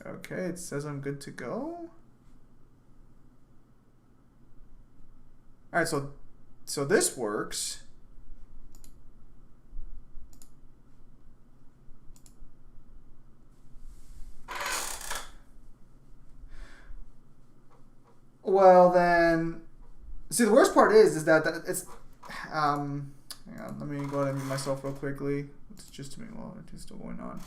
Okay, it says I'm good to go. Alright, so this works. Well then, see the worst part is that it's hang on, let me go ahead and mute myself real quickly. It's just me while it's still going on.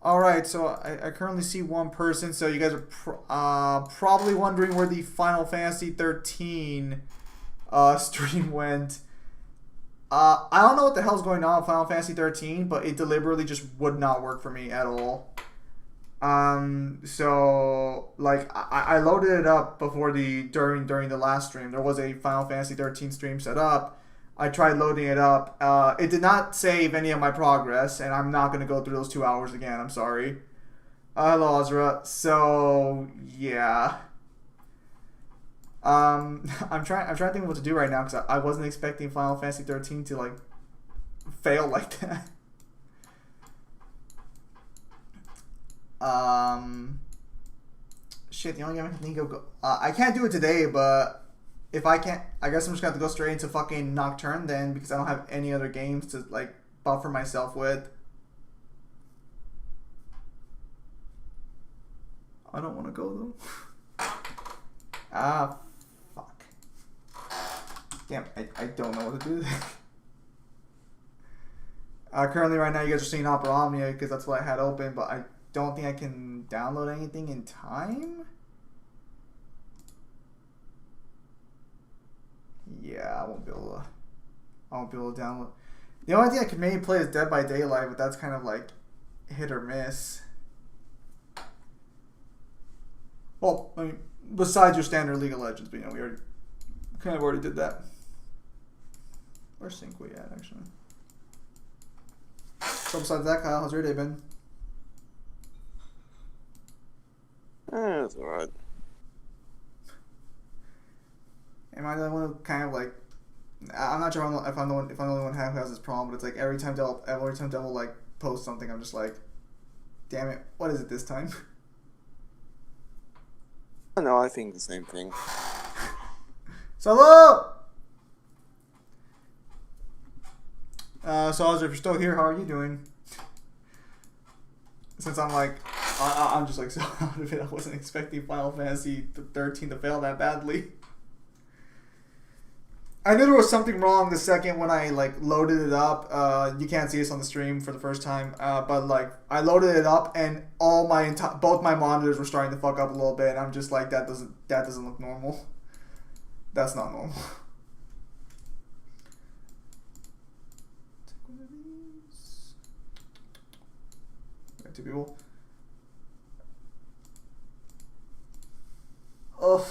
All right, so I currently see one person. So you guys are probably wondering where the Final Fantasy 13 stream went. I don't know what the hell's going on with Final Fantasy 13, but it deliberately just would not work for me at all. So like I loaded it up before during the last stream. There was a Final Fantasy 13 stream set up. I tried loading it up. It did not save any of my progress, and I'm not gonna go through those 2 hours again. I'm sorry. Hello, Azra. So yeah. I'm trying to think of what to do right now because I wasn't expecting Final Fantasy 13 to like fail like that. Shit. The only game I can think of. I can't do it today, but. If I can't, I guess I'm just gonna have to go straight into fucking Nocturne then because I don't have any other games to like buffer myself with. I don't want to go though. Ah, fuck. Damn, I don't know what to do. Currently, right now, you guys are seeing Opera Omnia because that's what I had open, but I don't think I can download anything in time. Yeah, I won't be able to download. The only thing I could maybe play is Dead by Daylight, but that's kind of like hit or miss. Well, I mean, besides your standard League of Legends, but you know, we already did that. Where's Synqui at, actually? So besides that, Kyle, how's your day been? It's alright. Am I the only one who kind of like? I'm not sure if I'm the only one who has this problem, but it's like every time Devil like posts something, I'm just like, damn it, what is it this time? No, I think the same thing. Hello. So if you're still here, how are you doing? Since I'm like, I'm just like so out of it. I wasn't expecting Final Fantasy 13 to fail that badly. I knew there was something wrong the second when I like loaded it up. You can't see this on the stream for the first time, but like I loaded it up and both my monitors were starting to fuck up a little bit, and I'm just like that doesn't look normal. That's not normal. Take one of these. Got 2 people. Ugh.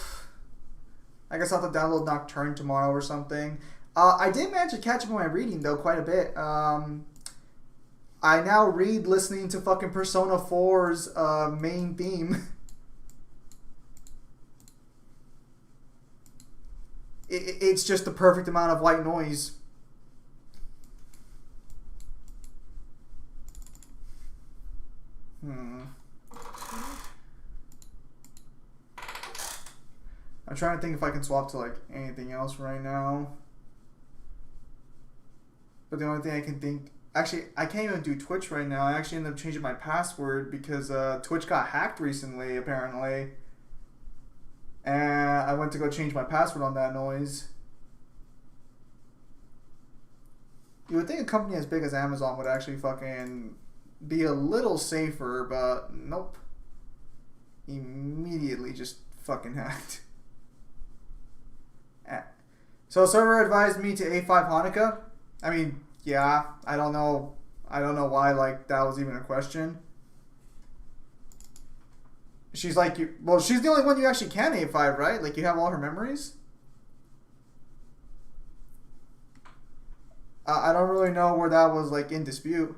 I guess I'll have to download Nocturne tomorrow or something. I did manage to catch up on my reading, though, quite a bit. I now read listening to fucking Persona 4's main theme. It's just the perfect amount of white noise. I'm trying to think if I can swap to like anything else right now. But the only thing I can think... Actually, I can't even do Twitch right now. I actually ended up changing my password because Twitch got hacked recently, apparently. And I went to go change my password on that noise. You would think a company as big as Amazon would actually fucking be a little safer, but nope. Immediately just fucking hacked. So server advised me to A5 Hanukkah. I mean, yeah, I don't know why like that was even a question. She's like, well, she's the only one you actually can A5, right? Like you have all her memories. I don't really know where that was like in dispute.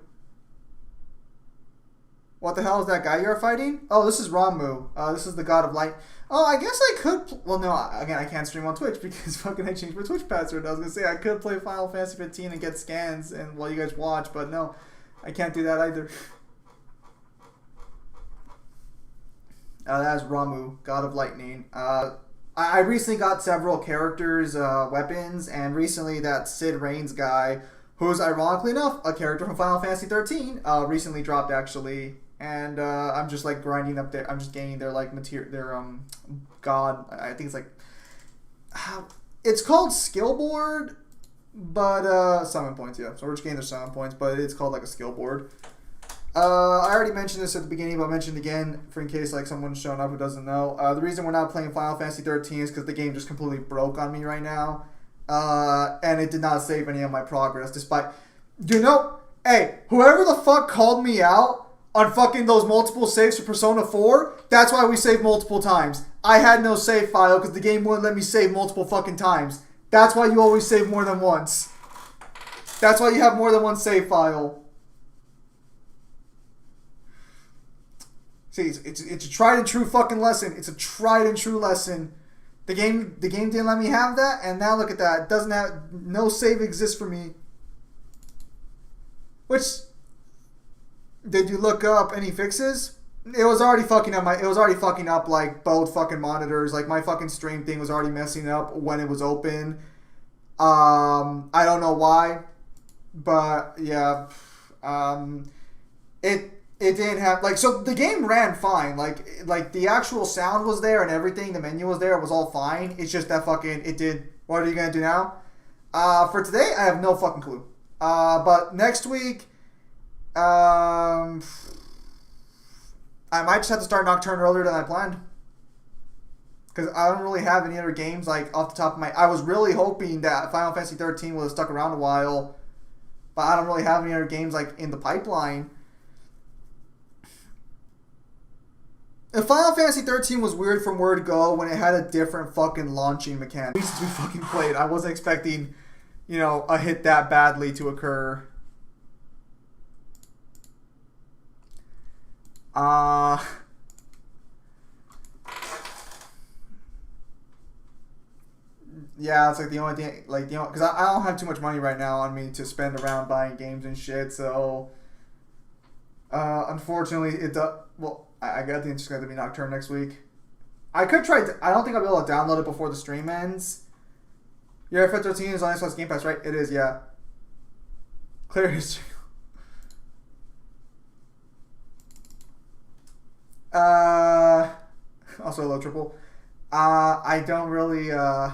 What the hell is that guy you're fighting? Oh, this is Ramu. This is the god of light. Oh, I guess I could. Well, no. Again, I can't stream on Twitch because fucking I changed my Twitch password. I was gonna say I could play Final Fantasy 15 and get scans and while you guys watch, but no, I can't do that either. That is Ramu, god of lightning. I recently got several characters, weapons, and recently that Sid Reigns guy, who's ironically enough a character from Final Fantasy 13, recently dropped actually. And I'm just like grinding up there. I'm just gaining their like material, their god. I think it's like it's called skill board, but summon points. Yeah, so we're just gaining their summon points, but it's called like a skill board. I already mentioned this at the beginning, but I'll mention it again for in case like someone's showing up who doesn't know. The reason we're not playing Final Fantasy 13 is because the game just completely broke on me right now, and it did not save any of my progress. Despite, hey, whoever the fuck called me out on fucking those multiple saves for Persona 4, that's why we saved multiple times. I had no save file because the game wouldn't let me save multiple fucking times. That's why you always save more than once. That's why you have more than one save file. See, it's a tried and true fucking lesson. It's a tried and true lesson. The game didn't let me have that, and now look at that. It doesn't have no save exists for me. Which, did you look up any fixes? It was already fucking up like both fucking monitors. Like my fucking stream thing was already messing up when it was open. I don't know why, but yeah, it didn't have like, so the game ran fine. Like the actual sound was there and everything. The menu was there. It was all fine. It's just that fucking it did. What are you gonna do now? For today, I have no fucking clue. But next week, I might just have to start Nocturne earlier than I planned. Because I don't really have any other games like off the top of my... I was really hoping that Final Fantasy 13 would have stuck around a while. But I don't really have any other games like in the pipeline. And Final Fantasy 13 was weird from word go when it had a different fucking launching mechanic. Since we fucking played, I wasn't expecting, a hit that badly to occur. Yeah, it's like the only thing, because I don't have too much money right now on me to spend around buying games and shit, so, unfortunately, I got the interest going to be Nocturne next week. I could try, I don't think I'll be able to download it before the stream ends. Yeah, FF13 is on Xbox Game Pass, right? It is, yeah. Clear history. Also a low triple. I don't really, I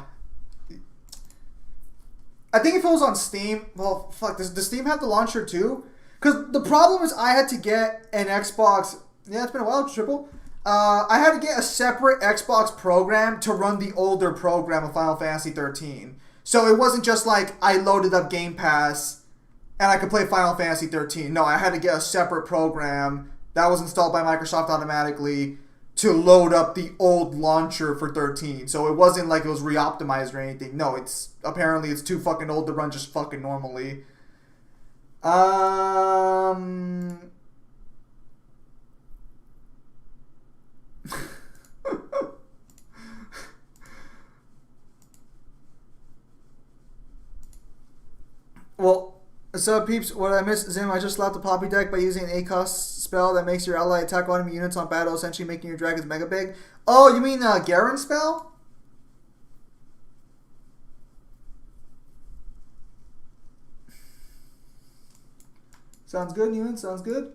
think if it was on Steam, well, fuck, does Steam have the launcher too? Because the problem is I had to get an Xbox, yeah, it's been a while, triple. I had to get a separate Xbox program to run the older program of Final Fantasy 13. So it wasn't just like I loaded up Game Pass and I could play Final Fantasy 13. No, I had to get a separate program that was installed by Microsoft automatically to load up the old launcher for 13. So it wasn't like it was re-optimized or anything. No, apparently it's too fucking old to run just fucking normally. Well, so peeps, what I missed, Zim, I just slapped the Poppy deck by using an ACOS spell that makes your ally attack enemy units on battle, essentially making your dragons mega big. Oh, you mean Garen spell? Sounds good, Ewan. Sounds good.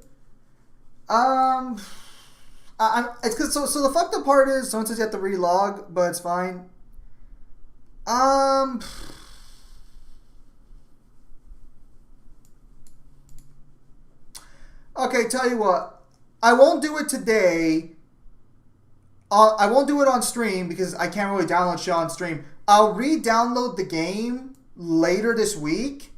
It's cause so the fucked up part is someone says you have to relog, but it's fine. Okay, tell you what. I won't do it today. I won't do it on stream because I can't really download shit on stream. I'll re-download the game later this week,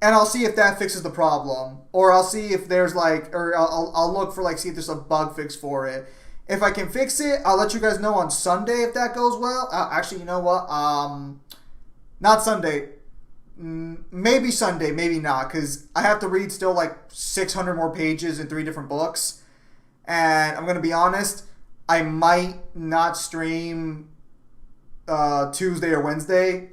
and I'll see if that fixes the problem, or I'll see if there's like, or I'll look for like, see if there's a bug fix for it. If I can fix it, I'll let you guys know on Sunday if that goes well. Actually, you know what? Not Sunday. Maybe Sunday, maybe not, because I have to read still like 600 more pages in 3 different books. And I'm going to be honest, I might not stream Tuesday or Wednesday.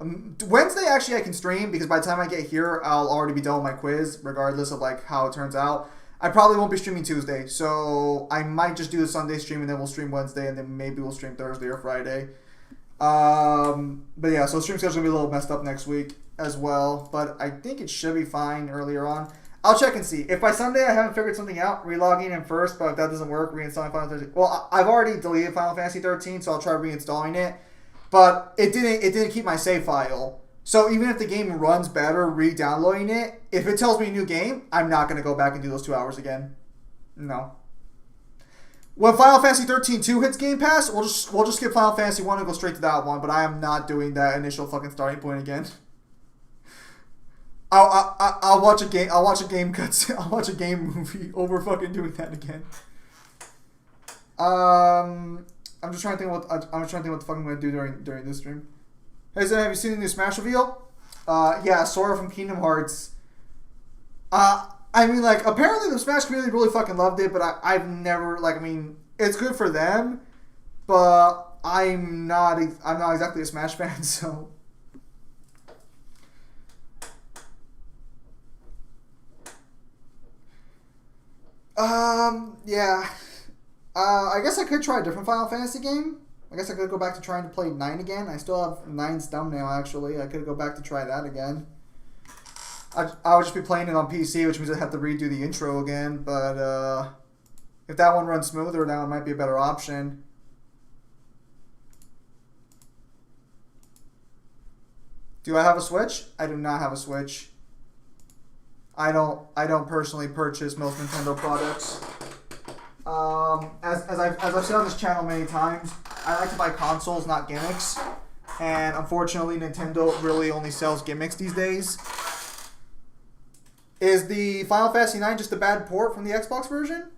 Wednesday, actually, I can stream because by the time I get here, I'll already be done with my quiz, regardless of like how it turns out. I probably won't be streaming Tuesday, so I might just do the Sunday stream and then we'll stream Wednesday and then maybe we'll stream Thursday or Friday. But yeah, so stream schedule's gonna be a little messed up next week as well, but I think it should be fine earlier on. I'll check and see. If by Sunday I haven't figured something out, relogging in first, but if that doesn't work, reinstalling Final Fantasy. Well, I've already deleted Final Fantasy 13, so I'll try reinstalling it. But it didn't keep my save file. So even if the game runs better re-downloading it, if it tells me new game, I'm not gonna go back and do those 2 hours again. No. When Final Fantasy 13 2 hits Game Pass, we'll just skip Final Fantasy 1 and go straight to that one, but I am not doing that initial fucking starting point again. I'll watch a game. I'll watch a game cuts. I'll watch a game movie over fucking doing that again. I'm just trying to think what what the fuck I'm gonna do during this stream. Hey, Zen, have you seen the new Smash reveal? Yeah, Sora from Kingdom Hearts. I mean, like, apparently the Smash community really fucking loved it, but I've never, like, I mean, it's good for them, but I'm not exactly a Smash fan, so. Yeah. I guess I could try a different Final Fantasy game. I guess I could go back to trying to play 9 again. I still have 9's thumbnail, actually. I could go back to try that again. I would just be playing it on PC, which means I'd have to redo the intro again. But if that one runs smoother, that one might be a better option. Do I have a Switch? I do not have a Switch. I don't personally purchase most Nintendo products. As I've said on this channel many times, I like to buy consoles, not gimmicks. And unfortunately, Nintendo really only sells gimmicks these days. Is the Final Fantasy 9 just a bad port from the Xbox version?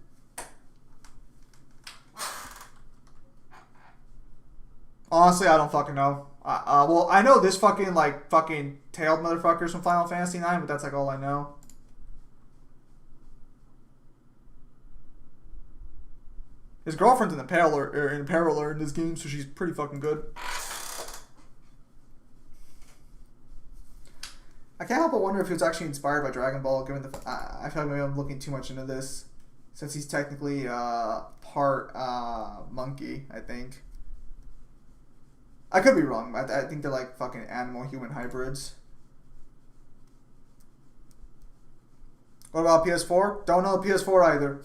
Honestly, I don't fucking know. Well, I know this fucking tailed motherfuckers from Final Fantasy 9, but that's like all I know. His girlfriend's an impaler in this game, so she's pretty fucking good. I can't help but wonder if he was actually inspired by Dragon Ball, given the... I feel like maybe I'm looking too much into this, since he's technically part monkey, I think. I could be wrong. I think they're like fucking animal-human hybrids. What about PS4? Don't know the PS4 either.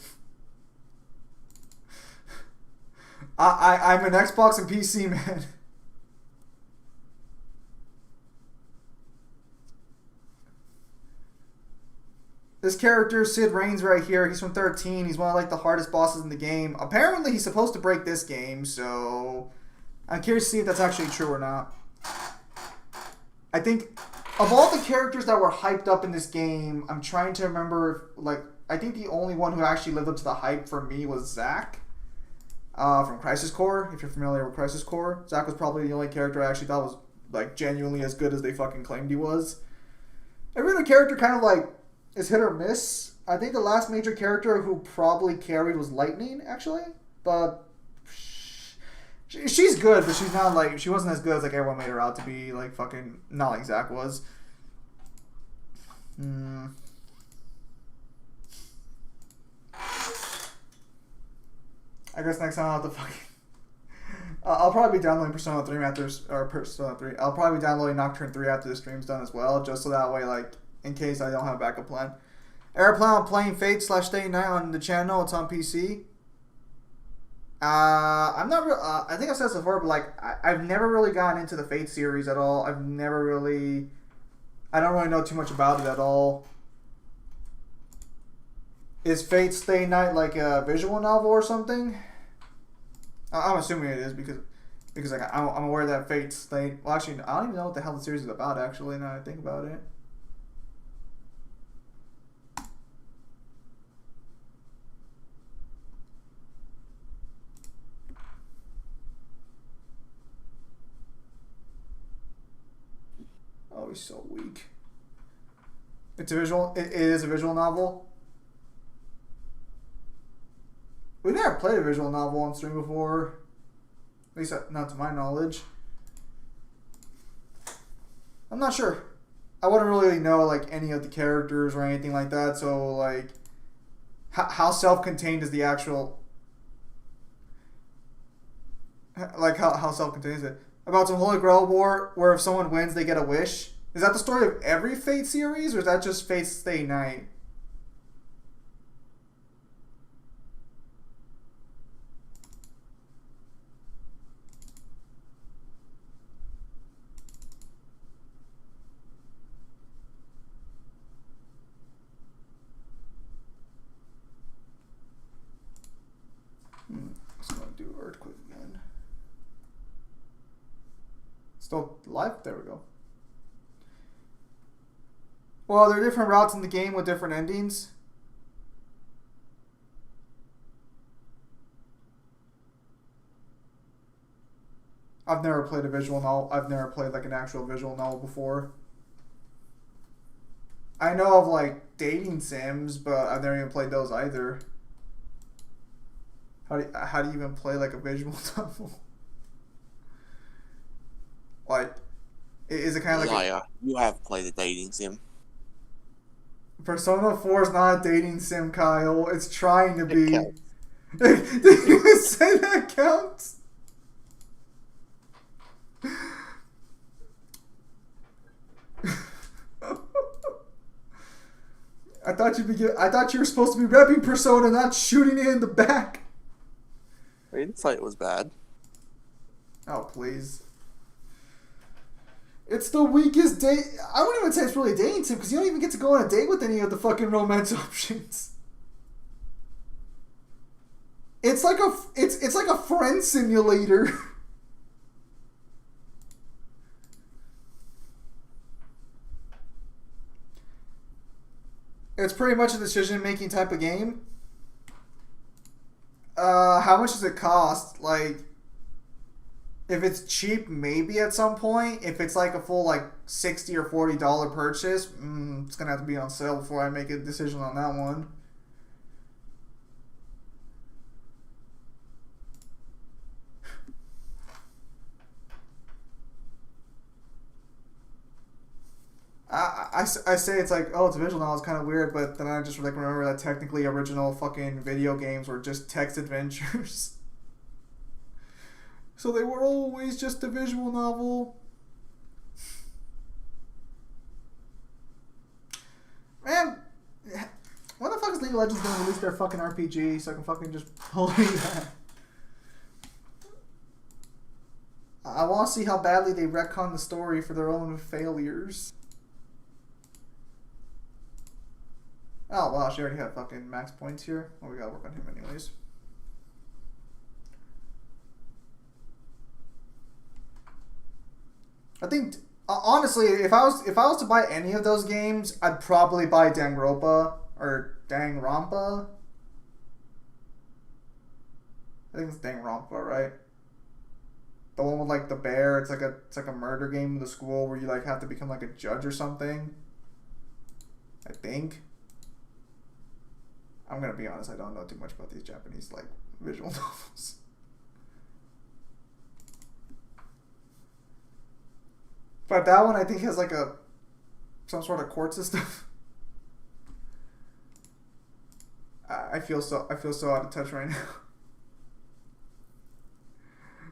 I'm an Xbox and PC man. This character, Sid Reigns right here, he's from 13. He's one of like the hardest bosses in the game. Apparently he's supposed to break this game, so I'm curious to see if that's actually true or not. I think of all the characters that were hyped up in this game, I'm trying to remember, like, I think the only one who actually lived up to the hype for me was Zack. From Crisis Core, if you're familiar with Crisis Core. Zack was probably the only character I actually thought was like genuinely as good as they fucking claimed he was. Every other character kind of like is hit or miss. I think the last major character who probably carried was Lightning, actually. But she's good, but she's not like, she wasn't as good as like everyone made her out to be, like fucking, not like Zack was. I guess next time I'll have to fucking... I'll probably be downloading Persona 3 after... Or Persona 3. I'll probably be downloading Nocturne 3 after the stream's done as well, just so that way, like, in case I don't have a backup plan. Ever plan on playing Fate/Stay Night on the channel? It's on PC. I'm not real... I think I've said this before, but, like, I've never really gotten into the Fate series at all. I've never really... I don't really know too much about it at all. Is Fate/Stay Night like a visual novel or something? I'm assuming it is because like I'm aware that Fate's Stay. Well, actually, I don't even know what the hell the series is about. Actually, now that I think about it. Oh, he's so weak. It's a visual. It is a visual novel. We never played a visual novel on stream before. At least not to my knowledge. I'm not sure. I wouldn't really know like any of the characters or anything like that. So like, how self-contained is the actual? Like how self-contained is it? About some Holy Grail War where if someone wins they get a wish. Is that the story of every Fate series or is that just Fate Stay Night? Let's go do Earthquake again. Still live? There we go. Well, there are different routes in the game with different endings. I've never played a visual novel. I've never played like an actual visual novel before. I know of like dating sims, but I've never even played those either. How do you even play like a visual novel? Like, is it kind of like Liar. You have played a dating sim. Persona 4 is not a dating sim, Kyle. It's trying to be. counts. Did you say that counts? I thought you were supposed to be repping Persona, not shooting it in the back. I didn't say it was bad. Oh, please. It's the weakest date. I wouldn't even say it's really a dating sim because you don't even get to go on a date with any of the fucking romance options. It's like a friend simulator. It's pretty much a decision-making type of game. How much does it cost? Like, if it's cheap, maybe at some point. If it's like a full like $60 or $40 purchase, it's gonna have to be on sale before I make a decision on that one. I say it's like, oh, it's a visual novel, it's kind of weird, but then I just like remember that technically original fucking video games were just text adventures. So they were always just a visual novel. Man, when the fuck is League of Legends gonna release their fucking RPG so I can fucking just play that? I want to see how badly they retcon the story for their own failures. Oh, wow, she already had fucking max points here. Well, we gotta work on him anyways. I think, honestly, if I was to buy any of those games, I'd probably buy Danganronpa or Danganronpa. I think it's Danganronpa, right? The one with like the bear. It's like a murder game in the school where you like have to become like a judge or something. I think. I'm gonna be honest, I don't know too much about these Japanese like visual novels. But that one I think has like some sort of court system. I feel so out of touch right now.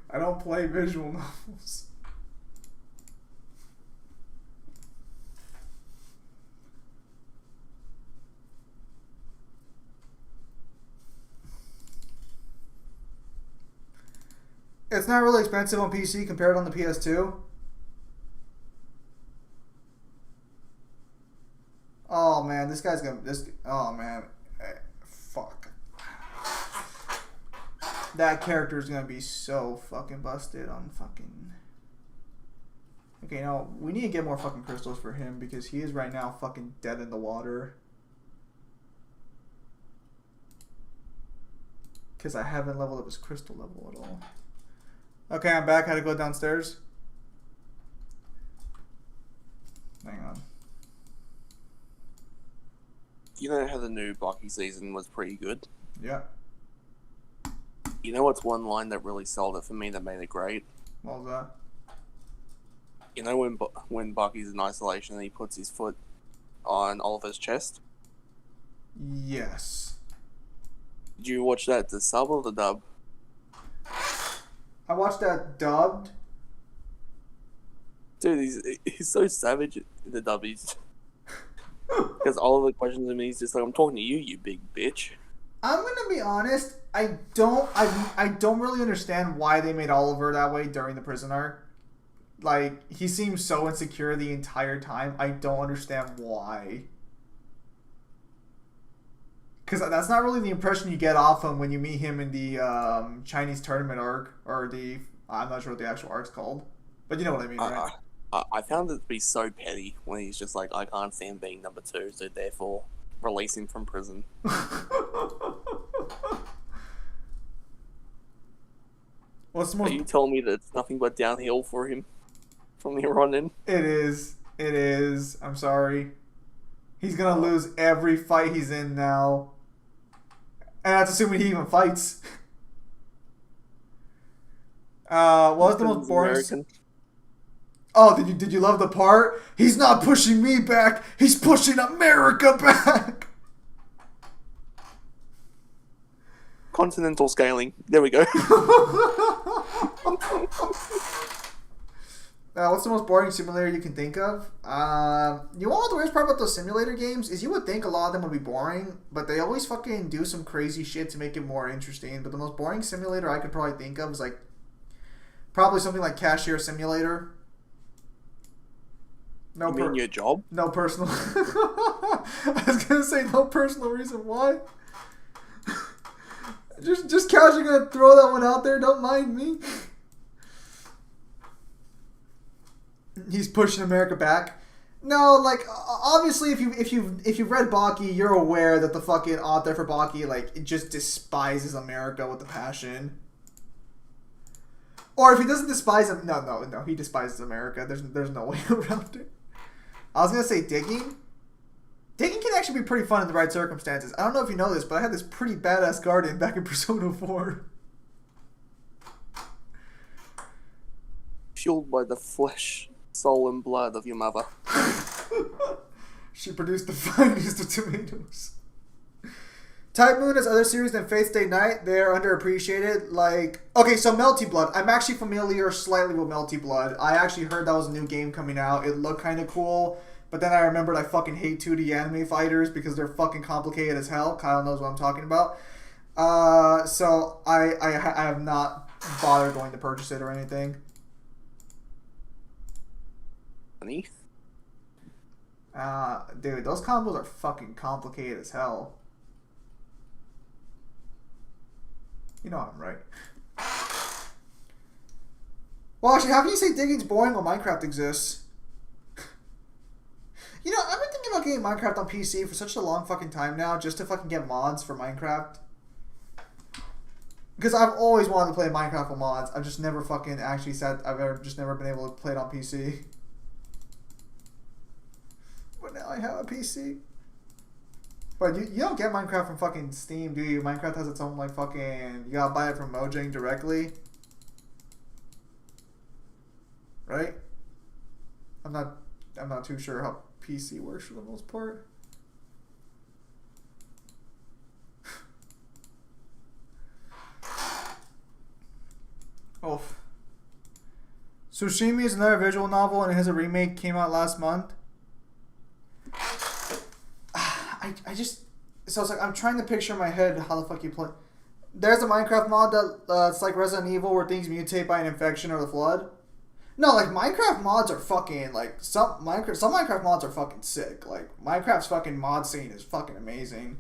I don't play visual novels. It's not really expensive on PC compared on the PS2. Oh man, this guy's gonna oh man, fuck. That character is gonna be so fucking busted on fucking. Okay, now we need to get more fucking crystals for him because he is right now fucking dead in the water. Because I haven't leveled up his crystal level at all. Okay, I'm back. I had to go downstairs. Hang on. You know how the new Bucky season was pretty good? Yeah. You know what's one line that really sold it for me that made it great? What was that? You know when Bucky's in isolation and he puts his foot on Oliver's chest? Yes. Did you watch that, the sub or the dub? I watched that dubbed. Dude, he's so savage in the dub. Because Oliver questions him and he's just like, I'm talking to you, you big bitch. I'm gonna be honest. I don't really understand why they made Oliver that way during the prison arc. Like, he seems so insecure the entire time. I don't understand why. Because that's not really the impression you get off him when you meet him in the Chinese tournament arc, or the I'm not sure what the actual arc's called, but you know what I mean, right? I found it to be so petty when he's just like, I can't stand being number 2, so therefore release him from prison. What's the most? Are you telling me that it's nothing but downhill for him from here on in? It is. It is. I'm sorry. He's gonna lose every fight he's in now, and that's assuming he even fights. What was the most boring? American. Oh, did you love the part? He's not pushing me back. He's pushing America back. Continental scaling. There we go. What's the most boring simulator you can think of? You know what the worst part about those simulator games is you would think a lot of them would be boring, but they always fucking do some crazy shit to make it more interesting. But the most boring simulator I could probably think of is like probably something like Cashier Simulator. You mean your job? No personal. I was gonna say no personal reason why. just casually gonna throw that one out there. Don't mind me. He's pushing America back. No, like obviously, if you've read Baki, you're aware that the fucking author for Baki it just despises America with a passion. Or if he doesn't despise him, no, he despises America. There's no way around it. I was gonna say digging. Digging can actually be pretty fun in the right circumstances. I don't know if you know this, but I had this pretty badass garden back in Persona 4. Fueled by the flesh, soul, and blood of your mother. She produced the finest of tomatoes. Type Moon has other series than Fate Stay Night. They're underappreciated. Okay, so Melty Blood. I'm actually familiar slightly with Melty Blood. I actually heard that was a new game coming out. It looked kind of cool. But then I remembered I fucking hate 2D anime fighters because they're fucking complicated as hell. Kyle knows what I'm talking about. So I have not bothered going to purchase it or anything. Honey? Dude, those combos are fucking complicated as hell. You know I'm right. Well, actually, how can you say digging's boring when Minecraft exists? You know, I've been thinking about getting Minecraft on PC for such a long fucking time now, just to fucking get mods for Minecraft. Because I've always wanted to play Minecraft with mods. I've just never fucking actually just never been able to play it on PC. But now I have a PC. But you don't get Minecraft from fucking Steam, do you? Minecraft has its own fucking... You gotta buy it from Mojang directly. Right? I'm not too sure how PC works for the most part. Oh. Tsushima is another visual novel and it has a remake, came out last month. I just... So it's like, I'm trying to picture in my head how the fuck you play. There's a Minecraft mod that it's like Resident Evil where things mutate by an infection or the flood. No, Minecraft mods are fucking, some Minecraft mods are fucking sick. Minecraft's fucking mod scene is fucking amazing.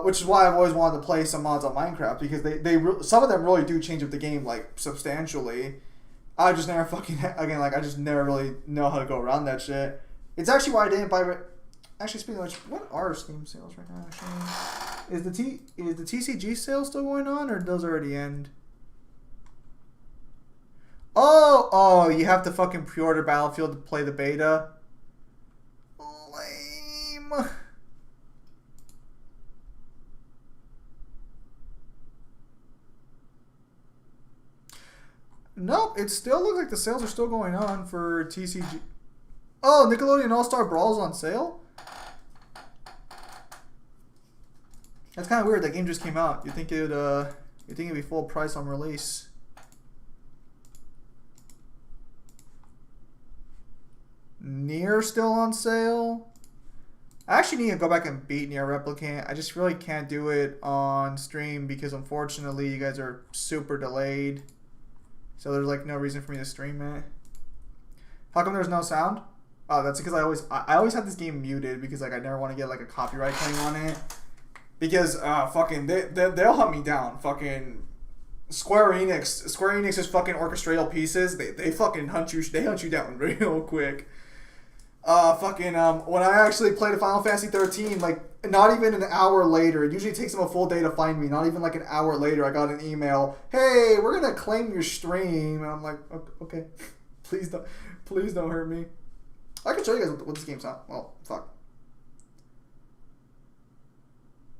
Which is why I've always wanted to play some mods on Minecraft because some of them really do change up the game like substantially. I just never fucking again like I just never really know how to go around that shit. It's actually why I didn't buy. Actually, speaking of which, what are Steam sales right now? Actually, is the TCG sale still going on, or does it already end? Oh, you have to fucking pre-order Battlefield to play the beta. Lame. Nope, it still looks like the sales are still going on for TCG. Oh, Nickelodeon All-Star Brawl's on sale? That's kind of weird. That game just came out. You think it'd be full price on release? Nier still on sale? I actually need to go back and beat Nier Replicant. I just really can't do it on stream because unfortunately you guys are super delayed. So there's like no reason for me to stream it. How come there's no sound? Oh, that's because I always have this game muted because like I never want to get like a copyright claim on it. Because fucking they'll hunt me down. Fucking Square Enix's fucking orchestral pieces, they fucking hunt you down real quick. When I actually played a Final Fantasy 13, like not even an hour later, it usually takes them a full day to find me. Not even like an hour later, I got an email. Hey, we're gonna claim your stream, and I'm like, okay, please don't hurt me. I can show you guys what this game's on. Well, fuck.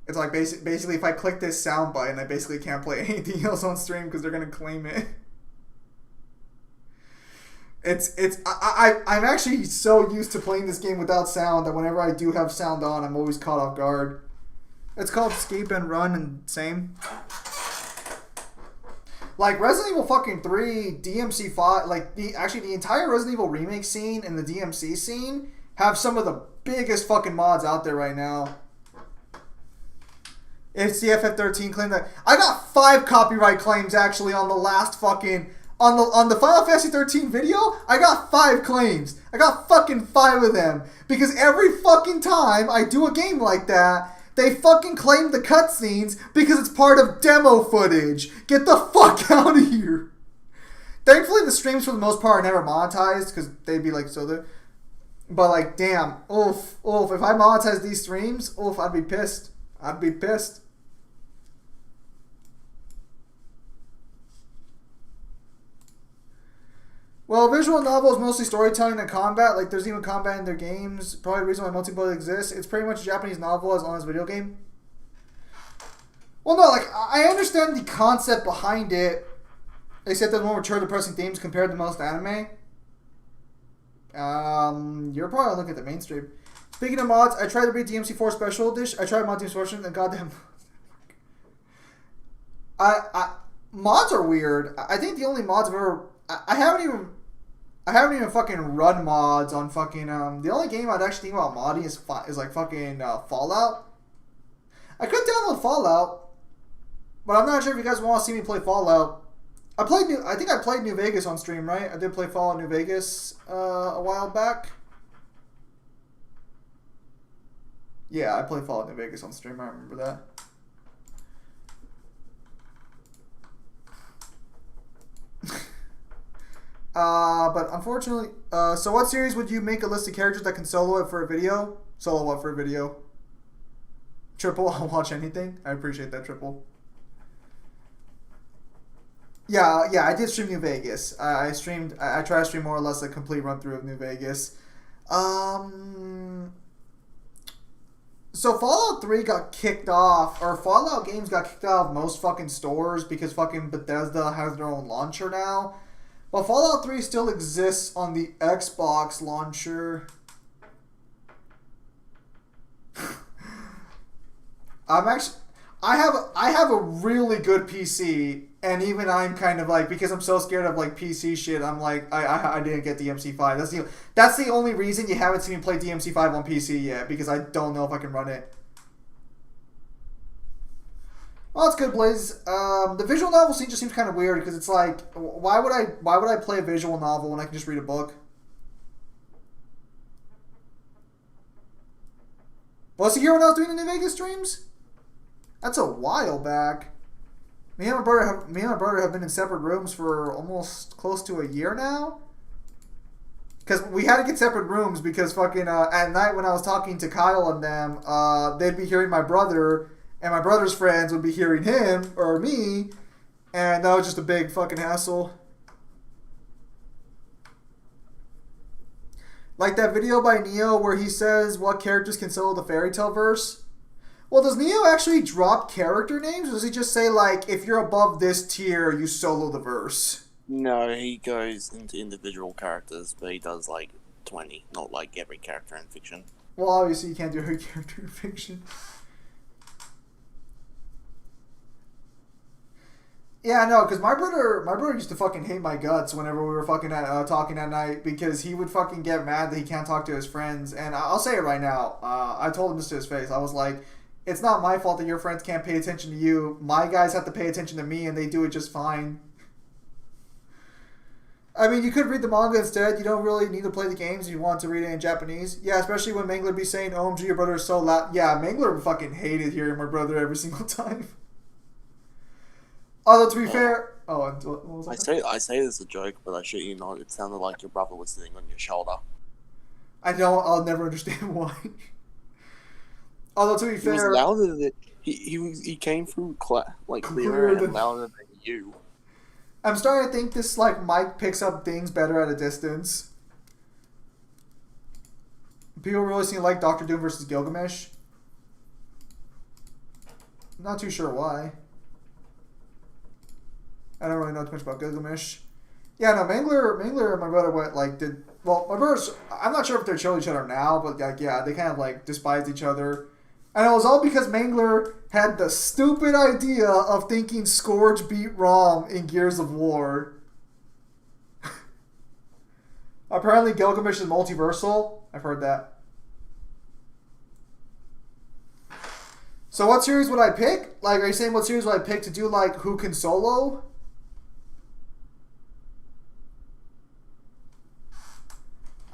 It's like basically if I click this sound button, I basically can't play anything else on stream because they're gonna claim it. I'm actually so used to playing this game without sound that whenever I do have sound on, I'm always caught off guard. It's called Escape and Run and same. Like Resident Evil fucking 3, DMC5, like the entire Resident Evil remake scene and the DMC scene have some of the biggest fucking mods out there right now. It's the FF13 claim that I got 5 copyright claims actually on the last fucking on the Final Fantasy 13 video. I got 5 claims. I got fucking 5 of them because every fucking time I do a game like that, they fucking claim the cutscenes because it's part of demo footage. Get the fuck out of here. Thankfully, the streams for the most part are never monetized because they'd be like so there. But like, damn, oof. If I monetize these streams, I'd be pissed. I'd be pissed. Well, visual novel is mostly storytelling and combat. Like, there's even combat in their games. Probably the reason why multiplayer exists. It's pretty much a Japanese novel as long as a video game. Well, no, like, I understand the concept behind it. Except there's more mature, depressing themes compared to most anime. You're probably looking at the mainstream. Speaking of mods, I tried to beat DMC4 Special Edition. I tried Mod DMC4 Edition and goddamn... mods are weird. I think the only mods I've ever... I haven't even fucking run mods on fucking the only game I'd actually think about modding is like fucking Fallout. I could download Fallout, but I'm not sure if you guys want to see me play Fallout. I think I played New Vegas on stream, right? I did play Fallout New Vegas a while back. Yeah, I played Fallout New Vegas on stream. I remember that. But unfortunately, so what series would you make a list of characters that can solo it for a video? Solo what for a video? Triple, I'll watch anything. I appreciate that, Triple. Yeah, I did stream New Vegas. I tried to stream more or less a complete run through of New Vegas. So Fallout 3 got kicked off, or Fallout games got kicked out of most fucking stores because fucking Bethesda has their own launcher now. But Fallout 3 still exists on the Xbox launcher. I have a really good PC, and even I'm kind of like, because I'm so scared of like PC shit, I'm like I didn't get DMC5. That's the only reason you haven't seen me play DMC5 on PC yet, because I don't know if I can run it. Well, it's good, Blaze. The visual novel scene just seems kind of weird because it's like, why would I play a visual novel when I can just read a book? Was he here when I was doing the New Vegas streams? That's a while back. Me and my brother have been in separate rooms for almost close to a year now. Because we had to get separate rooms because fucking at night when I was talking to Kyle and them, they'd be hearing my brother, and my brother's friends would be hearing him or me, and that was just a big fucking hassle. Like that video by Neo where he says what characters can solo the fairy tale verse. Well, does Neo actually drop character names, or does he just say, like, if you're above this tier, you solo the verse? No, he goes into individual characters, but he does, like, 20, not like every character in fiction. Well, obviously you can't do every character in fiction. Yeah, no, because my brother used to fucking hate my guts whenever we were fucking talking at night, because he would fucking get mad that he can't talk to his friends. And I'll say it right now. I told him this to his face. I was like, it's not my fault that your friends can't pay attention to you. My guys have to pay attention to me, and they do it just fine. I mean, you could read the manga instead. You don't really need to play the games if you want to read it in Japanese. Yeah, especially when Mangler be saying, OMG, your brother is so loud. Yeah, Mangler fucking hated hearing my brother every single time. Although, to be fair... Oh, what was that? I say this as a joke, but I shit you not, it sounded like your brother was sitting on your shoulder. I know, I'll never understand why. Although, to be fair... He was louder than... He came through clearer and louder than you. I'm starting to think this like mic picks up things better at a distance. People really seem to like Doctor Doom versus Gilgamesh. Not too sure why. I don't really know too much about Gilgamesh. Yeah, no, Mangler and my brother my brothers, I'm not sure if they're chill each other now, but like, yeah, they kind of like despised each other. And it was all because Mangler had the stupid idea of thinking Scourge beat Rom in Gears of War. Apparently Gilgamesh is multiversal. I've heard that. So what series would I pick? Like, are you saying what series would I pick to do, like, who can solo?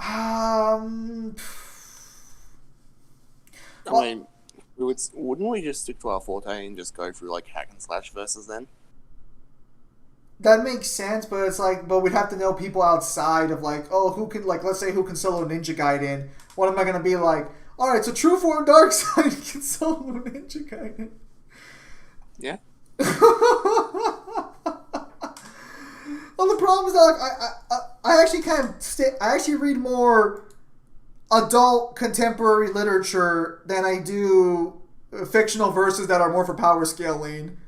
I mean... Wouldn't we just stick to our forte and just go through like hack and slash versus then? That makes sense, but it's like, but we'd have to know people outside of like, oh, who can, like, let's say who can solo Ninja Gaiden. What am I gonna be like? All right, so True Form Dark Side can solo Ninja Gaiden. Yeah. Well, the problem is that like I actually kind of I actually read more adult contemporary literature than I do fictional verses that are more for power scaling,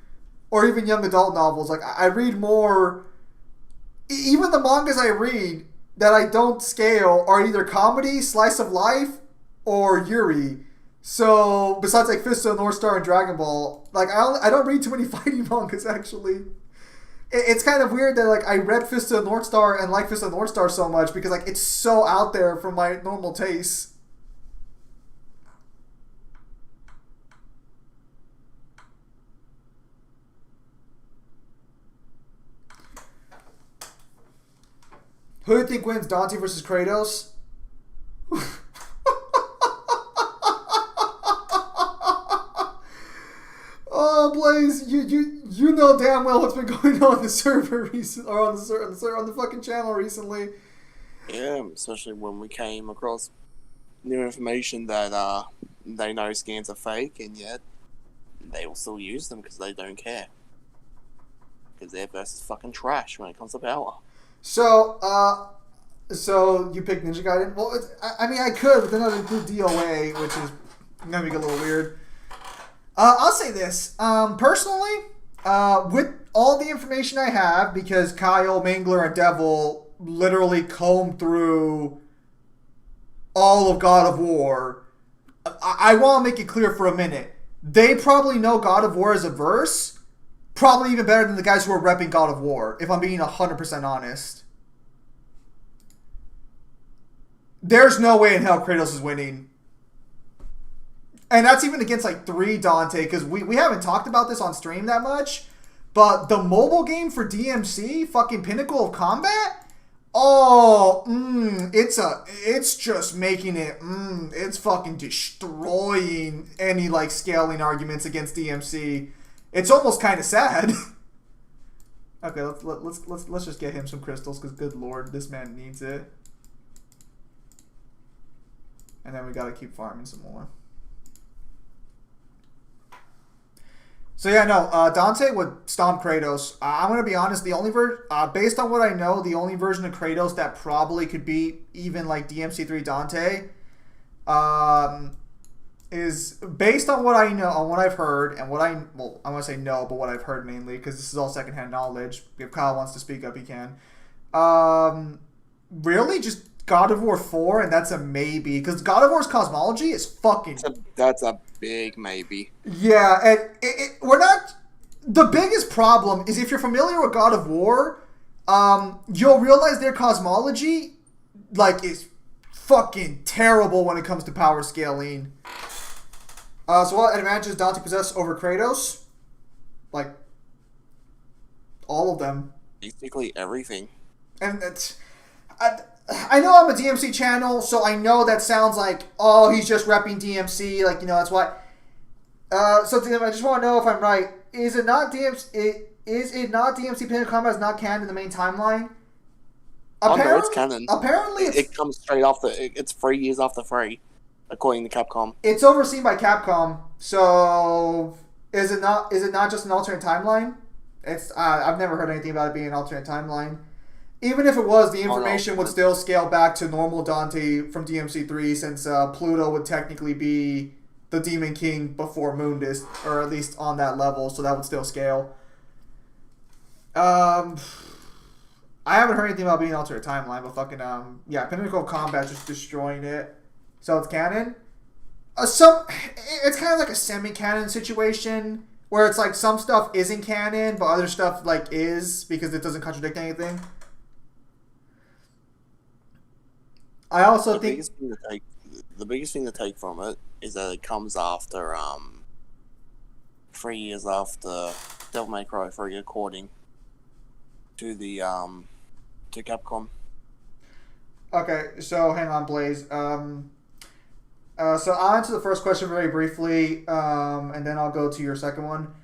or even young adult novels. Like, I read more, even the mangas I read that I don't scale are either comedy, slice of life, or Yuri. So besides like Fist of the North Star and Dragon Ball, like I don't read too many fighting mangas actually. It's kind of weird that like I read Fist of the North Star and like Fist of the North Star so much because like it's so out there from my normal tastes. Who do you think wins, Dante versus Kratos? Oh, Blaze, you know damn well what's been going on the server recently, or on the fucking channel recently. Yeah, especially when we came across new information that they know scans are fake, and yet they will still use them because they don't care. Because their verse is fucking trash when it comes to power. So you picked Ninja Gaiden? Well, I mean, I could, but then I'd include DOA, which is gonna make it a little weird. I'll say this. Personally, with all the information I have, because Kyle, Mangler, and Devil literally combed through all of God of War, I want to make it clear for a minute. They probably know God of War as a verse, probably even better than the guys who are repping God of War, if I'm being 100% honest. There's no way in hell Kratos is winning. And that's even against like 3 Dante, because we haven't talked about this on stream that much, but the mobile game for DMC, fucking Pinnacle of Combat, it's just making it, it's fucking destroying any like scaling arguments against DMC. It's almost kind of sad. Okay, let's just get him some crystals, because good lord, this man needs it. And then we gotta keep farming some more. So yeah, no, Dante would stomp Kratos. I'm gonna be honest, the only based on what I know, the only version of Kratos that probably could beat even like DMC3 Dante, is based on what I know, on what I've heard, and what I'm gonna say no, but what I've heard mainly, because this is all secondhand knowledge. If Kyle wants to speak up, he can. Really, just God of War 4, and that's a maybe, because God of War's cosmology is fucking. That's a big maybe. Yeah, and we're not. The biggest problem is if you're familiar with God of War, you'll realize their cosmology, like, is fucking terrible when it comes to power scaling. So what advantages Dante possess over Kratos? Like, all of them. Basically everything. And it's... I know I'm a DMC channel, so I know that sounds like, oh, he's just repping DMC, like, you know, that's why. So I just want to know if I'm right. Is it not DMC Pinnacle Combat is not canon in the main timeline? No, it's canon. Apparently, it comes straight off it's 3 years after 3, according to Capcom. It's overseen by Capcom. So is it not just an alternate timeline? It's I've never heard anything about it being an alternate timeline. Even if it was, the information would still scale back to normal Dante from DMC3, since Pluto would technically be the Demon King before Mundus, or at least on that level, so that would still scale. I haven't heard anything about being an alternate timeline, but fucking, yeah, Pinnacle Combat just destroying it. So it's canon? It's kind of like a semi-canon situation, where it's like some stuff isn't canon, but other stuff, like, is, because it doesn't contradict anything. I also think the biggest thing to take from it is that it comes after 3 years after Devil May Cry 3, according to the to Capcom. Okay, so hang on, Blaze. So I'll answer the first question very briefly, and then I'll go to your second one.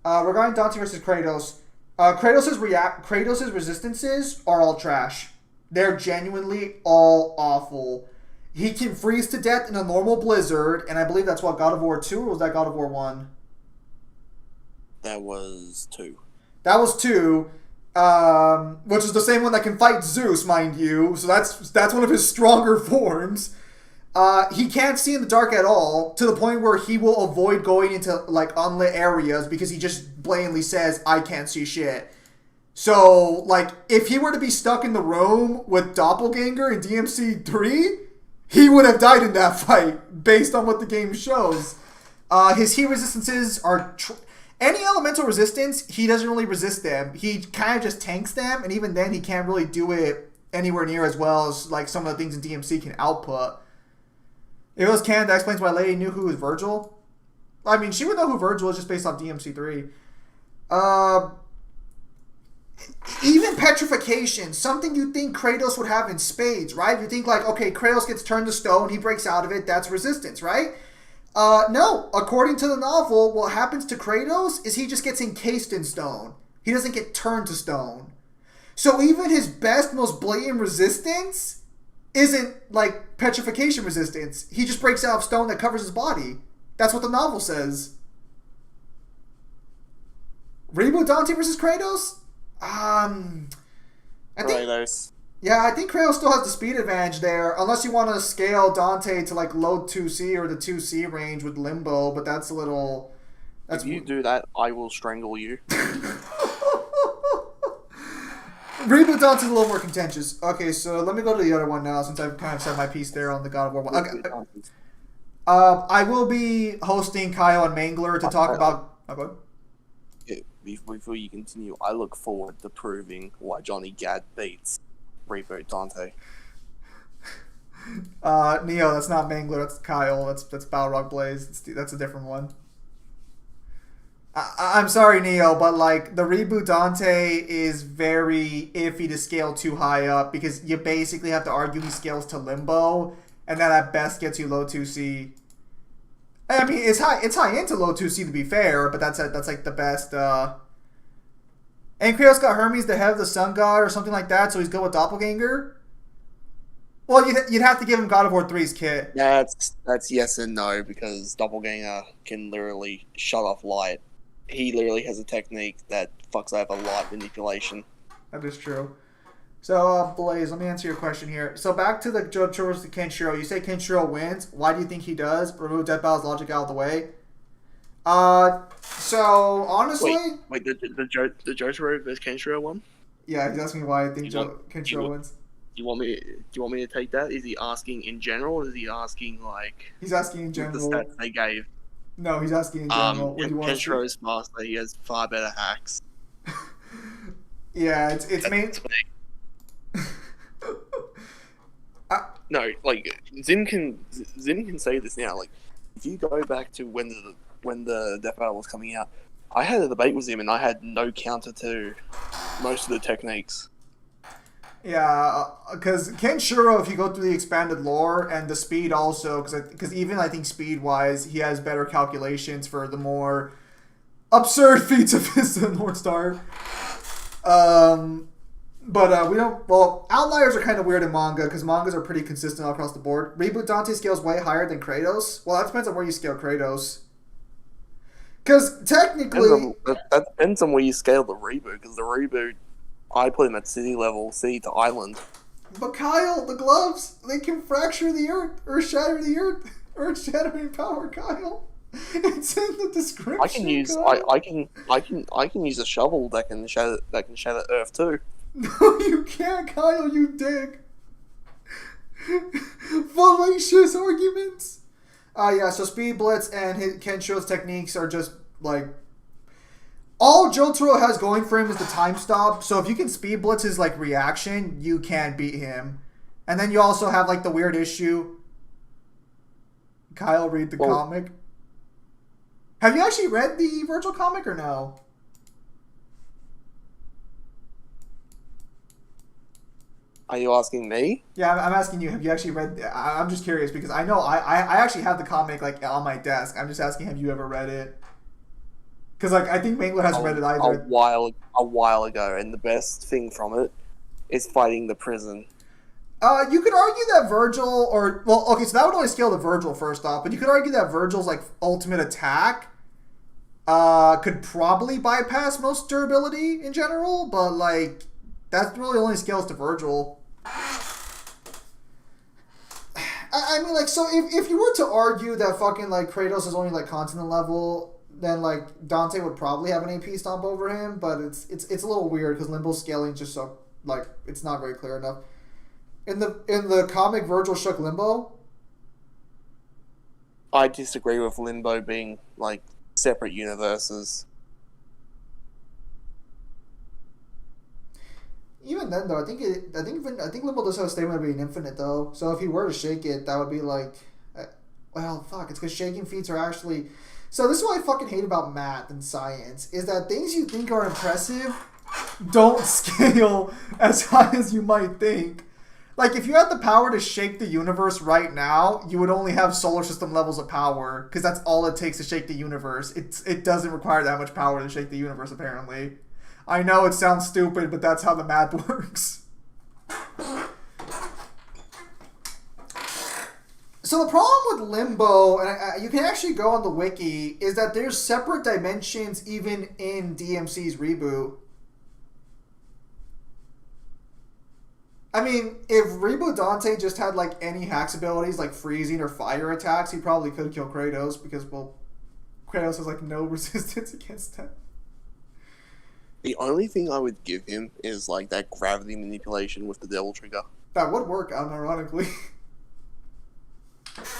Regarding Dante versus Kratos, Kratos' resistances are all trash. They're genuinely all awful. He can freeze to death in a normal blizzard, and I believe that's what, God of War 2, or was that God of War 1? That was 2. That was 2, which is the same one that can fight Zeus, mind you, so that's one of his stronger forms. He can't see in the dark at all, to the point where he will avoid going into, like, unlit areas because he just blatantly says, I can't see shit. So, like, if he were to be stuck in the room with Doppelganger in DMC3, he would have died in that fight, based on what the game shows. His heat resistances are... any elemental resistance, he doesn't really resist them. He kind of just tanks them, and even then, he can't really do it anywhere near as well as, like, some of the things in DMC can output. If it was canon, that explains why Lady knew who was Virgil. I mean, she would know who Virgil is just based off DMC3. Even petrification, something you think Kratos would have in spades, right? You think like, okay, Kratos gets turned to stone, he breaks out of it, that's resistance, right? No, according to the novel, what happens to Kratos is he just gets encased in stone. He doesn't get turned to stone. So even his best, most blatant resistance isn't like petrification resistance. He just breaks out of stone that covers his body. That's what the novel says. Reboot Dante versus Kratos? I think, yeah, I think Kratos still has the speed advantage there, unless you want to scale Dante to like low 2C or the 2C range with Limbo, but that's a little... If you do that, I will strangle you. Reboot Dante's a little more contentious. Okay, so let me go to the other one now, since I've kind of said my piece there on the God of War 1. Okay. I will be hosting Kyle and Mangler to talk about... Oh, go ahead. Before you continue, I look forward to proving why Johnny Gad beats Reboot Dante. Neo, that's not Mangler, that's Kyle. That's Balrog Blaze. That's a different one. I'm sorry, Neo, but like the reboot Dante is very iffy to scale too high up because you basically have to argue he scales to Limbo, and that at best gets you low 2C. I mean, it's high into low 2C to be fair, but that's like the best. And Kratos got Hermes, the head of the sun god, or something like that, so he's good with Doppelganger. Well, you'd have to give him God of War 3's kit. That's yes and no, because Doppelganger can literally shut off light. He literally has a technique that fucks over light manipulation. That is true. So, Blaze, let me answer your question here. So, back to the Jotaro to Kenshiro. You say Kenshiro wins. Why do you think he does? Remove Death Battle's logic out of the way. So, honestly... Wait, the Jotaro versus Kenshiro one? Yeah, he's asking why I think Kenshiro wins. Do you want me to take that? Is he asking in general, or is he asking, like... He's asking in general. The stats they gave. No, he's asking in general. Kenshiro is faster. He has far better hacks. Yeah, it's main... No, like Zim can say this now. Like, if you go back to when the Death Battle was coming out, I had a debate with him, and I had no counter to most of the techniques. Yeah, because Kenshiro, if you go through the expanded lore and the speed also, because even I think speed wise, he has better calculations for the more absurd feats of his North Star. But we don't. Well, outliers are kind of weird in manga because mangas are pretty consistent all across the board. Reboot Dante scales way higher than Kratos. Well, that depends on where you scale Kratos. Because technically, that depends on where you scale the reboot. Because the reboot, I put him at city level, city to island. But Kyle, the gloves, they can fracture the earth or shatter the earth. Earth shattering power, Kyle. It's in the description. I can use a shovel that can shatter Earth too. No, you can't, Kyle, you dick. Fallacious arguments. Yeah, so Speed Blitz and Kenshiro's techniques are just, like... All Jotaro has going for him is the time stop, so if you can Speed Blitz his, like, reaction, you can beat him. And then you also have, like, the weird issue. Kyle, read the comic. Have you actually read the Virgil comic or no? Are you asking me? Yeah, I'm asking you. Have you actually read? I'm just curious because I know I actually have the comic like on my desk. I'm just asking, have you ever read it? Because like I think Mangler hasn't read it either. A while ago, and the best thing from it is fighting the prison. You could argue that Virgil, okay, so that would only scale to Virgil first off, but you could argue that Virgil's like ultimate attack could probably bypass most durability in general, but like that really only scales to Virgil. I mean, like, so if you were to argue that fucking, like, Kratos is only, like, continent level, then, like, Dante would probably have an AP stomp over him, but it's a little weird because Limbo's scaling just so, like, it's not very clear enough. In the comic, Virgil shook Limbo. I disagree with Limbo being, like, separate universes. Even then, though, I think Limbo does have a statement of being infinite, though. So if he were to shake it, that would be like, well, fuck. It's because shaking feats are actually. So this is what I fucking hate about math and science is that things you think are impressive don't scale as high as you might think. Like if you had the power to shake the universe right now, you would only have solar system levels of power because that's all it takes to shake the universe. It doesn't require that much power to shake the universe, apparently. I know it sounds stupid, but that's how the math works. So the problem with Limbo, and you can actually go on the wiki, is that there's separate dimensions even in DMC's reboot. I mean, if Reboot Dante just had like any hacks abilities like freezing or fire attacks, he probably could kill Kratos because, well, Kratos has like no resistance against that. The only thing I would give him is like that gravity manipulation with the Devil Trigger. That would work, unironically.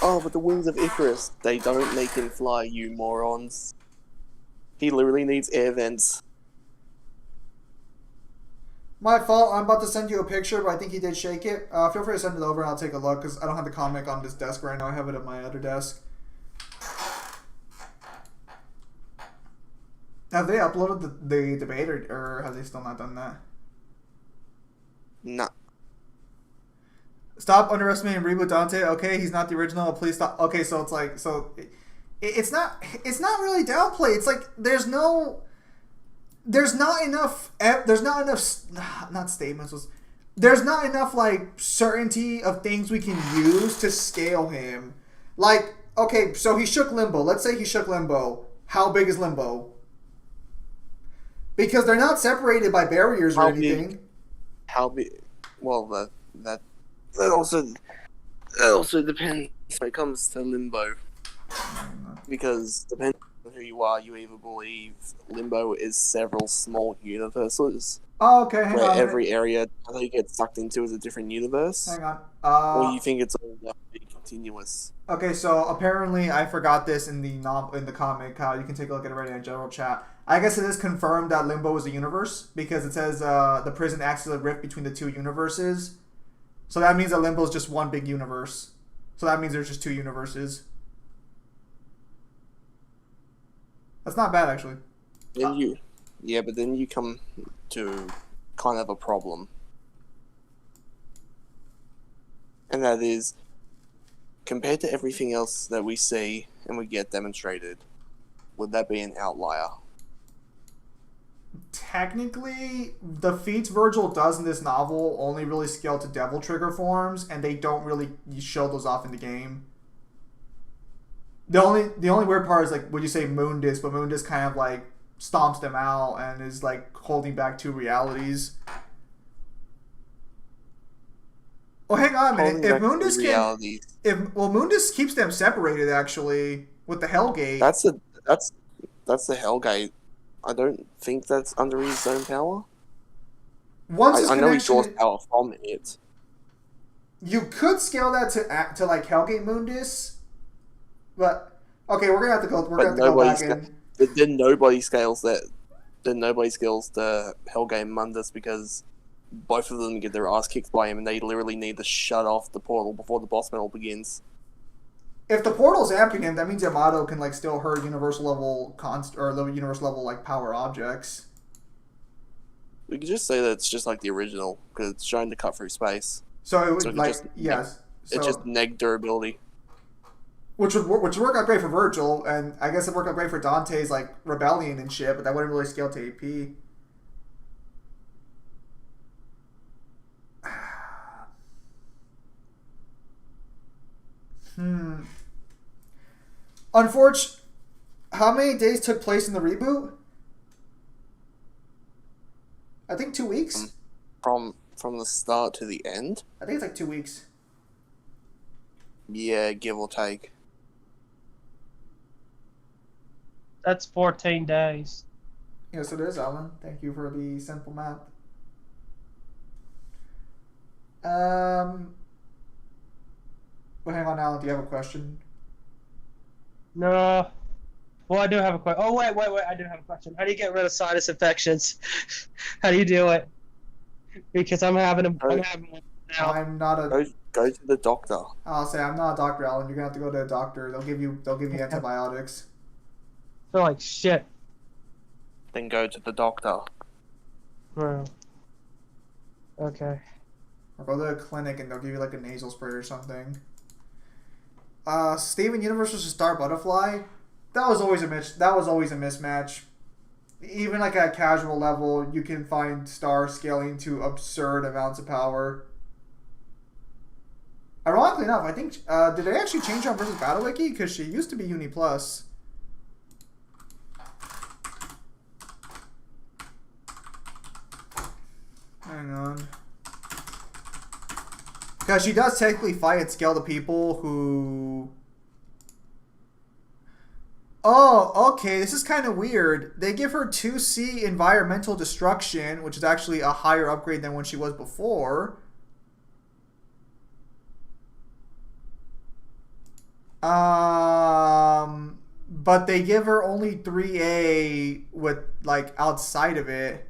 Oh, but the wings of Icarus, they don't make him fly, you morons. He literally needs air vents. My fault, I'm about to send you a picture, but I think he did shake it. Feel free to send it over and I'll take a look, because I don't have the comic on this desk right now. I have it at my other desk. Have they uploaded the debate, or have they still not done that? Nah. Stop underestimating Reboot Dante. Okay, he's not the original. Please stop. Okay, so it's like it's not really downplay. It's like there's not enough not statements was there's not enough like certainty of things we can use to scale him. Like, okay, so he shook Limbo. Let's say he shook Limbo. How big is Limbo? Because they're not separated by barriers or anything. How big? Well, that also depends when it comes to Limbo. Because depending on who you are, you either believe Limbo is several small universes. Oh, okay, hang where on. Every area that you get sucked into is a different universe. Hang on. Or you think it's all continuous. Okay, so apparently I forgot this in the comic. You can take a look at it right in general chat. I guess it is confirmed that Limbo is a universe because it says the prison acts as a rift between the two universes. So that means that Limbo is just one big universe. So that means there's just two universes. That's not bad, actually. But then you come to kind of a problem. And that is, compared to everything else that we see and we get demonstrated, would that be an outlier? Technically, the feats Virgil does in this novel only really scale to Devil Trigger forms, and they don't really show those off in the game. The only weird part is, like, would you say Moondis, but Moondis kind of, like, stomps them out and is, like, holding back two realities. Oh, hang on a minute. If Moondis Moondis keeps them separated, actually, with the Hellgate. That's the Hellgate. I don't think that's under his own power. I know he draws power from it. You could scale that to like Hellgate Moondis, but okay, we're gonna have to go. We're gonna have to go back in. Then nobody scales that. Then nobody scales the Hellgate Mundus because both of them get their ass kicked by him, and they literally need to shut off the portal before the boss battle begins. If the portal's amping him, that means Yamato can like still hurt universal level universal level like power objects. We could just say that it's just like the original because it's trying to cut through space. So it would it's just neg durability. Which would work out great for Virgil, and I guess it worked out great for Dante's like rebellion and shit, but that wouldn't really scale to AP. Unfortunately, how many days took place in the reboot? I think 2 weeks. From the start to the end? I think it's like 2 weeks. Yeah, give or take. That's 14 days. Yes, it is, Alan. Thank you for the simple math. Well, hang on, Alan. Do you have a question? No. Well, I do have a question. Oh, wait. I do have a question. How do you get rid of sinus infections? How do you do it? Because I'm having one now. I'm not a... Go to the doctor. I'll say I'm not a doctor, Alan. You're gonna have to go to a doctor. They'll give you antibiotics. I feel like shit. Then go to the doctor. Oh. Okay. Or go to a clinic and they'll give you like a nasal spray or something. Steven Universe vs. Star Butterfly. That was always a mismatch. Even like at a casual level, you can find Star scaling to absurd amounts of power. Ironically enough, I think did they actually change her versus Battle Wiki? Because she used to be Uni Plus. Hang on. Because she does technically fight at scale to people who... Oh, okay, this is kind of weird. They give her 2C Environmental Destruction, which is actually a higher upgrade than when she was before. But they give her only 3A with, like, outside of it.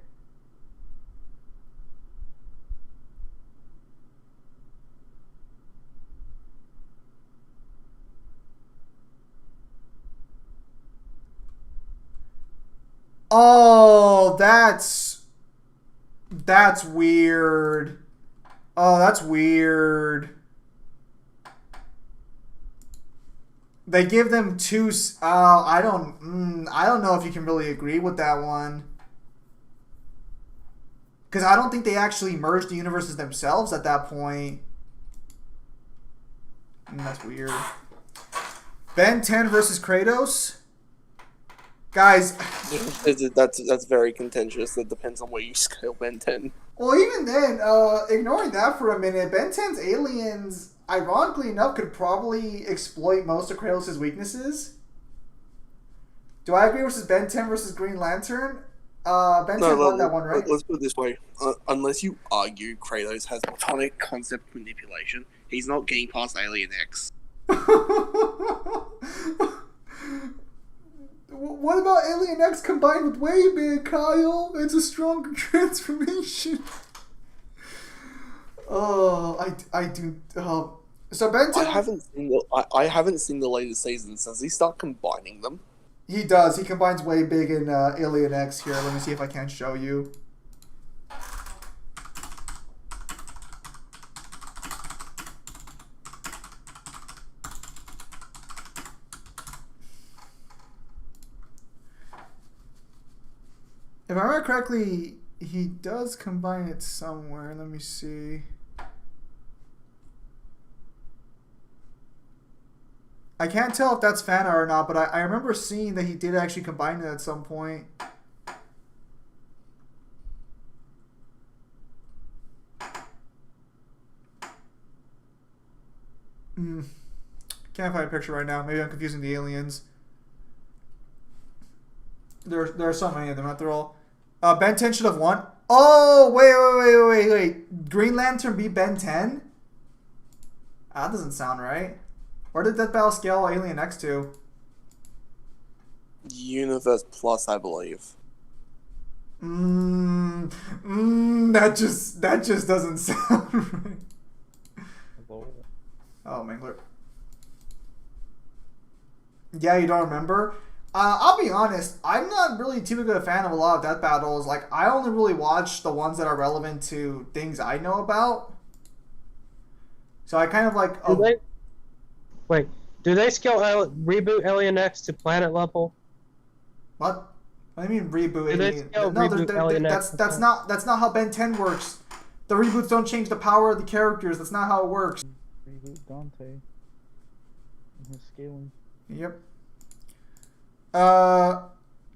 Oh, that's weird. Oh, that's weird. They give them two. I don't know if you can really agree with that one. Because I don't think they actually merged the universes themselves at that point. That's weird. Ben 10 versus Kratos. Guys. That's very contentious. That depends on where you scale Ben 10. Well, even then, ignoring that for a minute, Ben 10's aliens, ironically enough, could probably exploit most of Kratos' weaknesses. Do I agree versus Ben 10 versus Green Lantern? Ben 10 won that one, right? Let's put it this way. Unless you argue Kratos has platonic concept manipulation, he's not getting past Alien X. What about Alien X combined with Waybig, Kyle? It's a stronger transformation. Oh, I do. So Ben 10... I haven't seen the latest seasons. Does he start combining them? He does. He combines Waybig and Alien X here. Let me see if I can show you. If I remember correctly, he does combine it somewhere. Let me see. I can't tell if that's fan art or not, but I remember seeing that he did actually combine it at some point. Can't find a picture right now. Maybe I'm confusing the aliens. There are so many of them, after all. Ben 10 should have won. Oh, wait. Green Lantern beat Ben 10? That doesn't sound right. Where did Death Battle scale Alien X to? Universe Plus, I believe. That just doesn't sound right. Oh, Mangler. Yeah, you don't remember? I'll be honest, I'm not really too big of a fan of a lot of Death Battles. Like, I only really watch the ones that are relevant to things I know about. So I kind of like... Do they scale reboot Alien X to planet level? What? What do you mean reboot Alien? Alien X? That's not how Ben 10 works. The reboots don't change the power of the characters. That's not how it works. Reboot Dante. And his scaling. Yep.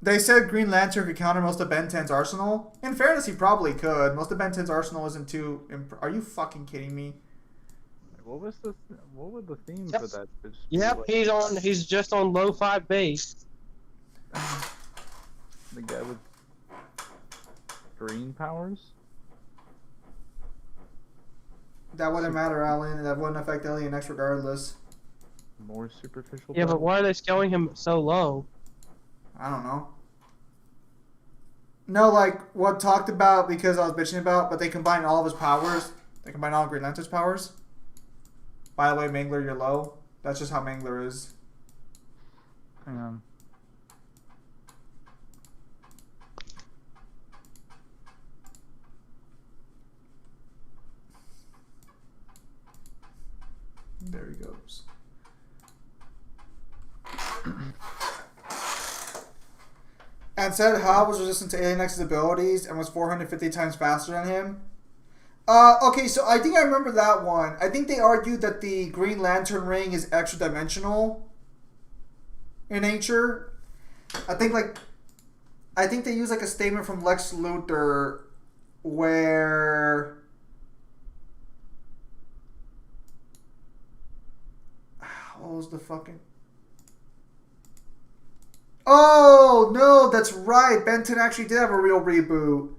They said Green Lantern could counter most of Ben 10's arsenal. In fairness, he probably could. Most of Ben 10's arsenal isn't too... Are you fucking kidding me? What was the theme for that? Yep, he's just on low 5 base. The guy with green powers? That wouldn't matter, Alan. That wouldn't affect Alien X regardless. More superficial Yeah, powers? but why are they scaling him so low? I don't know. No, like, what talked about, because I was bitching about, but they combined all of his powers. They combined all of Green Lantern's powers. By the way, Mangler, you're low. That's just how Mangler is. Hang on. There he goes. And said Hob was resistant to Alien X's abilities and was 450 times faster than him. Okay, so I think I remember that one. I think they argued that the Green Lantern ring is extra dimensional in nature. I think they use like a statement from Lex Luthor where what was the fucking... Oh no, that's right. Ben 10 actually did have a real reboot.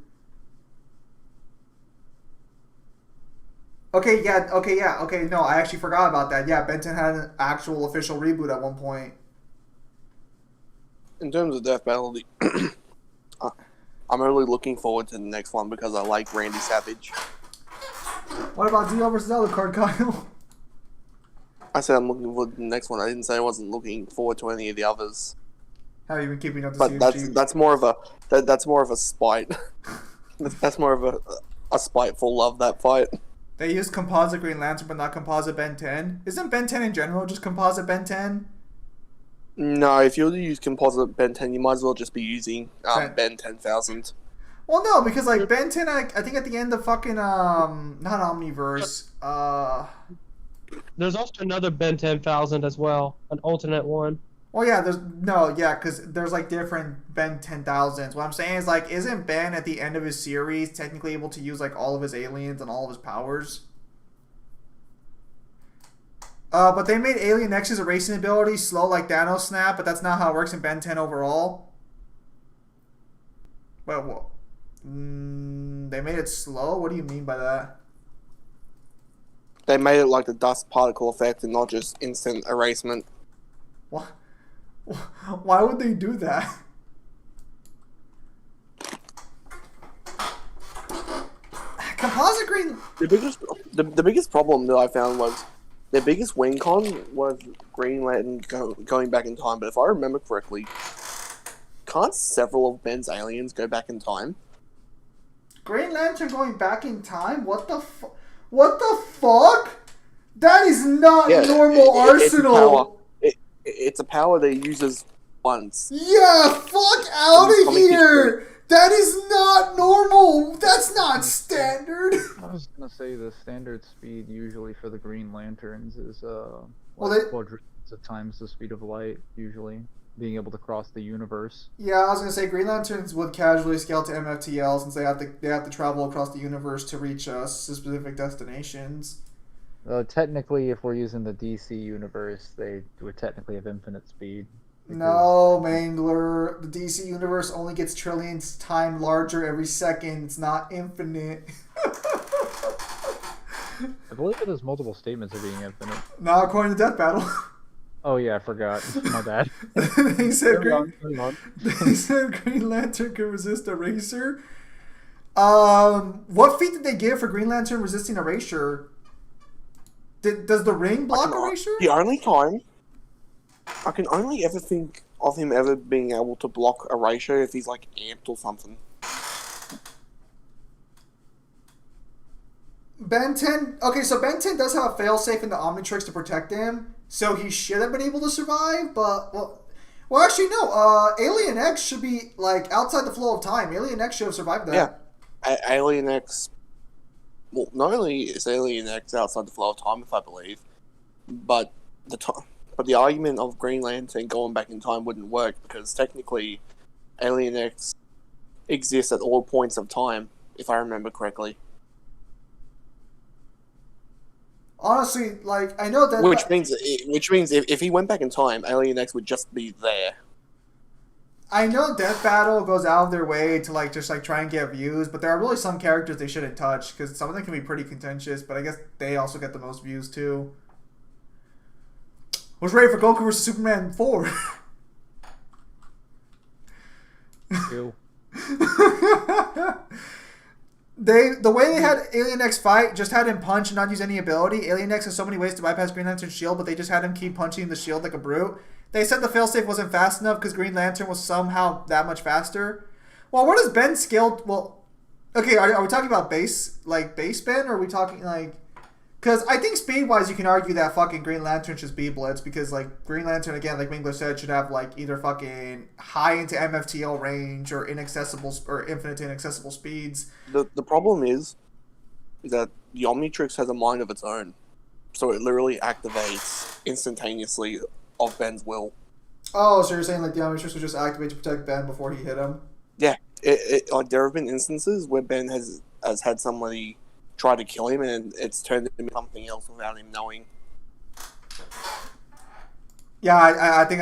Okay, no, I actually forgot about that. Yeah, Ben 10 had an actual official reboot at one point. In terms of Death Battle, I'm really looking forward to the next one because I like Randy Savage. What about Zeo versus Alucard, Kyle? I said I'm looking forward to the next one. I didn't say I wasn't looking forward to any of the others. Have you been keeping up the But CSG? that's more of a that's more of a spite. That's more of a spiteful love, that fight. They use composite Green Lantern, but not composite Ben 10. Isn't Ben 10 in general just composite Ben 10? No, if you're to use composite Ben 10, you might as well just be using Ben 10,000. Well, no, because like Ben 10, I think at the end of fucking not Omniverse. There's also another Ben 10,000 as well, an alternate one. Well, yeah, because there's like different Ben 10,000s. What I'm saying is like, isn't Ben at the end of his series technically able to use like all of his aliens and all of his powers? But they made Alien X's erasing ability slow like Thanos Snap, but that's not how it works in Ben 10 overall. Well, they made it slow? What do you mean by that? They made it like the dust particle effect and not just instant erasement. What? Why would they do that? Composite Green... The biggest problem that I found was their biggest win con was Green Lantern going back in time. But if I remember correctly, can't several of Ben's aliens go back in time? Green Lantern going back in time? What the fuck? That is not normal arsenal. It's a power that he uses once. Yeah, fuck out of here! That is not normal! That's not standard! I was gonna say the standard speed usually for the Green Lanterns is quadrants of times the speed of light, usually. Being able to cross the universe. Yeah, I was gonna say Green Lanterns would casually scale to MFTL since they have to travel across the universe to reach specific destinations. Technically, if we're using the DC universe, they would technically have infinite speed. No, Mangler. The DC universe only gets trillions times larger every second. It's not infinite. I believe it has multiple statements of being infinite. Not according to Death Battle. Oh yeah, I forgot. My bad. They said Green Lantern can resist erasure. What feat did they give for Green Lantern resisting erasure? Does the ring block erasure? The only time I can only ever think of him ever being able to block erasure if he's like amped or something. Ben 10... Okay, so Ben 10 does have a failsafe in the Omnitrix to protect him, so he should have been able to survive, but... Well, actually, no. Alien X should be, like, outside the flow of time. Alien X should have survived that. Yeah. Alien X... Well, not only is Alien X outside the flow of time, if I believe, but the argument of Green Lantern going back in time wouldn't work, because technically Alien X exists at all points of time, if I remember correctly. Honestly, like, I know that... Which means if he went back in time, Alien X would just be there. I know Death Battle goes out of their way to, like, just, like, try and get views, but there are really some characters they shouldn't touch, because some of them can be pretty contentious, but I guess they also get the most views, too. Who's ready for Goku vs. Superman 4? Ew. The way they had Alien X fight just had him punch and not use any ability. Alien X has so many ways to bypass Green Lantern's shield, but they just had him keep punching the shield like a brute. They said the failsafe wasn't fast enough because Green Lantern was somehow that much faster. Well, where does Ben scale? Well, okay, are we talking about base Ben, or are we talking like... Because I think speed-wise, you can argue that fucking Green Lantern should be Blitz, because, like, Green Lantern, again, like Mingler said, should have, like, either fucking high into MFTL range or inaccessible, or infinite to inaccessible speeds. The problem is that the Omnitrix has a mind of its own, so it literally activates instantaneously of Ben's will. Oh, so you're saying, like, the Omnitrix would just activate to protect Ben before he hit him? Yeah, like, there have been instances where Ben has had somebody try to kill him, and it's turned into something else without him knowing. Yeah, I think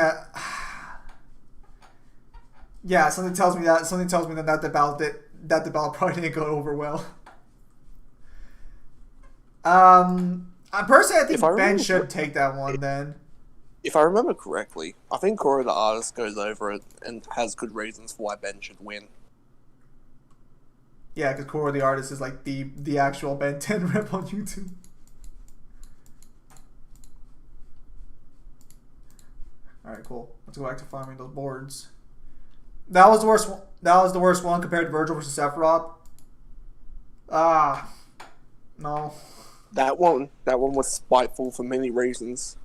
yeah, something tells me that the battle probably didn't go over well. Personally, I think Ben should take that one then. If I remember correctly, I think Cora the Artist goes over it and has good reasons for why Ben should win. Yeah, because Cora the Artist is like the actual Ben 10 rep on YouTube. All right, cool. Let's go back to farming those boards. That was the worst. That was the worst one compared to Virgil versus Sephiroth. No. That one was spiteful for many reasons.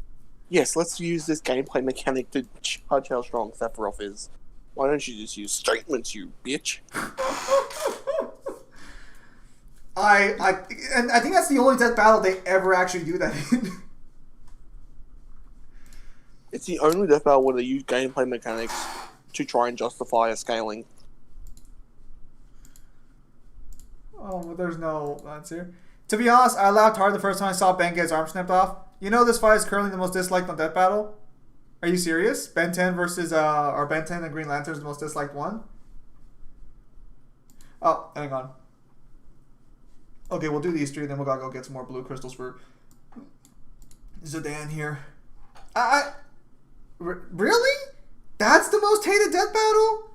Yes, let's use this gameplay mechanic to judge how strong Sephiroth is. Why don't you just use statements, you bitch? And I think that's the only death battle they ever actually do that in. It's the only death battle where they use gameplay mechanics to try and justify a scaling. Oh, well, there's no answer. To be honest, I laughed hard the first time I saw Ben get his arm snapped off. You know this fight is currently the most disliked on Death Battle? Are you serious? Ben 10 versus, or Ben 10 and Green Lantern is the most disliked one? Oh, hang on. Okay, we'll do these three, then we gotta go get some more blue crystals for Zidane here. Really? That's the most hated Death Battle?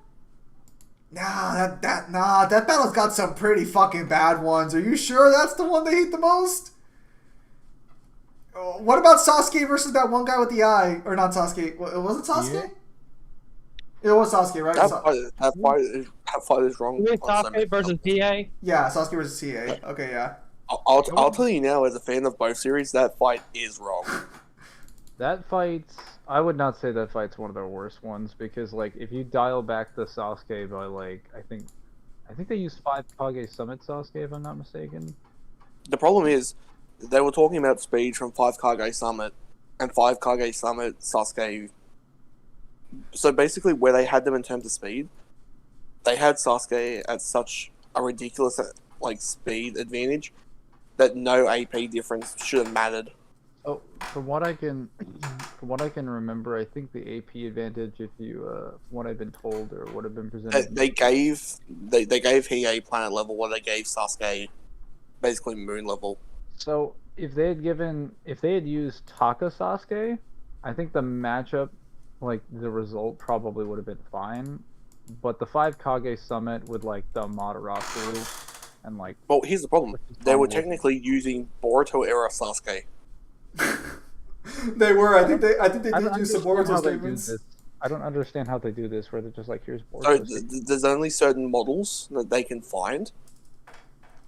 Nah, Death Battle's got some pretty fucking bad ones. Are you sure that's the one they hate the most? What about Sasuke versus that one guy with the eye? Or not Sasuke. Was it Sasuke? Yeah. It was Sasuke, right? That fight is wrong. Sasuke versus PA? Yeah, Sasuke versus TA. Okay, yeah. I'll tell you now, as a fan of both series, that fight is wrong. That fight's... I would not say that fight's one of their worst ones, because, like, if you dial back the Sasuke by, like, I think they used 5 Kage Summit Sasuke, if I'm not mistaken. The problem is, they were talking about speed from 5 Kage Summit, and 5 Kage Summit Sasuke. So basically, where they had them in terms of speed, they had Sasuke at such a ridiculous, like, speed advantage that no AP difference should have mattered. Oh, from what I can remember, I think the AP advantage, if you, from what I've been told or what have been presented, They gave Hiei planet level, what they gave Sasuke basically moon level. So if they had used Taka Sasuke, I think the matchup, like the result probably would have been fine. But the 5 Kage Summit with like the Amaterasu and like... Well, here's the problem. They were technically using Boruto era Sasuke. They were. I think they did use some Boruto statements. I don't understand how they do this, where they're just like, here's So Boruto. there's only certain models that they can find.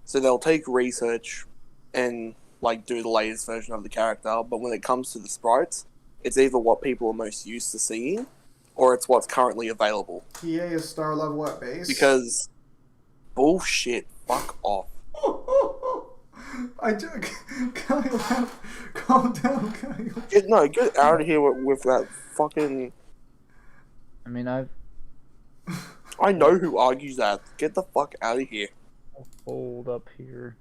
So they'll take research and like do the latest version of the character, but when it comes to the sprites, it's either what people are most used to seeing, or it's what's currently available. TA is star level at base. Because bullshit, fuck off. Kyle, calm down, Kyle. Get out of here with that fucking... I mean, I know who argues that. Get the fuck out of here. Hold up here.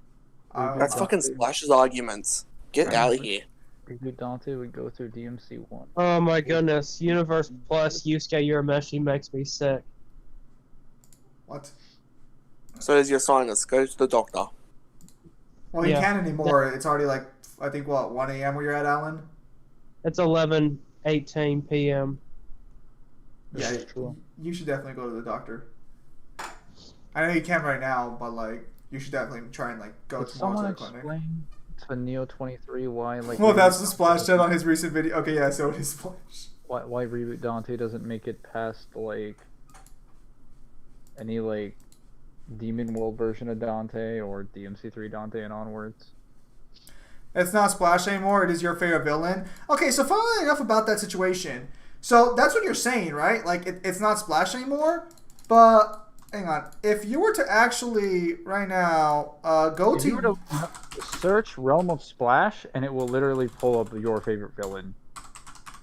That's fucking Splash's arguments. Get out of here. Reboot Dante would go through DMC 1. Oh my goodness. Universe plus Yusuke Urameshi makes me sick. What? So there's your sinus. Go to the doctor. Well, you can't anymore. It's already like, I think, what, 1 a.m. where you're at, Alan? It's 11:18 p.m. Yeah, you should definitely go to the doctor. I know you can't right now, but like, you should definitely try and like go tomorrow to the clinic. Explain to Neo 23 why like... Well, that's the splash chat on his recent video. Okay, yeah, so his splash. Why Reboot Dante doesn't make it past like any like Demon World version of Dante or DMC3 Dante and onwards. It's not Splash anymore. It is your favorite villain. Okay, so following enough about that situation. So that's what you're saying, right? Like it's not Splash anymore. But hang on. If you were to actually right now go if you were to search Realm of Splash, and it will literally pull up your favorite villain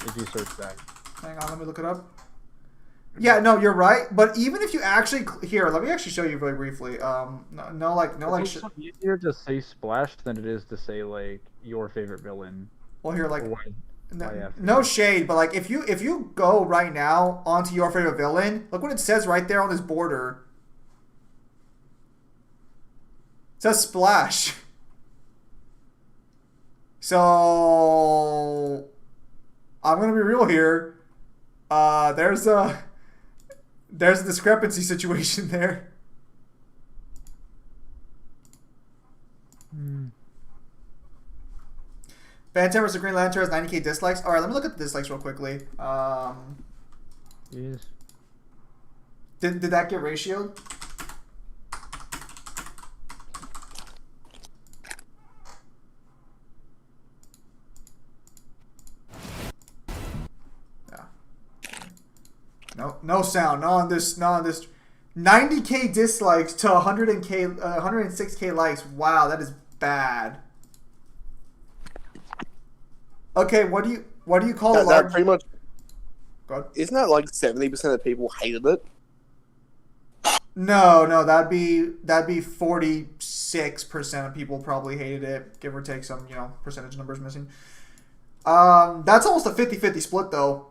if you search that. Hang on, let me look it up. Yeah, no, you're right. But even if you actually here, let me actually show you very briefly. It's easier to say Splash than it is to say like your favorite villain. Well, here, like, no shade, but like if you go right now onto your favorite villain, look what it says right there on this border. It says Splash. So I'm gonna be real here. There's a discrepancy situation there. Phantom vs. Green Lantern has 90k dislikes. All right, let me look at the dislikes real quickly. Jeez. Did that get ratioed? Yeah. No sound. Not on this. 90k dislikes to 106k likes. Wow, that is bad. Okay, what do you call a large? That pretty much. Go ahead. Isn't that like 70% of people hated it? No, that'd be 46% of people probably hated it, give or take some, percentage numbers missing. That's almost a 50-50 split though.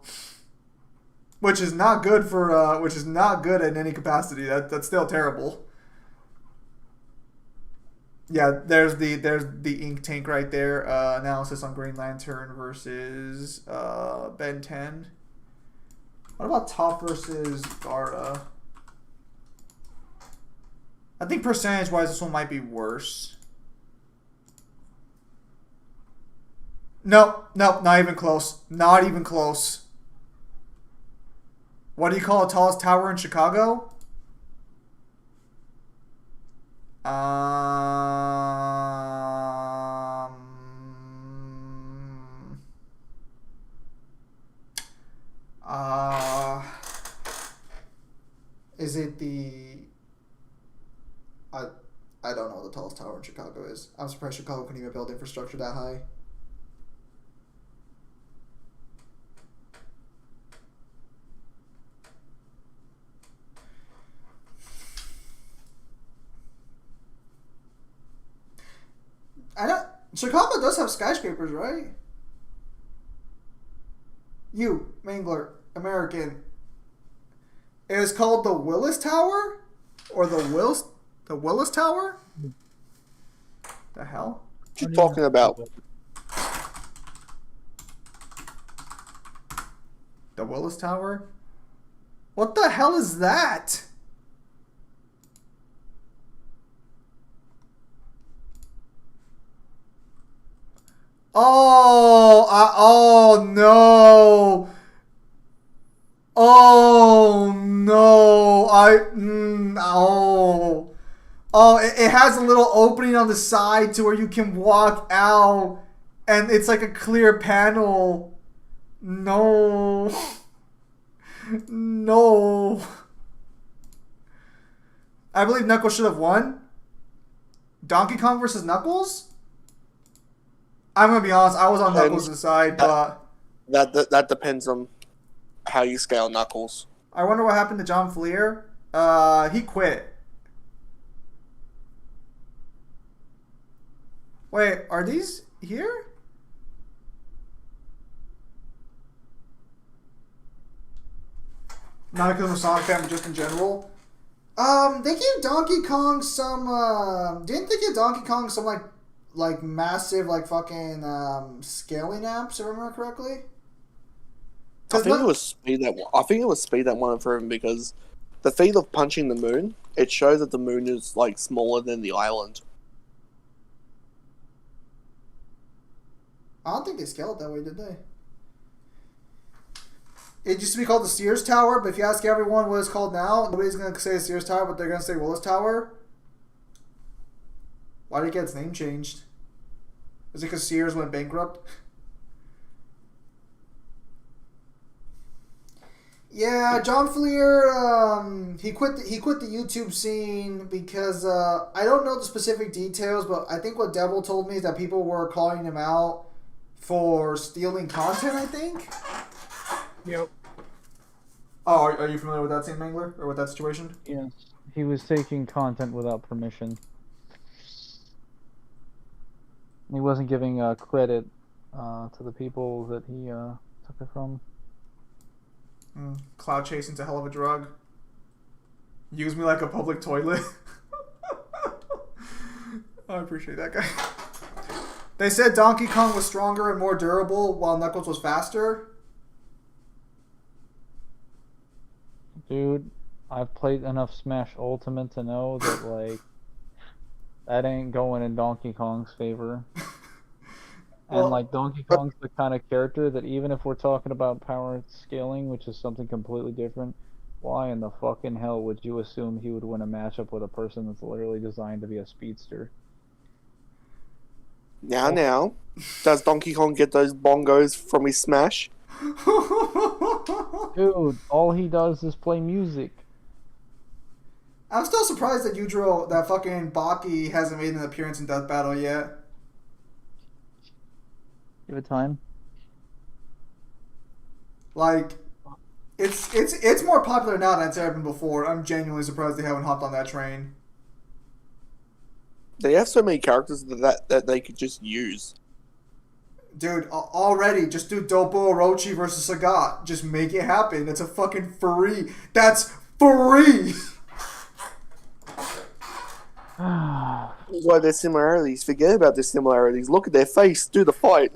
Which is not good in any capacity. That's still terrible. Yeah, there's the ink tank right there. Analysis on Green Lantern versus Ben 10. What about Top versus Gara? I think percentage-wise, this one might be worse. Nope, not even close. Not even close. What do you call the tallest tower in Chicago? Is it the... I don't know what the tallest tower in Chicago is. I'm surprised Chicago couldn't even build infrastructure that high. Chicago does have skyscrapers, right? You, Mangler, American. It is called the Willis Tower? Or the Willis Tower? The hell? What you talking about? The Willis Tower? What the hell is that? Oh no. Oh no. It has a little opening on the side to where you can walk out and it's like a clear panel. No. No. I believe Knuckles should have won. Donkey Kong versus Knuckles? I'm gonna be honest, I was on Knuckles' side, but that depends on how you scale Knuckles. I wonder what happened to John Fleer. He quit. Wait, are these here? Not because I'm a Sonic fan, but just in general. They gave Donkey Kong some. Didn't they give Donkey Kong some like massive fucking scaling apps? If I remember correctly. I think it was speed that won it for him because the feat of punching the moon, it shows that the moon is smaller than the island. I don't think they scaled it that way, did they? It used to be called the Sears Tower, but if you ask everyone what it's called now, nobody's going to say Sears Tower, but they're going to say Willis Tower. Why did it get its name changed? Is it because Sears went bankrupt? Yeah, John Fleer, he quit the YouTube scene because I don't know the specific details, but I think what Devil told me is that people were calling him out for stealing content, I think. Yep. Oh, are you familiar with that scene, Mangler? Or with that situation? Yes. He was taking content without permission. He wasn't giving credit to the people that he took it from. Cloud chasing's a hell of a drug. Use me like a public toilet. I appreciate that guy. They said Donkey Kong was stronger and more durable while Knuckles was faster. Dude, I've played enough Smash Ultimate to know that that ain't going in Donkey Kong's favor. And Well- like Donkey Kong's the kind of character that even if we're talking about power scaling, which is something completely different, why in the fucking hell would you assume he would win a matchup with a person that's literally designed to be a speedster? Now, does Donkey Kong get those bongos from his Smash? Dude, all he does is play music. I'm still surprised that fucking Baki hasn't made an appearance in Death Battle yet. Give it time. Like, it's more popular now than it's ever been before. I'm genuinely surprised they haven't hopped on that train. They have so many characters that they could just use. Dude, already, just do Dopo Orochi versus Sagat. Just make it happen. It's a fucking free. That's free! Why there's similarities? Forget about the similarities. Look at their face. Do the fight.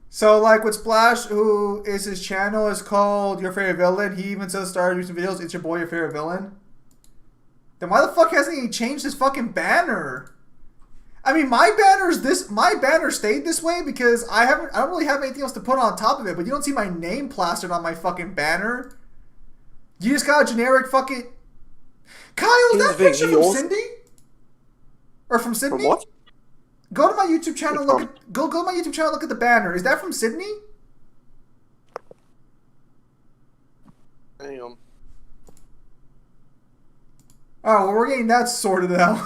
So, like, with Splash, who is his channel is called Your Favorite Villain, he even says started using videos, it's your boy, your favorite villain. Then why the fuck hasn't he changed his fucking banner? I mean, my banner stayed this way because I don't really have anything else to put on top of it, but you don't see my name plastered on my fucking banner. You just got a generic fucking... Kyle, is that picture from Cindy? Or from Sydney? From what? Go to my YouTube channel. Go to my YouTube channel. Look at the banner. Is that from Sydney? Hang on. Oh, well, we're getting that sorted out.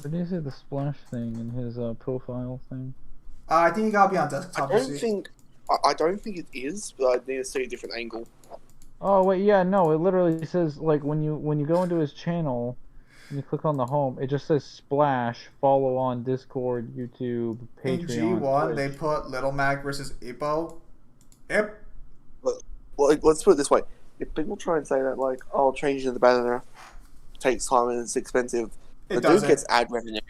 Where do you see the splash thing in his profile thing? I think you gotta be on desktop. I don't think it is, but I need to see a different angle. Oh wait, yeah, no, it literally says like when you go into his channel and you click on the home, it just says Splash, follow on Discord, YouTube, Patreon. In G1, Twitch. they put Little Mac versus Ippo. Yep. Well, let's put it this way: if people try and say that, like, "Oh, changing the banner takes time and it's expensive," It the doesn't. dude gets ad revenue.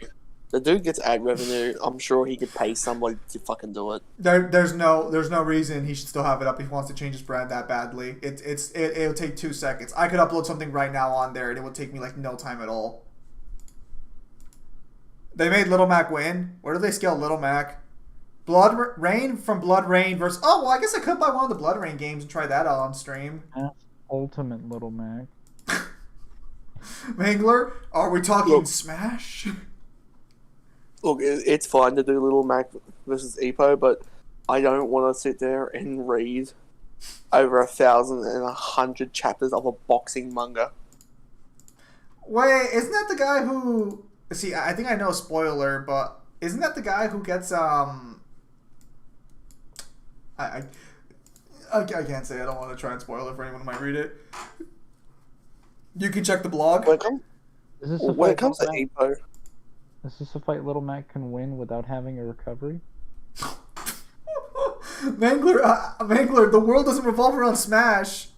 The dude gets ad revenue. I'm sure he could pay somebody to fucking do it. There's no reason he should still have it up if he wants to change his brand that badly. It'll take 2 seconds. I could upload something right now on there and it would take me like no time at all. They made Little Mac win. Where do they scale Little Mac? Blood Rain from Blood Rain versus... Oh, well, I guess I could buy one of the Blood Rain games and try that out on stream. Ultimate Little Mac. Mangler, are we talking Look. Smash? Look, it's fine to do Little Mac versus Epo, but I don't want to sit there and read over 1,100 chapters of a boxing manga. Wait, isn't that the guy who... See, I think I know a spoiler, but isn't that the guy who gets, I can't say. I don't want to try and spoil it for anyone who might read it. You can check the blog. When it comes to Epo... Is this a fight Little Mac can win without having a recovery? Mangler, the world doesn't revolve around Smash.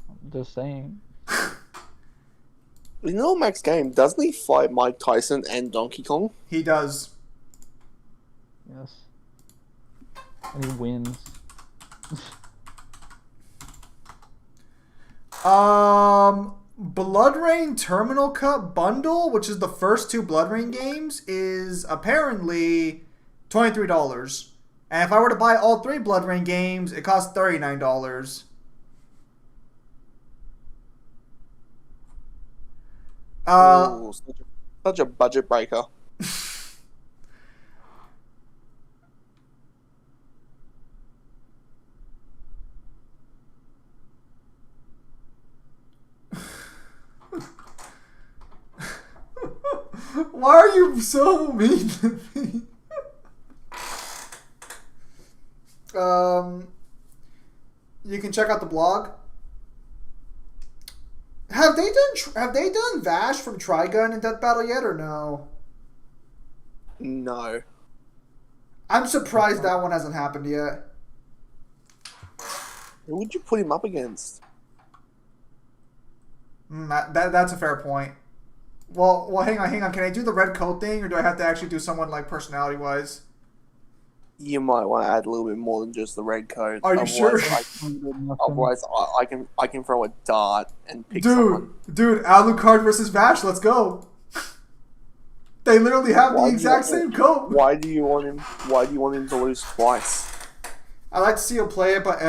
I'm just saying. In Little Mac's game, doesn't he fight Mike Tyson and Donkey Kong? He does. Yes. And he wins. Blood Rain Terminal Cup Bundle, which is the first 2 Blood Rain games, is apparently $23. And if I were to buy all 3 Blood Rain games, it costs $39. Ooh, such a budget breaker. Why are you so mean to me? You can check out the blog. Have they done Vash from Trigun in Death Battle yet or no? No. I'm surprised that one hasn't happened yet. Who would you put him up against? That's a fair point. Well, hang on. Can I do the red coat thing, or do I have to actually do someone like personality-wise? you might want to add a little bit more than just the red coat. Are you sure? Otherwise, I can throw a dart and pick someone. Dude, Alucard versus Vash, let's go. They literally have the exact same coat. Why do you want him? Why do you want him to lose twice? I like to see him play it, but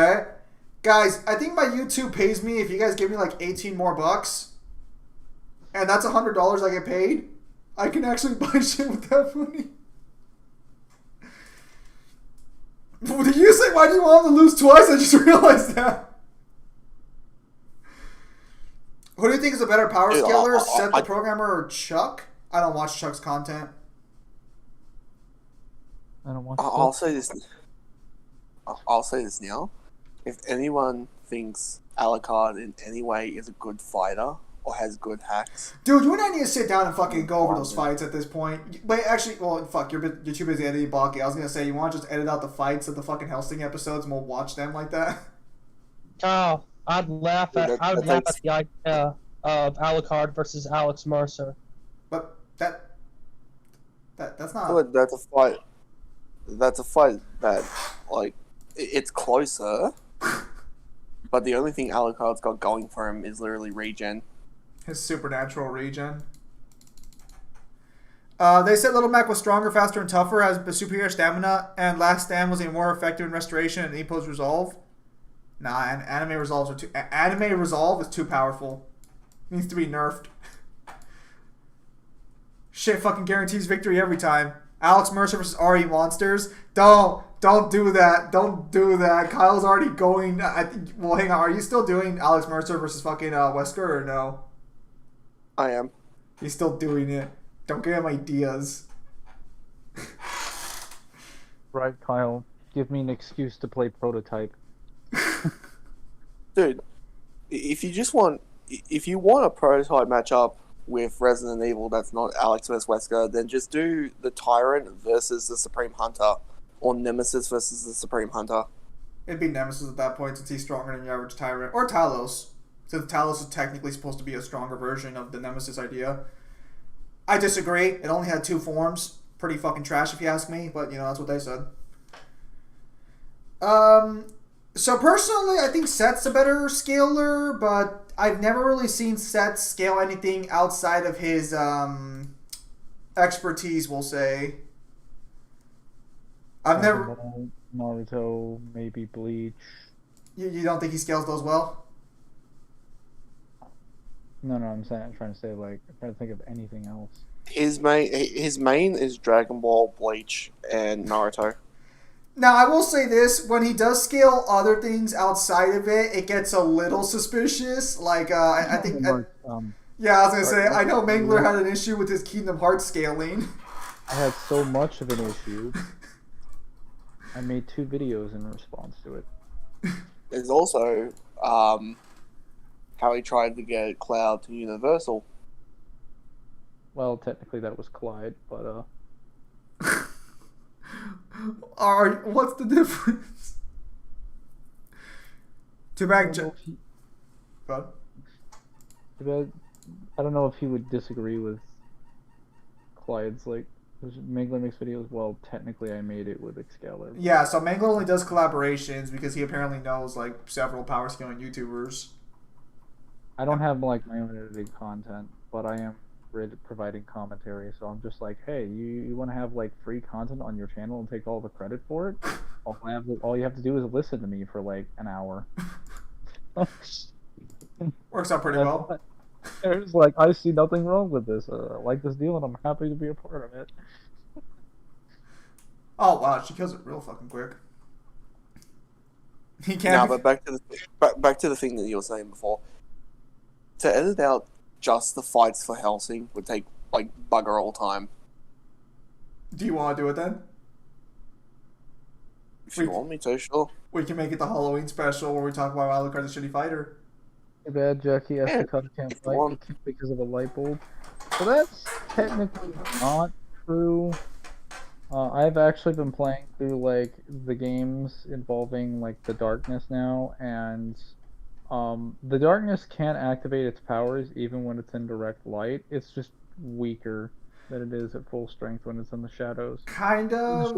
guys, I think my YouTube pays me if you guys give me like 18 more bucks, and that's $100 I get paid. I can actually buy shit with that money. Did you say why do you want him to lose twice? I just realized that. Who do you think is a better power scaler, Seth the Programmer or Chuck? I don't watch Chuck's content. I don't watch. I'll say this. I'll say this now. If anyone thinks Alucard in any way is a good fighter or has good hacks, dude, you and I need to sit down and fucking go over those fights at this point. But actually, well, fuck, you're too busy editing Baki. I was gonna say, you want to just edit out the fights of the fucking Hellsing episodes and we'll watch them like that. Oh, I'd laugh at the idea of Alucard versus Alex Mercer. But that's not. but that's a fight. That's a fight that, like, it's closer. But the only thing Alucard's got going for him is literally regen. His supernatural regen. They said Little Mac was stronger, faster, and tougher, has superior stamina, and Last Stand was a more effective in restoration and E-pose resolve. Nah, anime resolves are too. Anime resolve is too powerful. It needs to be nerfed. Shit fucking guarantees victory every time. Alex Mercer versus RE Monsters. Don't do that. Don't do that. Kyle's already going. Well, hang on. Are you still doing Alex Mercer versus fucking Wesker or no? I am. He's still doing it. Don't give him ideas. Right, Kyle. Give me an excuse to play Prototype. Dude, if you want a Prototype matchup with Resident Evil that's not Alex vs. Wesker, then just do the Tyrant versus the Supreme Hunter, or Nemesis versus the Supreme Hunter. It'd be Nemesis at that point since he's stronger than your average Tyrant. Or Talos. Since Talos is technically supposed to be a stronger version of the Nemesis idea. I disagree. It only had 2 forms. Pretty fucking trash if you ask me, but you know, that's what they said. So personally, I think Seth's a better scaler, but I've never really seen Seth scale anything outside of his expertise, we'll say. I've never... Naruto, maybe Bleach. You don't think he scales those well? No, I'm trying to say, like, I'm trying to think of anything else. His main is Dragon Ball, Bleach, and Naruto. Now, I will say this, when he does scale other things outside of it, it gets a little suspicious. Like, I think... yeah, I was going to say, I know Mangler had an issue with his Kingdom Hearts scaling. I had so much of an issue. I made 2 videos in response to it. There's also how he tried to get Cloud to Universal. Well, technically that was Clyde, but what's the difference? Too bad. I don't know if he would disagree with Clyde's, like, Mangler makes videos. Well, technically I made it with Excalibur. Yeah, so Mangler only does collaborations because he apparently knows like several power scaling YouTubers. I don't have like my own edited content, but I am providing commentary, so I'm just like, hey, you want to have like free content on your channel and take all the credit for it? All you have to do is listen to me for like an hour. Works out pretty well. It's like, I see nothing wrong with this. I like this deal and I'm happy to be a part of it. Oh wow, she kills it real fucking quick. He can't. No, but back to the thing that you were saying before. To edit out just the fights for Hellsing would take like bugger all time. Do you want to do it then? If you want me to, sure. We can make it the Halloween special where we talk about Alucard the shitty fighter. Too bad Jackie has to cut can't fight because of a light bulb. So that's technically not true. I've actually been playing through like the games involving like the darkness now, and the darkness can activate its powers even when it's in direct light. It's just weaker than it is at full strength when it's in the shadows. Kind of.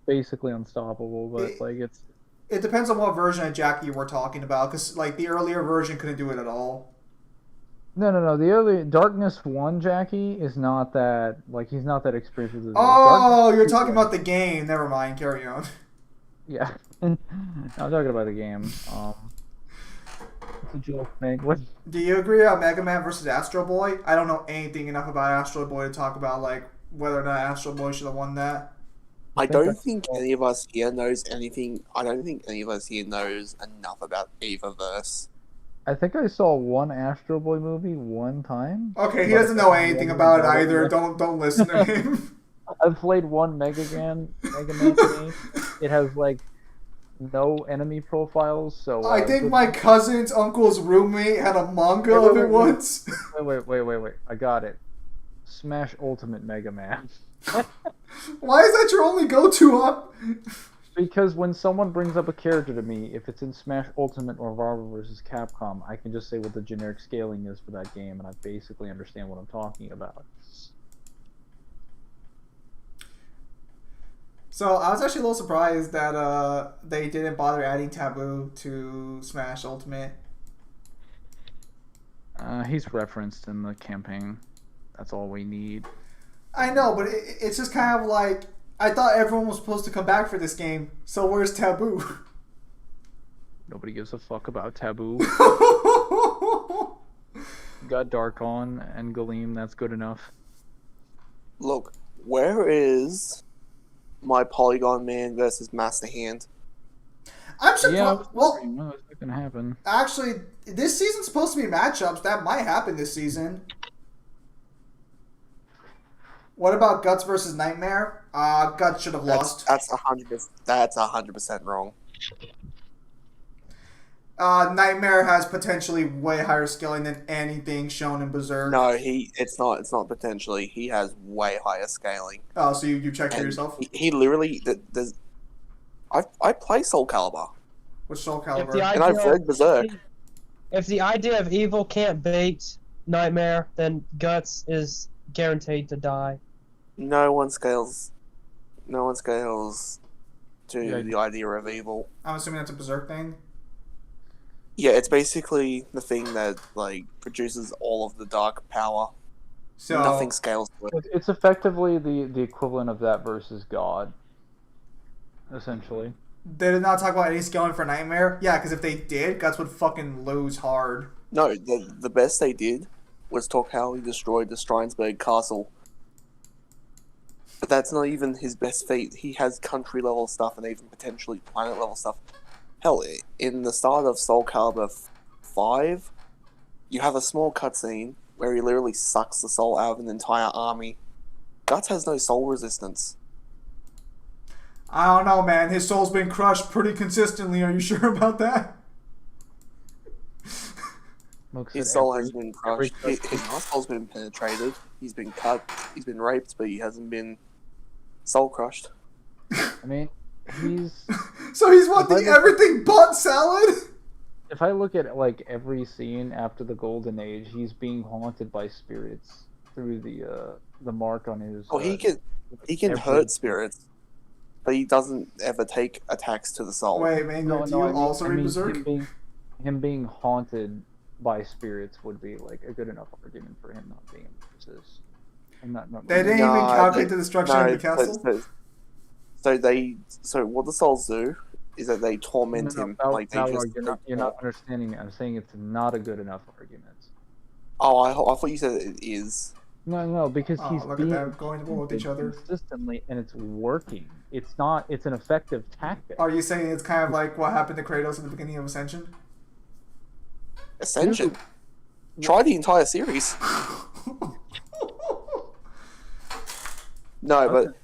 basically unstoppable, but It- like it's It depends on what version of Jackie we're talking about, because like the earlier version couldn't do it at all. no. The early Darkness 1 Jackie is not that like he's not that experienced with his Oh, you're Darkness talking 2, about the game. Never mind. Carry on. yeah. I'm talking about the game. It's a joke, man. What? Do you agree on Mega Man versus Astro Boy? I don't know anything enough about Astro Boy to talk about like whether or not Astro Boy should have won that. I think don't that's- think any of us here knows anything. I don't think any of us here knows enough about either verse. I think I saw one Astro Boy movie one time. Okay, he but doesn't know I anything haven't about it got either. yet. Don't listen to him. I've played one Mega Man game. It has like no enemy profiles, so I think my cousin's uncle's roommate had a manga of it once. Wait. I got it. Smash Ultimate Mega Man. Why is that your only go-to up? Because when someone brings up a character to me, if it's in Smash Ultimate or Marvel vs. Capcom, I can just say what the generic scaling is for that game, and I basically understand what I'm talking about. So I was actually a little surprised that they didn't bother adding Taboo to Smash Ultimate. He's referenced in the campaign. That's all we need. I know, but it's just kind of like I thought everyone was supposed to come back for this game. So where's Taboo? Nobody gives a fuck about Taboo. Got Darkon and Galeem, that's good enough. Look, where is my Polygon Man versus Master Hand? I'm surprised. Yeah, Well, no, it's not gonna happen. actually, this season's supposed to be matchups. That might happen this season. What about Guts versus Nightmare? Guts should have lost. That's 100%. That's 100% wrong. Nightmare has potentially way higher scaling than anything shown in Berserk. No, it's not. It's not potentially. He has way higher scaling. Oh, so you checked for And yourself? he literally. There's. I play Soul Calibur, With Soul If Calibur. the and I've idea- read Berserk. If the idea of evil can't beat Nightmare, then Guts is guaranteed to die. No one scales. No one scales to Yeah. the idea of evil. I'm assuming that's a Berserk thing. Yeah, it's basically the thing that like produces all of the dark power. So Nothing scales to it. It's effectively the equivalent of that versus God. Essentially. they did not talk about any scaling for Nightmare. Yeah, because if they did, Guts would fucking lose hard. No, the best they did was talk how he destroyed the Streinsberg castle. But that's not even his best feat. He has country level stuff and even potentially planet level stuff. Hell, in the start of Soul Calibur 5, you have a small cutscene where he literally sucks the soul out of an entire army. Guts has no soul resistance. I don't know, man. His soul's been crushed pretty consistently. Are you sure about that? Looks His at soul every- has been crushed. His muscle's been penetrated. He's been cut. He's been raped, but he hasn't been soul crushed. I mean, he's. So he's what, If I the look- everything but salad? If I look at like every scene after the Golden Age, he's being haunted by spirits through the mark on his. Oh, he can every- hurt spirits, but he doesn't ever take attacks to the soul. Wait, Mango, do you I mean- also I read mean, Berserk? him being haunted by spirits would be like a good enough argument for him not being able to resist. And not They didn't even Nah, calculate the destruction of the castle? So what the souls do is that they torment him. Like they just. you're not understanding it. I'm saying it's not a good enough argument. Oh, I thought you said it is. No, because Oh, he's look at being them going to war with each other. consistently, and it's working. It's not. It's an effective tactic. Are you saying it's kind of like what happened to Kratos at the beginning of Ascension? Ascension. Try the entire series. No, but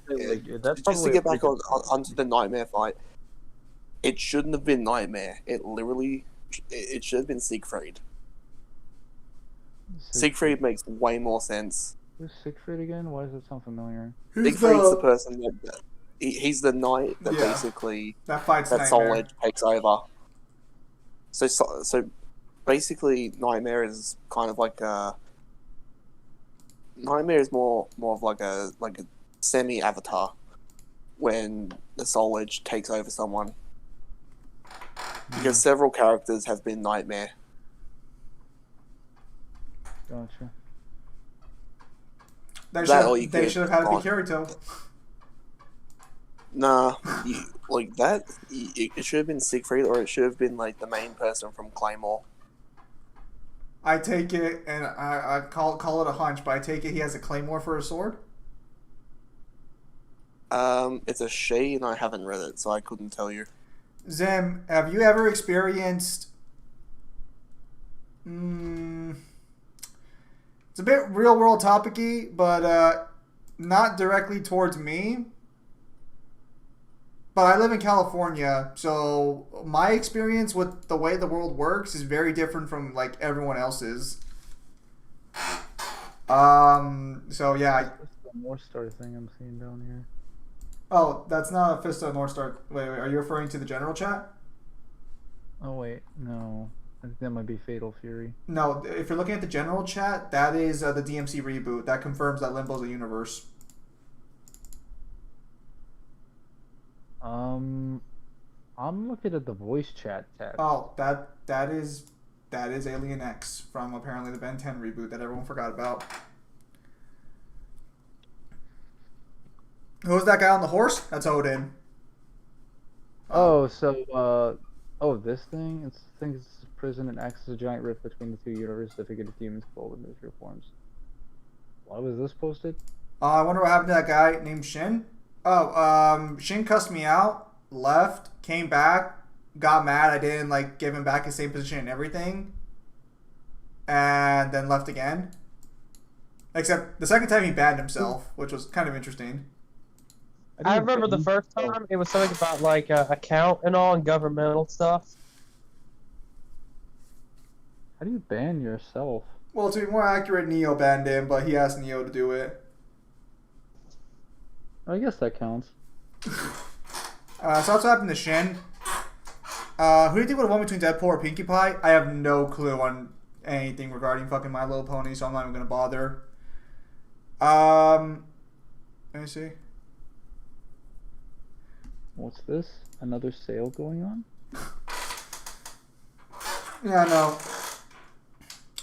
That's just to probably get back onto the Nightmare fight, it shouldn't have been Nightmare. It should have been Siegfried. Siegfried makes way more sense. Who's Siegfried again? Why does it sound familiar? Who's Siegfried's the person that he's the knight that Yeah. basically that fights that Soul Nightmare? Edge takes over. So basically, Nightmare is kind of like a. Nightmare is more of like a semi-avatar, when the Soul Edge takes over someone. Because several characters have been Nightmare. Gotcha. They should have had it be Kirito. Nah, like that. It should have been Siegfried, or it should have been like the main person from Claymore. I take it, and I call it a hunch, but I take it he has a claymore for a sword. It's a she, and I haven't read it, so I couldn't tell you. Zim, have you ever experienced? It's a bit real world topicy, but not directly towards me. But I live in California, so my experience with the way the world works is very different from like everyone else's. So yeah. The North Star thing I'm seeing down here. Oh, that's not a Fist of North Star. Wait, are you referring to the general chat? Oh wait, no. I think that might be Fatal Fury. No, if you're looking at the general chat, that is the DMC reboot. That confirms that Limbo's a universe. I'm looking at the voice chat tab. Oh, that is Alien X from apparently the Ben 10 reboot that everyone forgot about. Who was that guy on the horse? That's Odin. Oh, so this thing. It's prison and acts as a giant rift between the two universes that figure humans called in nuclear forms. Why was this posted? I wonder what happened to that guy named Shin. Oh, Shin cussed me out, left, came back, got mad. I didn't like give him back his same position and everything, and then left again. Except the second time he banned himself, which was kind of interesting. I remember the first time it was something about like account and all and governmental stuff. How do you ban yourself? Well, to be more accurate, Neo banned him, but he asked Neo to do it. I guess that counts. So that's what happened to Shin. Who do you think would have won between Deadpool or Pinkie Pie? I have no clue on anything regarding fucking My Little Pony, so I'm not even gonna bother. Let me see. What's this? Another sale going on? Yeah, no.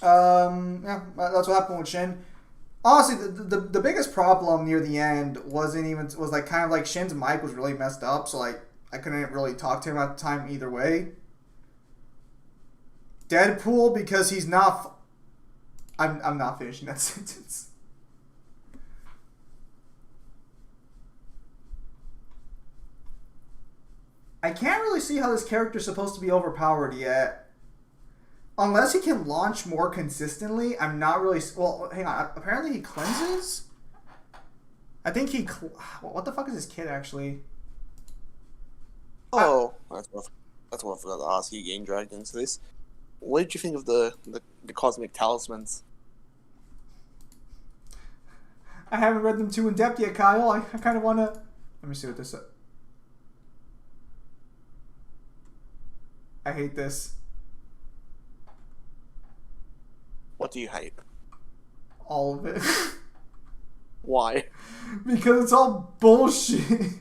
Yeah, that's what happened with Shin. Honestly, the biggest problem near the end was like kind of like Shin's mic was really messed up, so like I couldn't really talk to him at the time either way. Deadpool, because he's not. I'm not finishing that sentence. I can't really see how this character's supposed to be overpowered yet. Unless he can launch more consistently, I'm not really... Well, hang on. Apparently he cleanses? I think he... What the fuck is his kit, actually? Oh, that's what I forgot to ask you, getting dragged into this. What did you think of the cosmic talismans? I haven't read them too in depth yet, Kyle. I kind of want to... Let me see what this is. I hate this. What do you hate? All of it. Why? Because it's all bullshit.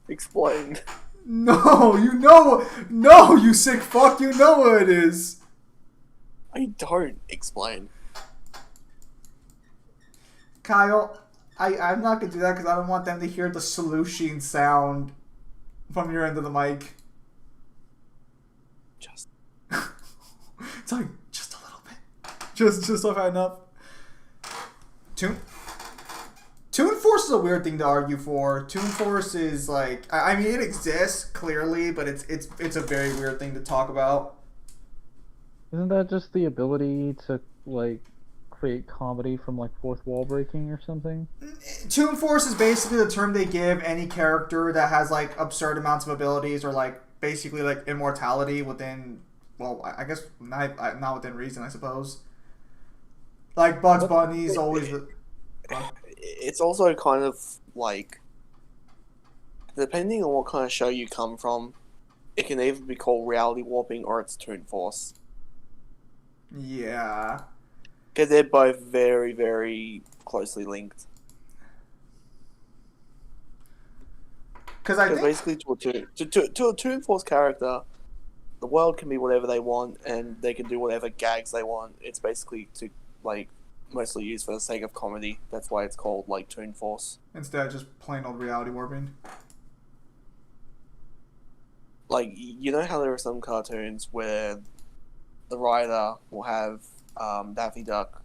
Explain. No, you know... No, you sick fuck, you know what it is. I don't explain. Kyle, I'm not going to do that because I don't want them to hear the solution sound from your end of the mic. Just... It's like, just a little bit. Just I've had enough. Toon Force is a weird thing to argue for. Toon Force is like, I mean, it exists, clearly, but it's a very weird thing to talk about. Isn't that just the ability to, like, create comedy from, like, fourth wall breaking or something? Toon Force is basically the term they give any character that has, like, absurd amounts of abilities or, like, basically, like, immortality within, well, I guess not within reason, I suppose. Like, Bugs Bunny's always... It's also kind of, like... Depending on what kind of show you come from, it can either be called reality warping or it's Toon Force. Yeah. Because they're both very, very closely linked. Because I Because think basically, to a Toon Force character, the world can be whatever they want, and they can do whatever gags they want. It's basically to like mostly used for the sake of comedy. That's why it's called like Toon Force. instead of just plain old reality warping. Like you know how there are some cartoons where the writer will have Daffy Duck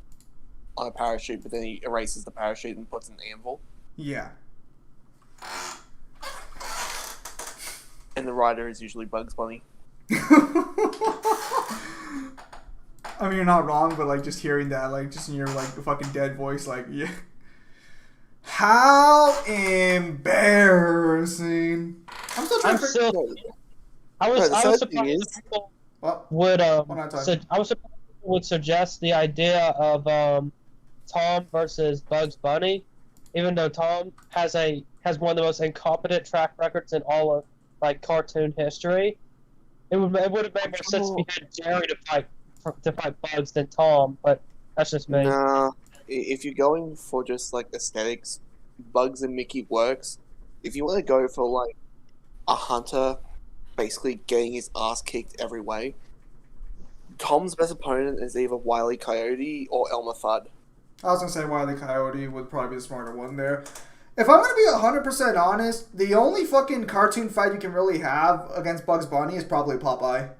on a parachute, but then he erases the parachute and puts it in the anvil, Yeah. and the writer is usually Bugs Bunny. I mean, you're not wrong, but like just hearing that, like just in your like fucking dead voice, like yeah. How embarrassing! I'm still trying I'm to figure. still. I No, was the I sad was thing surprised is- that people Well, would one at a time. I was surprised people would suggest the idea of Tom versus Bugs Bunny, even though Tom has one of the most incompetent track records in all of like cartoon history. It would have made more sense if you had Jerry to fight Bugs than Tom, but that's just me. Nah, if you're going for just like aesthetics, Bugs and Mickey works. If you want to go for like a hunter, basically getting his ass kicked every way, Tom's best opponent is either Wile E. Coyote or Elmer Fudd. I was gonna say Wile E. Coyote would probably be the smarter one there. If I'm gonna be 100% honest, the only fucking cartoon fight you can really have against Bugs Bunny is probably Popeye.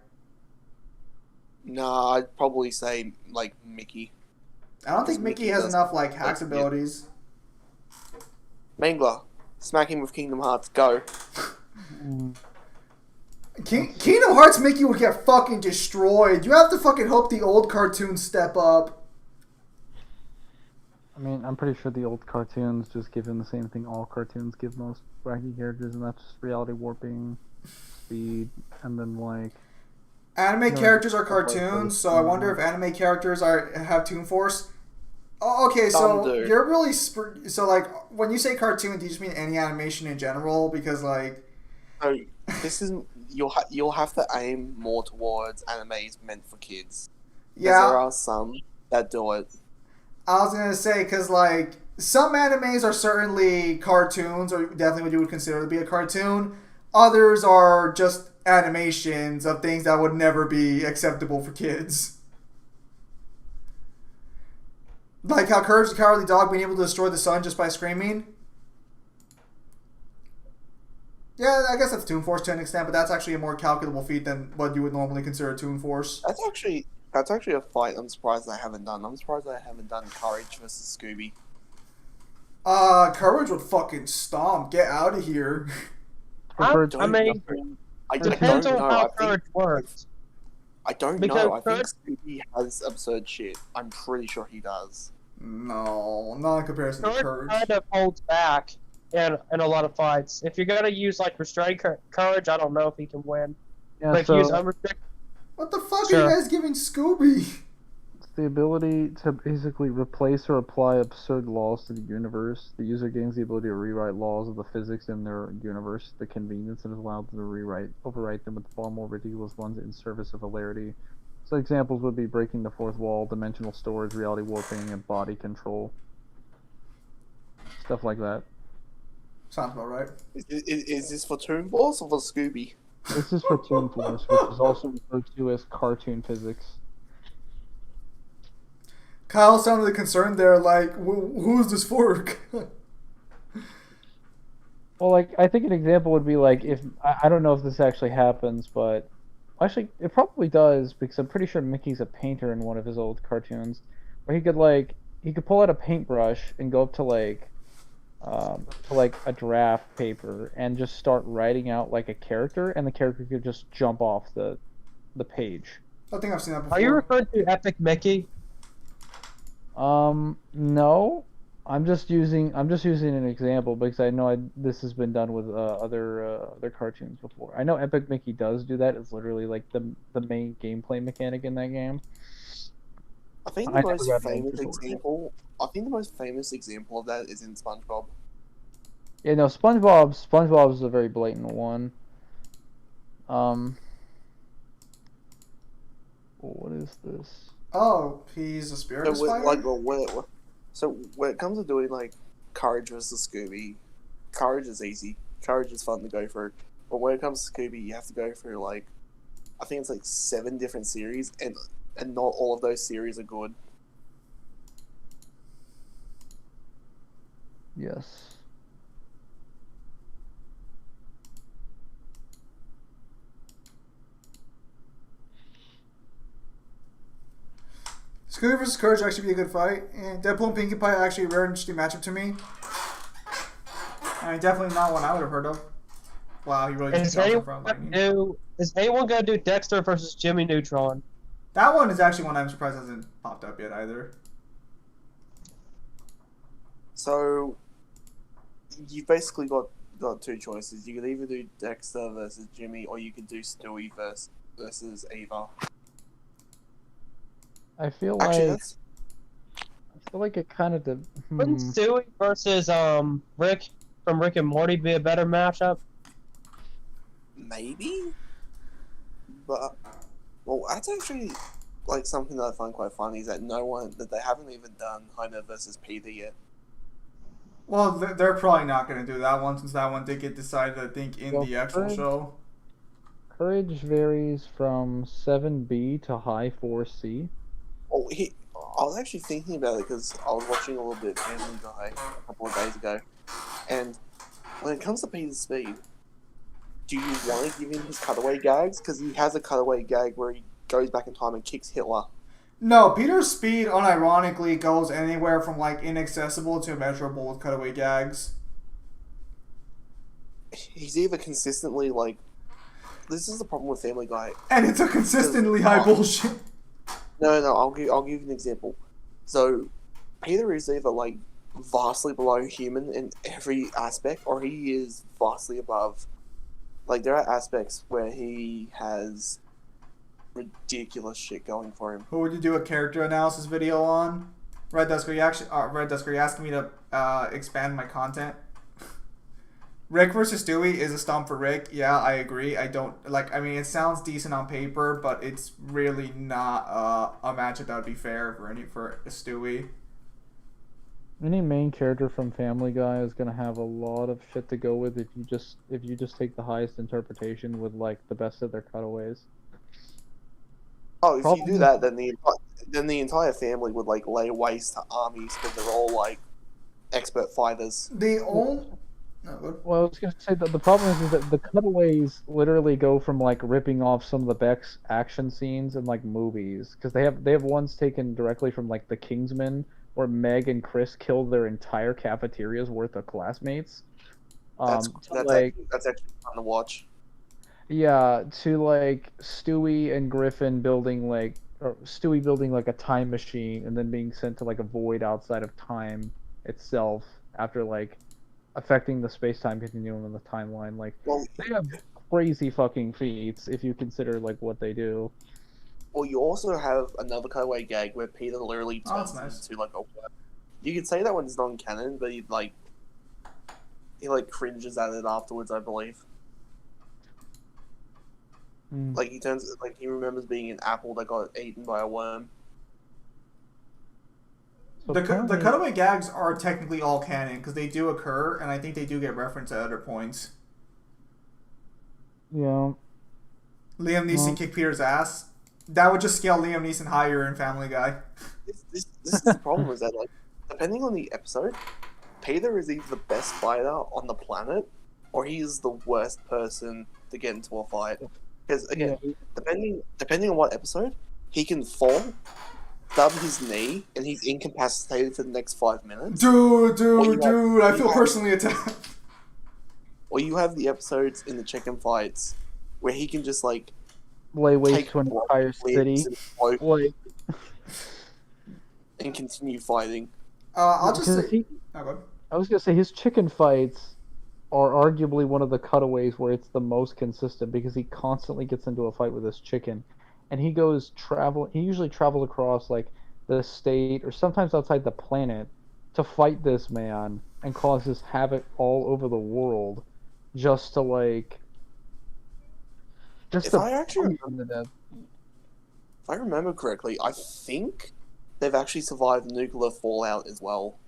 Nah, I'd probably say like Mickey. I don't think Because Mickey Mickey has does- enough like hacks yeah. abilities. Mangler, smack him with Kingdom Hearts, go. Kingdom Hearts Mickey would get fucking destroyed. You have to fucking hope the old cartoons step up. I mean, I'm pretty sure the old cartoons just give him the same thing all cartoons give most wacky characters, and that's just reality warping, speed, and then like. Anime No, characters are it's like cartoons, those so I wonder if anime characters have Toon Force. Oh, okay, Some so do. you're really so like when you say cartoon, do you just mean any animation in general? Because like So this is you'll have to aim more towards animes meant for kids. 'Cause there yeah, are some that do it. I was gonna say because like some animes are certainly cartoons, or definitely what you would consider to be a cartoon. Others are just animations of things that would never be acceptable for kids. Like how Courage the Cowardly Dog being able to destroy the sun just by screaming. Yeah, I guess that's Toon Force to an extent, but that's actually a more calculable feat than what you would normally consider Toon Force. That's actually a fight I'm surprised I haven't done. I'm surprised I haven't done Courage versus Scooby. Courage would fucking stomp. Get out of here. Preferred I mean, I it don't depends know. on how courage works. I don't Because know. I think Courage- Scooby has absurd shit. I'm pretty sure he does. No, not in comparison to Courage Courage. kind of holds back in a lot of fights. If you're gonna use like restrained courage, I don't know if he can win. yeah, Like so use unrestricted. What the fuck are Sure. you guys giving Scooby? it's the ability to basically replace or apply absurd laws to the universe. The user gains the ability to rewrite laws of the physics in their universe. The convenience and is allowed to overwrite them with far more ridiculous ones in service of hilarity. So examples would be breaking the fourth wall, dimensional storage, reality warping, and body control. Stuff like that. Sounds about right. Is this for Toon Force or for Scooby? This is for Toon Force, which is also referred to as cartoon physics. Kyle sounded concerned there, like, who is this for? Well, like, I think an example would be like if I don't know if this actually happens, but actually it probably does because I'm pretty sure Mickey's a painter in one of his old cartoons, where he could pull out a paintbrush and go up to a draft paper and just start writing out like a character, and the character could just jump off the page. I think I've seen that before. Are you referring to Epic Mickey? No. I'm just using an example because I know this has been done with other cartoons before. I know Epic Mickey does do that. It's literally like the main gameplay mechanic in that game. I think I the never most got an famous answer for it. example. I think the most famous example of that is in SpongeBob. Yeah, no, SpongeBob is a very blatant one. What is this? Oh, he's a spirit So spider? when it comes to doing like Courage versus Scooby, Courage is easy. Courage is fun to go through, but when it comes to Scooby, you have to go through like, I think it's like 7 different series, and not all of those series are good. Yes. Scooby versus Courage actually be a good fight, and Deadpool and Pinkie Pie actually a very interesting matchup to me. And definitely not one I would have heard of. Wow, he really just jumped in front of lightning. Is anyone gonna do Dexter versus Jimmy Neutron? That one is actually one I'm surprised hasn't popped up yet either. So, you've basically got 2 choices. You could either do Dexter versus Jimmy, or you could do Stewie versus Eva. I feel Actually, like it kind of Wouldn't Stewie versus Rick from Rick and Morty be a better matchup? maybe, but well, that's actually like something that I find quite funny is that they haven't even done Homer versus Peter yet. Well, they're probably not going to do that one since that one did get decided, I think, in the actual show. Courage varies from 7B to high 4C. Oh, I was actually thinking about it because I was watching a little bit of Family Guy a couple of days ago, and when it comes to Peter's speed, do you want to give him his cutaway gags? Because he has a cutaway gag where he goes back in time and kicks Hitler. No, Peter's speed unironically goes anywhere from like inaccessible to immeasurable with cutaway gags. He's either consistently like, this is the problem with Family Guy. And it's a consistently high bullshit. No, I'll give you an example. So, Peter is either like vastly below human in every aspect, or he is vastly above. Like there are aspects where he has ridiculous shit going for him. Who would you do a character analysis video on? Red Dusker, you asking me to expand my content? Rick versus Stewie is a stomp for Rick. Yeah, I agree. I mean, it sounds decent on paper, but it's really not a matchup that would be fair for Stewie. Any main character from Family Guy is gonna have a lot of shit to go with if you just take the highest interpretation with like the best of their cutaways. Oh, if you do that, then the entire family would like lay waste to armies because they're all like expert fighters. Well, I was gonna say that the problem is that the cutaways literally go from like ripping off some of the Beck's action scenes in like movies because they have ones taken directly from like The Kingsman where Meg and Chris killed their entire cafeteria's worth of classmates. That's actually fun to watch. Yeah, to like Stewie and Griffin building like a time machine and then being sent to like a void outside of time itself after like affecting the space-time continuum in the timeline. Like, they have crazy fucking feats if you consider like what they do. Well, you also have another cutaway gag where Peter literally turns into like a worm. You could say that one's non-canon, but he cringes at it afterwards, I believe. Like he remembers being an apple that got eaten by a worm. So the cutaway gags are technically all canon because they do occur, and I think they do get referenced at other points. Yeah. Liam Neeson kicked Peter's ass. That would just scale Liam Neeson higher in Family Guy. This is the problem, is that like depending on the episode, Peter is either the best fighter on the planet, or he is the worst person to get into a fight. Because again, depending on what episode, he can fall, stub his knee, and he's incapacitated for the next 5 minutes. Dude, I feel personally attacked. Or you have the episodes in the chicken fights where he can just like lay waste to an entire city, and continue fighting. I'll just say. I was gonna say his chicken fights are arguably one of the cutaways where it's the most consistent because he constantly gets into a fight with this chicken, and he usually travels across like the state or sometimes outside the planet to fight this man and causes havoc all over the world just to like. If I remember correctly, I think they've actually survived nuclear fallout as well.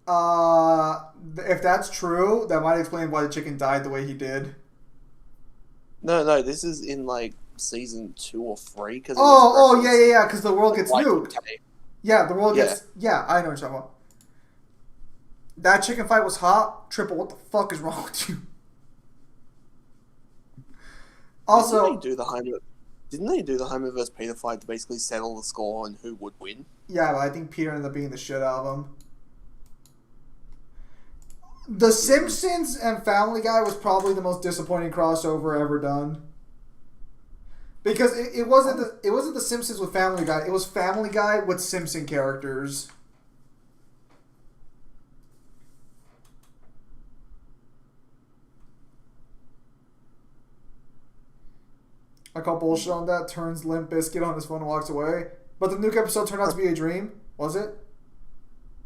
If that's true, that might explain why the chicken died the way he did. No, this is in like season 2 or 3 because Yeah, because the world gets nuked. Y2K. Yeah, the world gets. Yeah, I know what you're talking about. That chicken fight was hot. Triple, what the fuck is wrong with you? Also, didn't they do the Homer vs. Peter fight to basically settle the score on who would win? yeah, but I think Peter ended up beating the shit out of him. The Simpsons and Family Guy was probably the most disappointing crossover ever done. Because it wasn't the Simpsons with Family Guy. It was Family Guy with Simpson characters. I call bullshit on that. Turns Limp Bizkit on his phone and walks away. But the nuke episode turned out to be a dream. Was it?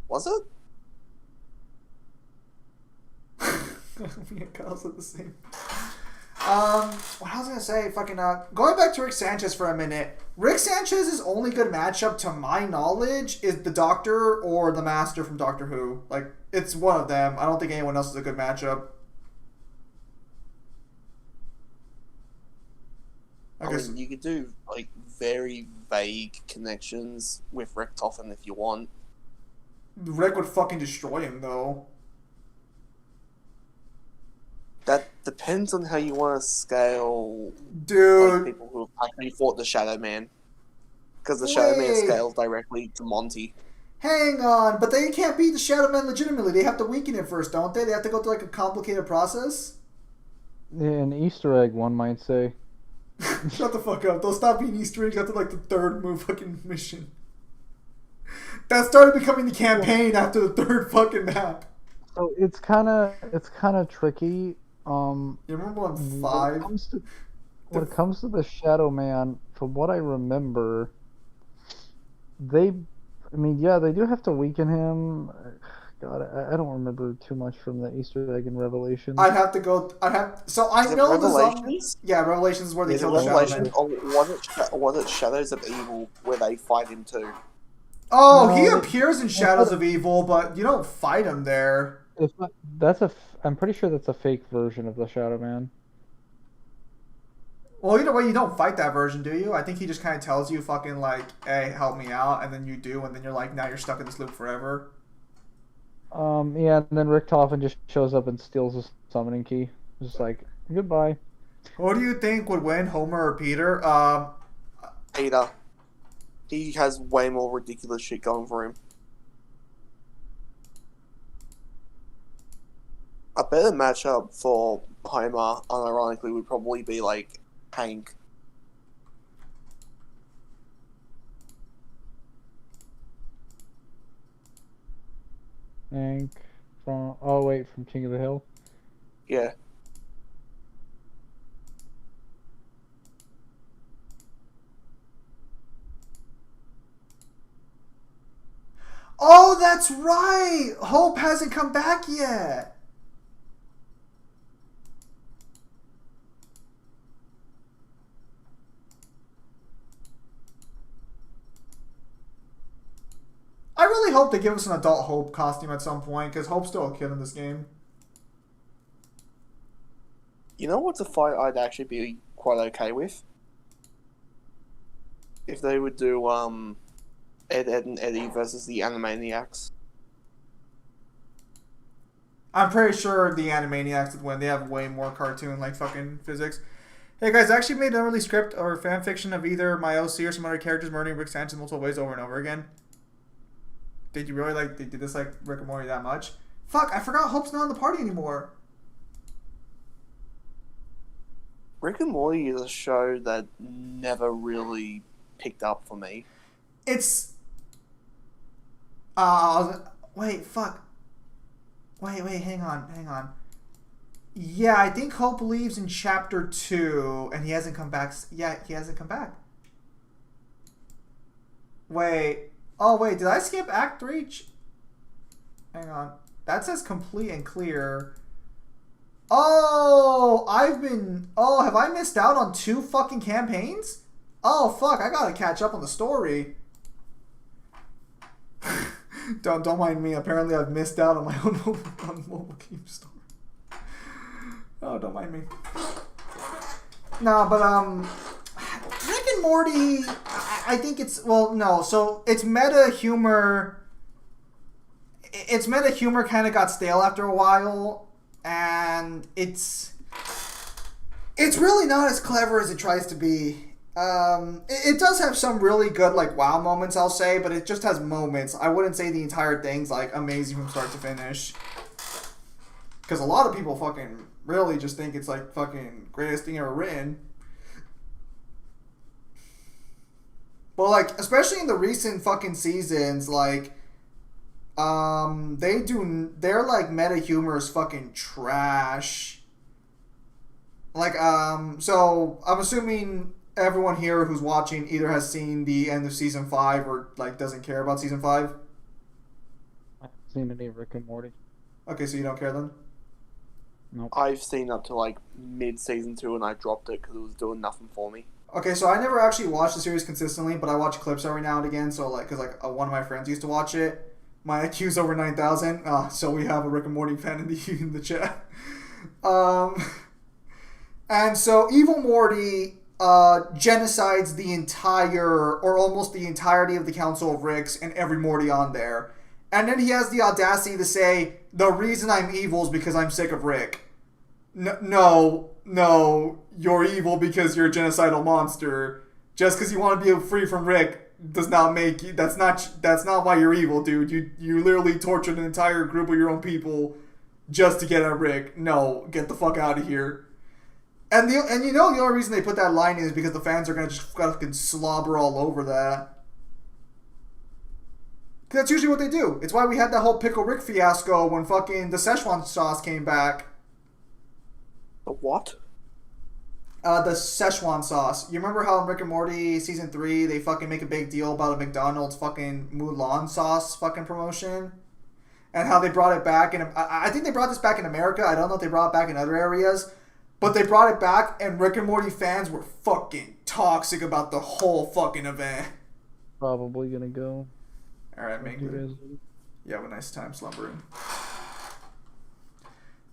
Was it? Me and Kyle said the same. What I was gonna say, going back to Rick Sanchez for a minute. Rick Sanchez's only good matchup, to my knowledge, is the Doctor or the Master from Doctor Who. Like, it's one of them. I don't think anyone else is a good matchup. I mean, you could do like very vague connections with Rick Toffin if you want. Rick would fucking destroy him, though. That depends on how you want to scale, dude. Like, people who have actually fought the Shadow Man, because the Shadow Man scales directly to Monty. Hang on, but they can't beat the Shadow Man legitimately. They have to weaken it first, don't they? They have to go through like a complicated process. Yeah, an Easter egg, one might say. Shut the fuck up. They'll stop being Easter eggs after like the third fucking mission. That started becoming the campaign after the third fucking map. So it's kind of tricky. You remember on 5? When it comes to the Shadow Man, from what I remember, they do have to weaken him. God, I don't remember too much from the Easter egg in Revelations. So I know Revelations? Revelations is where they kill the Shadow Man. Was it Shadows of Evil where they fight him too? Oh, no, he appears in Shadows of Evil, but you don't fight him there. I'm pretty sure that's a fake version of the Shadow Man. Well, either way, you don't fight that version, do you? I think he just kind of tells you, fucking like, "Hey, help me out," and then you do, and then you're like, now you're stuck in this loop forever. Yeah, and then Rick Toffin just shows up and steals his summoning key. Just like, goodbye. Who do you think would win, Homer or Peter? Peter. He has way more ridiculous shit going for him. A better matchup for Homer, unironically, would probably be like Hank. Hank from from King of the Hill. Yeah. Oh, that's right! Hope hasn't come back yet! I really hope they give us an adult Hope costume at some point, because Hope's still a kid in this game. You know what's a fight I'd actually be quite okay with? If they would do, Ed, and Eddie versus the Animaniacs. I'm pretty sure the Animaniacs would win. They have way more cartoon, like, fucking physics. Hey guys, I actually made an early script or fan fiction of either my OC or some other characters murdering Rick Sanchez multiple ways over and over again. Did you really did this like Rick and Morty that much? Fuck, I forgot Hope's not in the party anymore. Rick and Morty is a show that never really picked up for me. It's... wait, fuck. Wait, hang on. Yeah, I think Hope leaves in chapter 2, and he hasn't come back. Yeah, he hasn't come back. Wait. Oh, wait, did I skip Act 3? Hang on. That says complete and clear. Oh, have I missed out on 2 fucking campaigns? Oh, fuck, I gotta catch up on the story. Don't mind me. Apparently, I've missed out on my own mobile game store. Oh, don't mind me. No, but Rick and Morty, I think it's no. So it's meta humor. Its meta humor kind of got stale after a while, and it's really not as clever as it tries to be. It does have some really good, like, wow moments, I'll say, but it just has moments. I wouldn't say the entire thing's, like, amazing from start to finish. Because a lot of people fucking really just think it's, like, fucking greatest thing ever written. But, like, especially in the recent fucking seasons, like, their, like, meta humor is fucking trash. Like, so, I'm assuming everyone here who's watching either has seen the end of season 5 or, like, doesn't care about season 5. I haven't seen any Rick and Morty. Okay, so you don't care then? Nope. I've seen up to like mid season 2 and I dropped it because it was doing nothing for me. Okay, so I never actually watched the series consistently, but I watch clips every now and again. So like, cause like one of my friends used to watch it. My IQ's over 9,000. So we have a Rick and Morty fan in the chat. And so Evil Morty genocides the entire, or almost the entirety of the Council of Ricks and every Morty on there. And then he has the audacity to say, the reason I'm evil is because I'm sick of Rick. No, you're evil because you're a genocidal monster. Just because you want to be free from Rick does not make you, that's not why you're evil, dude. You literally tortured an entire group of your own people just to get at Rick. No, get the fuck out of here. And the only reason they put that line in is because the fans are gonna just fucking slobber all over that. Because that's usually what they do. It's why we had that whole Pickle Rick fiasco when fucking the Szechuan sauce came back. The what? The Szechuan sauce. You remember how in Rick and Morty season 3 they fucking make a big deal about a McDonald's fucking Mulan sauce fucking promotion? And how they brought it back. And I think they brought this back in America. I don't know if they brought it back in other areas. But they brought it back and Rick and Morty fans were fucking toxic about the whole fucking event. Probably gonna go. Alright, make it. You have a nice time slumbering.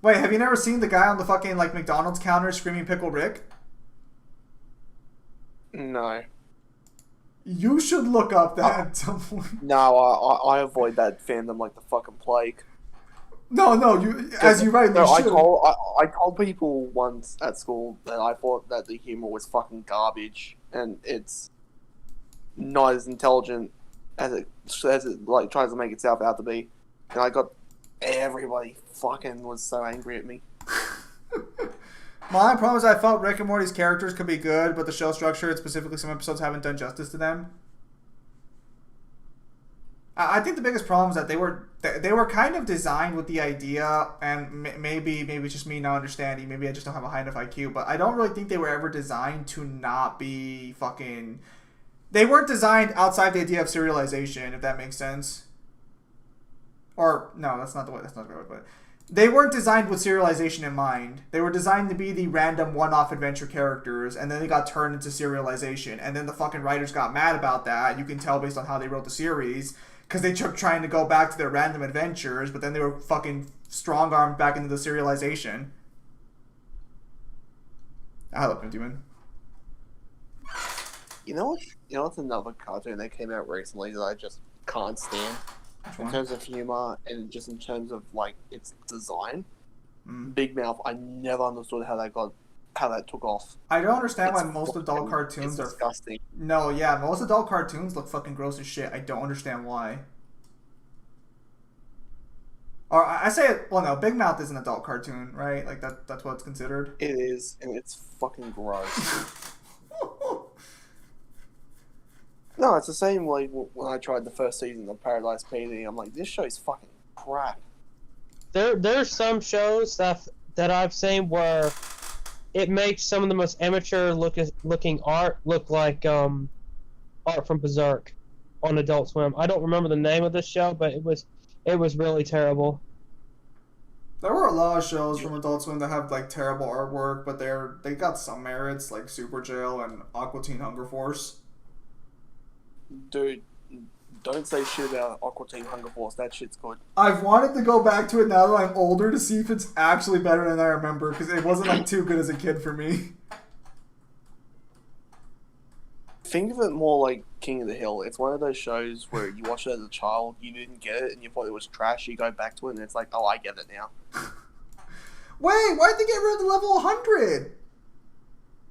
Wait, have you never seen the guy on the fucking like McDonald's counter screaming Pickle Rick? No. You should look up that at some point. No, I avoid that fandom like the fucking plague. No, you as you rightly should. I told people once at school that I thought that the humor was fucking garbage and it's not as intelligent as it like tries to make itself out to be. And I got everybody fucking was so angry at me. My problem is I felt Rick and Morty's characters could be good, but the show structure and specifically some episodes haven't done justice to them. I think the biggest problem is that they were kind of designed with the idea, and maybe it's just me not understanding. Maybe I just don't have a high enough IQ, but I don't really think they were ever designed to not be fucking. They weren't designed outside the idea of serialization, if that makes sense. Or no, that's not the way to put it. They weren't designed with serialization in mind. They were designed to be the random one-off adventure characters, and then they got turned into serialization. And then the fucking writers got mad about that. You can tell based on how they wrote the series. Because they kept trying to go back to their random adventures, but then they were fucking strong-armed back into the serialization. I love Demon. You know what's another cartoon that came out recently that I just can't stand? In terms of humor and just in terms of like its design. Big Mouth, I never understood how that took off. I don't understand why most adult cartoons are disgusting. No, yeah, most adult cartoons look fucking gross as shit. I don't understand why. Or I say it. Well, no, Big Mouth is an adult cartoon, right? Like that's what it's considered. It is, and it's fucking gross. No, it's the same like when I tried the first season of Paradise PD. I'm like, this show's fucking crap. There's some shows that I've seen where it makes some of the most amateur looking art look like art from Berserk on Adult Swim. I don't remember the name of this show, but it was really terrible. There were a lot of shows from Adult Swim that have like terrible artwork, but they got some merits like Super Jail and Aqua Teen Hunger Force. Dude, Don't say shit about Aqua Teen Hunger Force. That shit's good. I've wanted to go back to it now that I'm older to see if it's actually better than I remember, because it wasn't like too good as a kid for me. Think of it more like King of the Hill. It's one of those shows where you watch it as a child, you didn't get it, and you thought it was trash. You go back to it, and it's like, oh, I get it now. Wait, why'd they get rid of the level 100?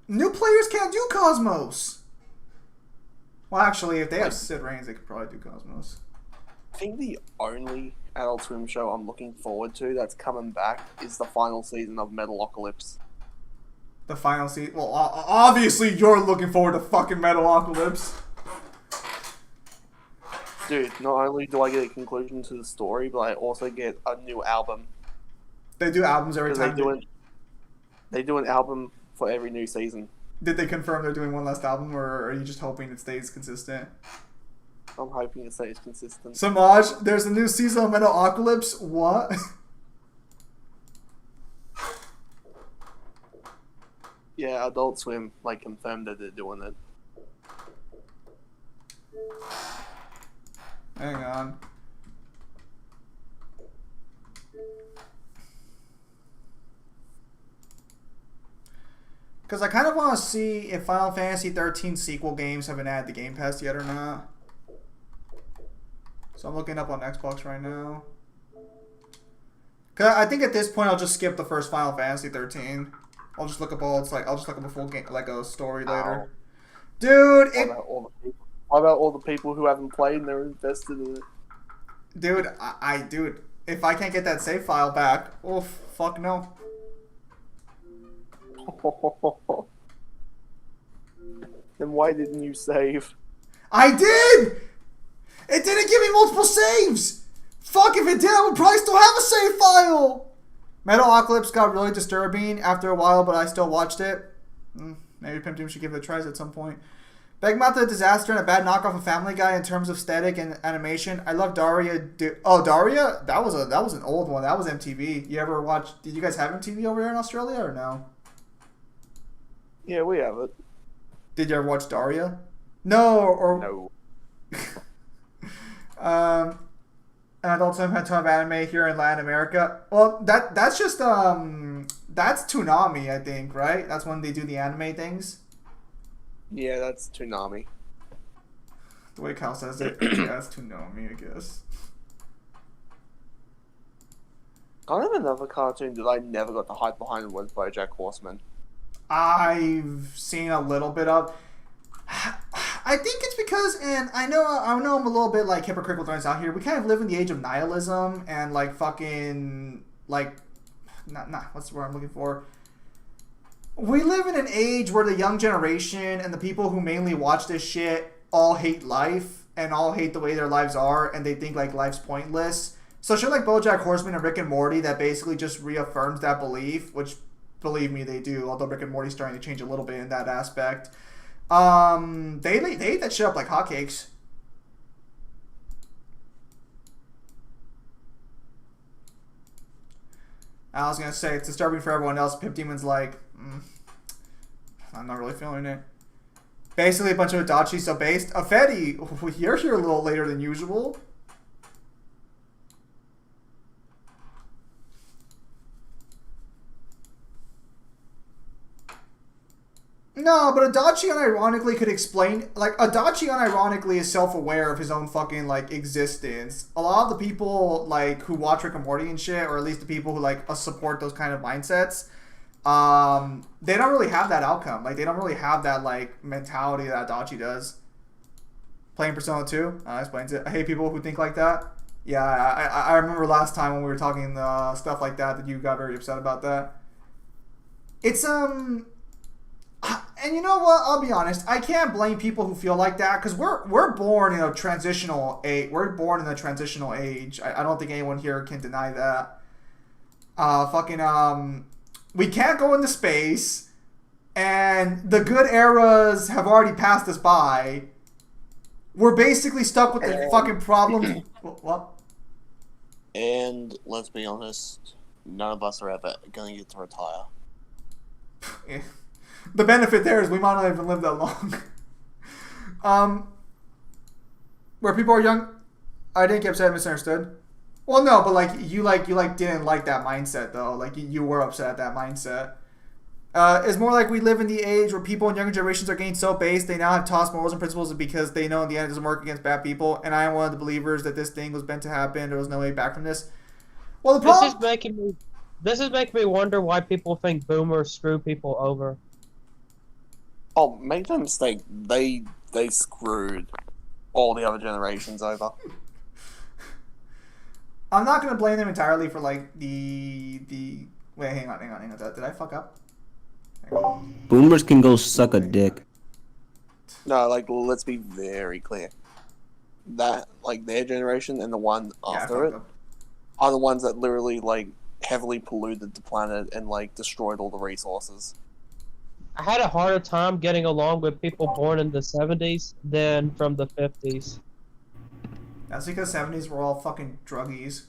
New players can't do Cosmos. Well, actually, if they have Sid Reigns, they could probably do Cosmos. I think the only Adult Swim show I'm looking forward to that's coming back is the final season of Metalocalypse. The final season. Well, obviously you're looking forward to fucking Metalocalypse. Dude, not only do I get a conclusion to the story, but I also get a new album. They do albums every 'Cause time. They do an album for every new season. Did they confirm they're doing one last album, or are you just hoping it stays consistent? I'm hoping it stays consistent. Samaj, there's a new season of Metalocalypse. What? Yeah, Adult Swim confirmed that they're doing it. Hang on. Because I kind of want to see if Final Fantasy 13 sequel games have been added to Game Pass yet or not. So I'm looking up on Xbox right now. Cause I think at this point I'll just skip the first Final Fantasy 13. I'll just look up all I'll just look up a full game, like a story later. Dude, What about all the people who haven't played and they're invested in it? Dude, dude, if I can't get that save file back, oh fuck no. Then why didn't you save? I did! It didn't give me multiple saves! Fuck, if it did, I would probably still have a save file! Metalocalypse got really disturbing after a while, but I still watched it. Maybe Pimp Doom should give it a try at some point. Begmouth the Disaster and a bad knockoff of Family Guy in terms of aesthetic and animation. I love Daria. Daria? That was an old one. That was MTV. You ever watch? Did you guys have MTV over there in Australia or no? Yeah, we have it. Did you ever watch Daria? No, or No. And Adult Swim had a ton of anime here in Latin America. Well, that's just that's Toonami, I think, right? That's when they do the anime things. Yeah, that's Toonami. The way Kyle says it, yeah, that's Toonami, I guess. Kind of another cartoon that I never got the hype behind was BoJack Horseman. I've seen a little bit of. I think it's because, and I know I'm a little bit like hypocritical throwing this out here. We kind of live in the age of nihilism and not what's the word I'm looking for. We live in an age where the young generation and the people who mainly watch this shit all hate life and all hate the way their lives are, and they think life's pointless. So shit like BoJack Horseman and Rick and Morty that basically just reaffirms that belief, which believe me they do. Although Rick and Morty's starting to change a little bit in that aspect. They ate that shit up like hotcakes. I was gonna say it's disturbing for everyone else. Pimp Demon's like, I'm not really feeling it. Basically, a bunch of Adachi. So based, Fetty, you're here a little later than usual. No, but Adachi unironically could explain... Adachi unironically is self-aware of his own fucking, existence. A lot of the people, who watch Rick and Morty and shit, or at least the people who, support those kind of mindsets, they don't really have that outcome. They don't really have that, mentality that Adachi does. Playing Persona 2 explains it. I hate people who think like that. Yeah, I remember last time when we were talking stuff like that you got very upset about that. It's, and you know what? I'll be honest. I can't blame people who feel like that because we're born in a transitional age. We're born in a transitional age. I don't think anyone here can deny that. We can't go into space, and the good eras have already passed us by. We're basically stuck with the fucking problems. What? And let's be honest, none of us are ever going to get to retire. Yeah. The benefit there is we might not even live that long. Where people are young, I didn't get upset, misunderstood. Well, no, but like you didn't like that mindset though. Like you were upset at that mindset. It's more like we live in the age where people in younger generations are getting so based they now have tossed morals and principles because they know in the end it doesn't work against bad people. And I am one of the believers that this thing was meant to happen. There was no way back from this. Well, the problem. This is making me wonder why people think boomers screw people over. Oh, make no mistake, they screwed all the other generations over. I'm not gonna blame them entirely for like the. Wait, hang on. Did I fuck up? Boomers can go suck a dick. No, like, let's be very clear. That, like, their generation and the one after it are the ones that literally, like, heavily polluted the planet and, like, destroyed all the resources. I had a harder time getting along with people born in the 70s than from the 50s. That's because 70s were all fucking druggies.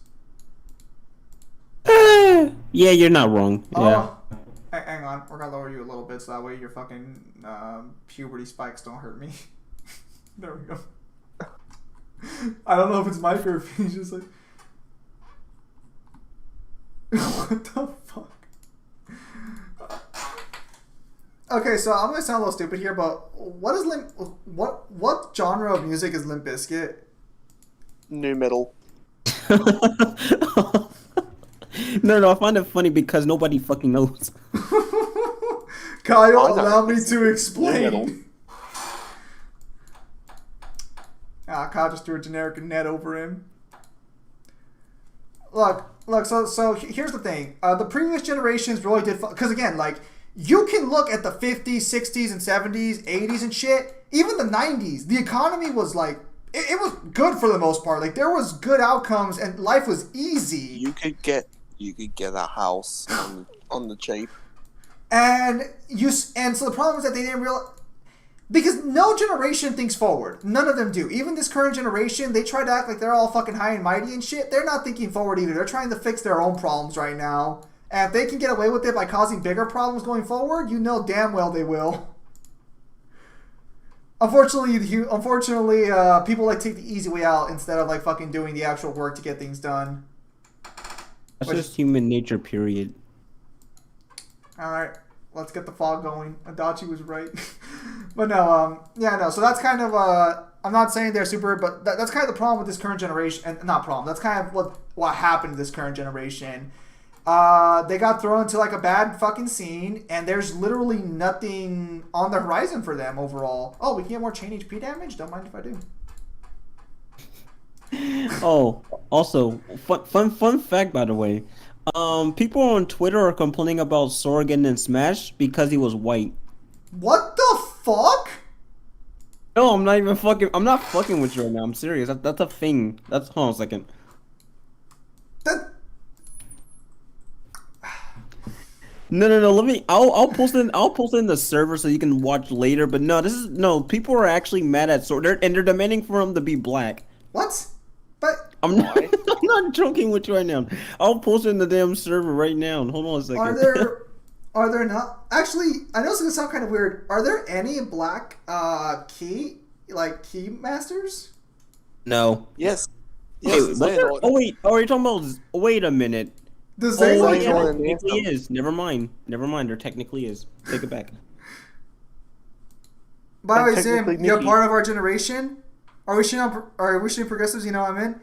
Yeah, you're not wrong. Yeah. Oh, hang on. We're gonna lower you a little bit so that way your fucking puberty spikes don't hurt me. There we go. I don't know if it's Mike or if he's just like... What the fuck? Okay, so I'm gonna sound a little stupid here, but what is what genre of music is Limp Bizkit? New metal. No, I find it funny because nobody fucking knows. Kyle, allow me to explain. Kyle just threw a generic net over him. Look. So here's the thing. The previous generations really did, because again, like you can look at the 50s, 60s, and 70s, 80s, and shit. Even the 90s, the economy was like it was good for the most part. Like there was good outcomes and life was easy. You could get a house on the cheap. And so the problem is that they didn't realize, because no generation thinks forward. None of them do. Even this current generation, they try to act like they're all fucking high and mighty and shit. They're not thinking forward either. They're trying to fix their own problems right now. And if they can get away with it by causing bigger problems going forward, you know damn well they will. Unfortunately, people like take the easy way out instead of like fucking doing the actual work to get things done. That's just human nature, period. Alright, let's get the fog going. Adachi was right. But no, so that's kind of, I'm not saying they're super, but that's kind of the problem with this current generation, and not problem, that's kind of what happened to this current generation. They got thrown into like a bad fucking scene, and there's literally nothing on the horizon for them overall. Oh, we can get more chain HP damage? Don't mind if I do. Oh, also, fun fact, by the way. People on Twitter are complaining about Sora getting in Smash because he was white. What the fuck? No, I'm not fucking with you right now. I'm serious. That's a thing. Hold on a second. No. I'll post it. I'll post it in the server so you can watch later. But no. People are actually mad at Sora, and they're demanding for him to be black. What? But I'm not joking with you right now. I'll post it in the damn server right now. Hold on a second. Are there not? Actually, I know it's gonna sound kind of weird. Are there any black key masters? No. Yes. Hey, wait. Oh, you're talking about? Wait a minute. Does there technically is. Never mind. There technically is. Take it back. By the way, Zim, you're part of our generation. Are we shitting progressives? You know what I mean?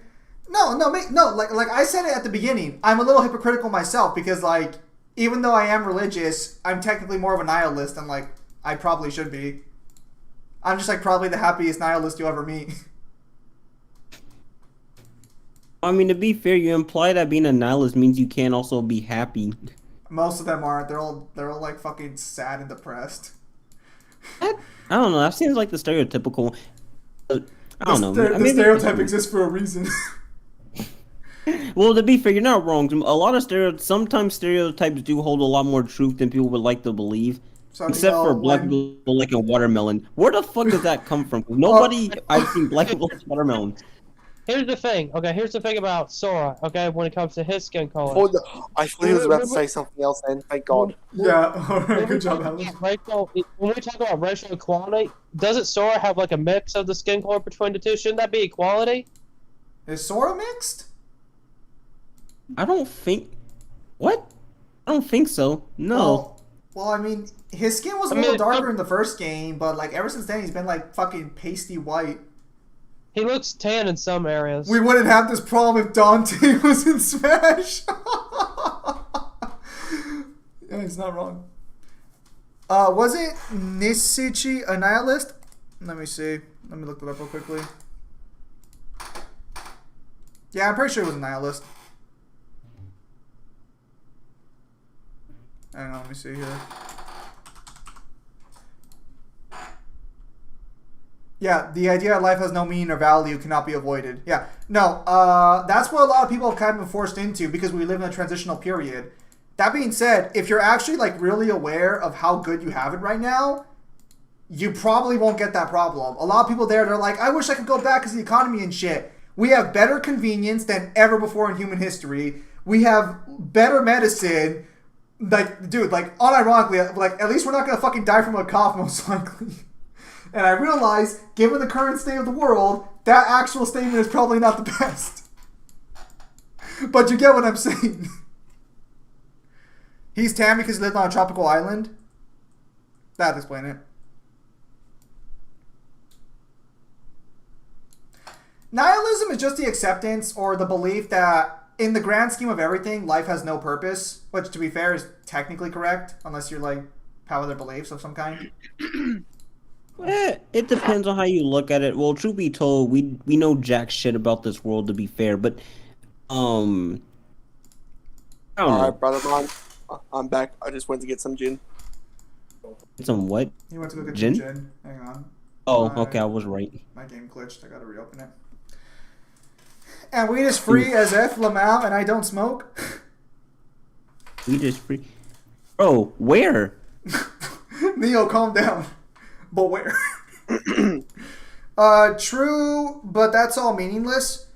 No. Like I said it at the beginning. I'm a little hypocritical myself because like even though I am religious, I'm technically more of a nihilist than like I probably should be. I'm just like probably the happiest nihilist you ever meet. I mean, to be fair, you imply that being a nihilist means you can't also be happy. Most of them aren't. They're all like fucking sad and depressed. I don't know. That seems like the stereotypical. I don't know. The stereotype exists for a reason. Well, to be fair, you're not wrong. Sometimes stereotypes do hold a lot more truth than people would like to believe. So, except for black people liking watermelon. Where the fuck does that come from? Nobody I've seen black people like watermelon. Here's the thing. Okay, here's the thing about Sora. Okay, when it comes to his skin color. Oh, I thought he was about to say something else. Then, thank God. Yeah, When we good job, talk Alex. about when we talk about racial equality, doesn't Sora have like a mix of the skin color between the two? Shouldn't that be equality? Is Sora mixed? I don't think. What? I don't think so. No. Well, I mean, his skin was a little darker in the first game, but like ever since then, he's been like fucking pasty white. He looks tan in some areas. We wouldn't have this problem if Dante was in Smash. Yeah, he's not wrong. Was it Nisichi a nihilist? Let me see. Let me look that up real quickly. Yeah, I'm pretty sure it was a nihilist. Hang on, let me see here. Yeah, the idea that life has no meaning or value cannot be avoided. Yeah, no, that's what a lot of people have kind of been forced into because we live in a transitional period. That being said, if you're actually like really aware of how good you have it right now, you probably won't get that problem. A lot of people there, they're like, I wish I could go back because the economy and shit. We have better convenience than ever before in human history. We have better medicine. Like, dude, like, unironically, like, at least we're not gonna fucking die from a cough, most likely. And I realize, given the current state of the world, that actual statement is probably not the best. But you get what I'm saying. He's tan because he lived on a tropical island? That'd explain it. Nihilism is just the acceptance or the belief that in the grand scheme of everything, life has no purpose, which to be fair is technically correct, unless you're like have other beliefs of some kind. It depends on how you look at it. Well, truth be told, we know jack shit about this world, to be fair, but I don't know. Alright, brother mine. I'm back. I just went to get some gin. Some what? You went to go get Gin? some gin. Hang on. Oh, okay, I was right. My game glitched. I gotta reopen it. And weed is free as F, Lamau, and I don't smoke. Weed is free. Bro, where? Neo, calm down. But where? True, but that's all meaningless.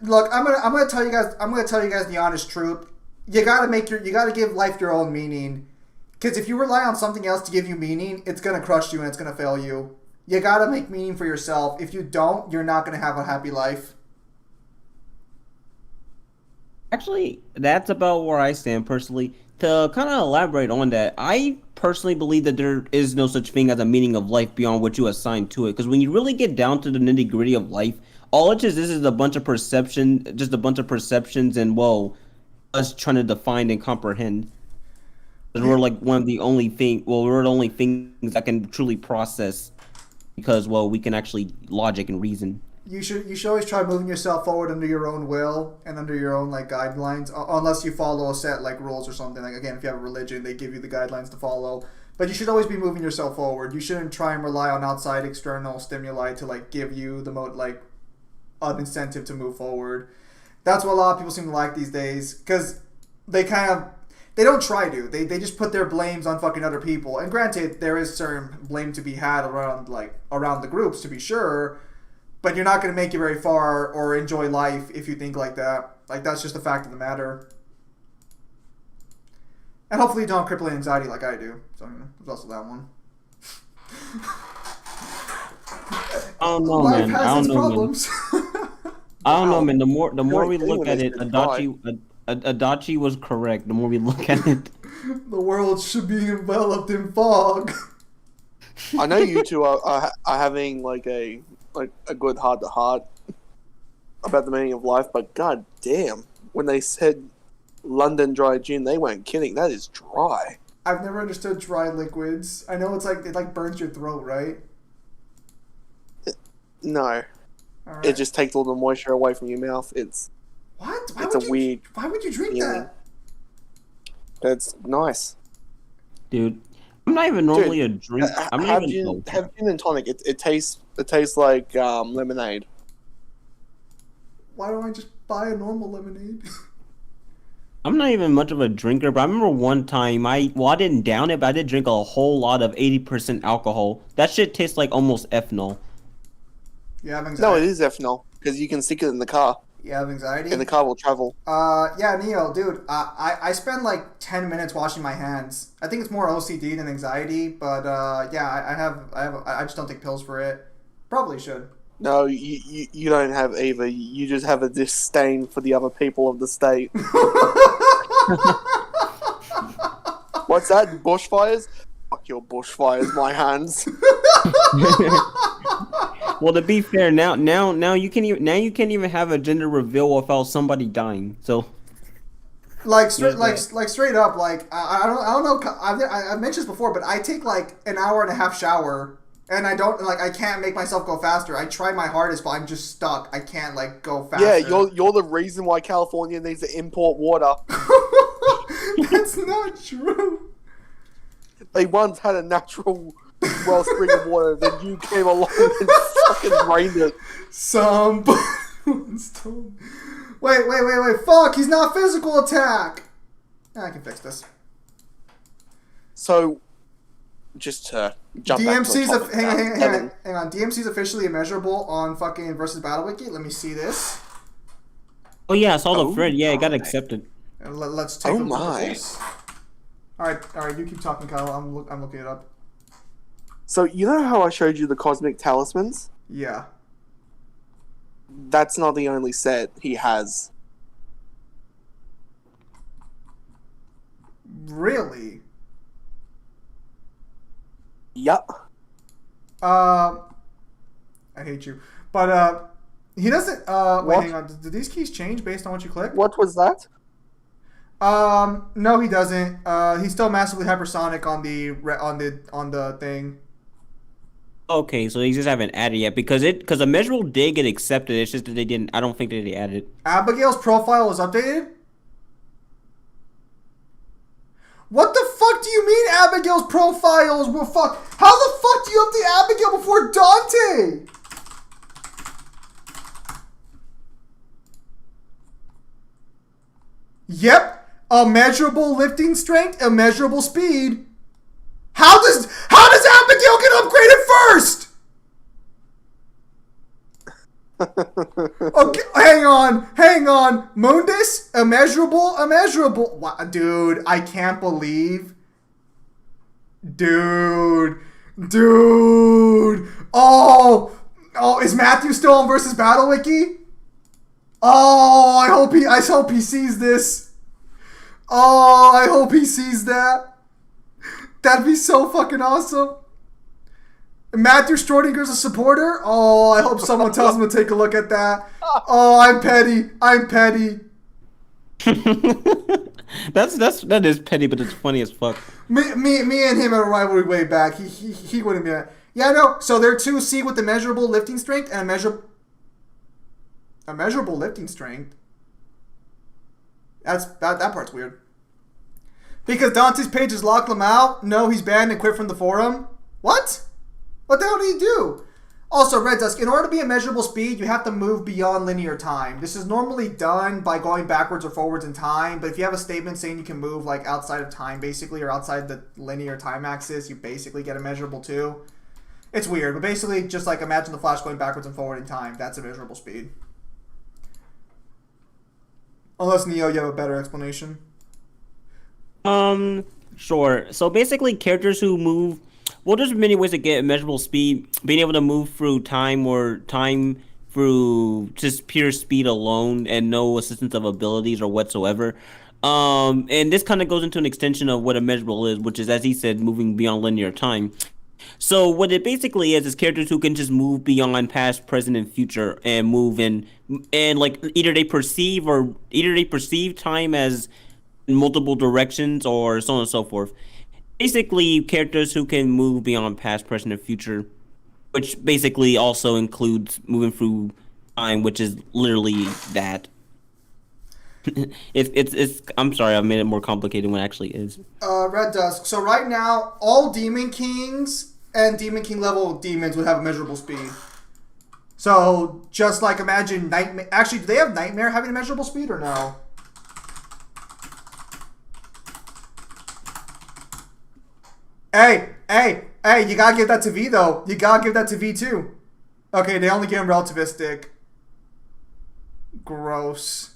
Look, I'm gonna tell you guys the honest truth. You gotta give life your own meaning. Because if you rely on something else to give you meaning, it's gonna crush you and it's gonna fail you. You gotta make meaning for yourself. If you don't, you're not gonna have a happy life. Actually, that's about where I stand personally. To kind of elaborate on that, I personally believe that there is no such thing as a meaning of life beyond what you assign to it. Because when you really get down to the nitty gritty of life, all it just is a bunch of perceptions, and well, us trying to define and comprehend. Because we're like one of the only we're the only things that can truly process. Because well, we can actually logic and reason. You should always try moving yourself forward under your own will and under your own like guidelines, unless you follow a set like rules or something. Like again, if you have a religion, they give you the guidelines to follow. But you should always be moving yourself forward. You shouldn't try and rely on outside external stimuli to like give you the an incentive to move forward. That's what a lot of people seem to like these days because they don't try to. They just put their blames on fucking other people. And granted, there is certain blame to be had around the groups to be sure. But you're not going to make it very far or enjoy life if you think like that. Like, that's just a fact of the matter. And hopefully you don't have crippling anxiety like I do. So, there's also that one. I don't know, Life man. has I don't its know, man. problems. I don't know, man. The more we look anyone at is it, gonna die. Adachi was correct. The more we look at it, The world should be enveloped in fog. I know you two are having like a good heart to heart about the meaning of life, but god damn, when they said London dry gin, they weren't kidding. That is dry. I've never understood dry liquids. I know it's like it burns your throat, right? No, All right. it just takes all the moisture away from your mouth. It's What? Why would you drink feeling. that? That's nice. dude. I'm not even normally a drink. I'm not Have even. gin and tonic. It tastes like lemonade. Why don't I just buy a normal lemonade? I'm not even much of a drinker, but I remember one time I didn't down it, but I did drink a whole lot of 80% alcohol. That shit tastes like almost ethanol. You have No, anxiety. it is ethanol. because you can stick it in the car, You have anxiety? and the car will travel. Yeah, Neo, dude. I spend like 10 minutes washing my hands. I think it's more OCD than anxiety, but yeah, I just don't take pills for it. Probably should. No, you don't have either. You just have a disdain for the other people of the state. What's that? Bushfires? Fuck your bushfires, my hands. Well, to be fair, now you can't even have a gender reveal without somebody dying. So, Like straight up, like I don't know. I've mentioned this before, but I take like an hour and a half shower, and I can't make myself go faster. I try my hardest, but I'm just stuck. I can't like go faster. Yeah, you're the reason why California needs to import water. That's not true. They once had a natural wellspring of water, then you came along and fucking drained it. Somebody once told. Wait! Fuck! He's not physical attack. I can fix this. So, just to jump DMC's back to the topic, hang on. DMC's officially immeasurable on fucking versus Battle Wiki. Let me see this. oh yeah, I saw the thread. Yeah, it got accepted. And let's take Oh a look my. at this. All right. You keep talking, Kyle. I'm looking it up. So, you know how I showed you the cosmic talismans? Yeah. That's not the only set he has. Really? Yup. I hate you. But he doesn't. Wait, What? hang on. Do these keys change based on what you click? What was that? No, he doesn't. He's still massively hypersonic on the thing. Okay, so they just haven't added yet because a measurable did get accepted. It's just that they didn't. I don't think that they added it. Abigail's profile is updated? What the fuck do you mean Abigail's profiles were fuck? How the fuck do you update Abigail before Dante? Yep. Immeasurable lifting strength, immeasurable speed. How does Abigail get upgraded first? Okay, hang on. Mundus, immeasurable. Wow, dude, I can't believe. Dude. Oh, is Matthew still on versus Battle Wiki? Oh, I hope he sees this. Oh, I hope he sees that. That'd be so fucking awesome. Matthew Schrodinger's a supporter? Oh, I hope someone tells him to take a look at that. Oh, I'm petty. That is petty, but it's funny as fuck. Me and him are a rivalry way back. He wouldn't be that. Yeah, no. So they're 2C with immeasurable lifting strength and immeasurable lifting strength. That part's weird. Because Dante's page is locked him out. No, he's banned and quit from the forum. What? What the hell did he do? Also, Red Dusk, in order to be a measurable speed, you have to move beyond linear time. This is normally done by going backwards or forwards in time, but if you have a statement saying you can move like outside of time, basically, or outside the linear time axis, you basically get a measurable too. It's weird, but basically, just like imagine the Flash going backwards and forward in time. That's a measurable speed. Unless, Neo, you have a better explanation. Sure. So basically, characters who move. Well, there's many ways to get immeasurable speed. Being able to move through time or time through just pure speed alone and no assistance of abilities or whatsoever. And this kind of goes into an extension of what immeasurable is, which is, as he said, moving beyond linear time. So what it basically is characters who can just move beyond past, present, and future and move in, and like either they perceive time as in multiple directions or so on and so forth. Basically, characters who can move beyond past, present, and future, which basically also includes moving through time, which is literally that. It's I'm sorry, I've made it more complicated than it actually is. Red Dusk. So right now, all Demon Kings and Demon King level demons would have immeasurable speed. So just like imagine Nightmare. Actually, do they have Nightmare having immeasurable speed or no? Hey, you gotta give that to V though. You gotta give that to V too. Okay, they only give him relativistic. Gross.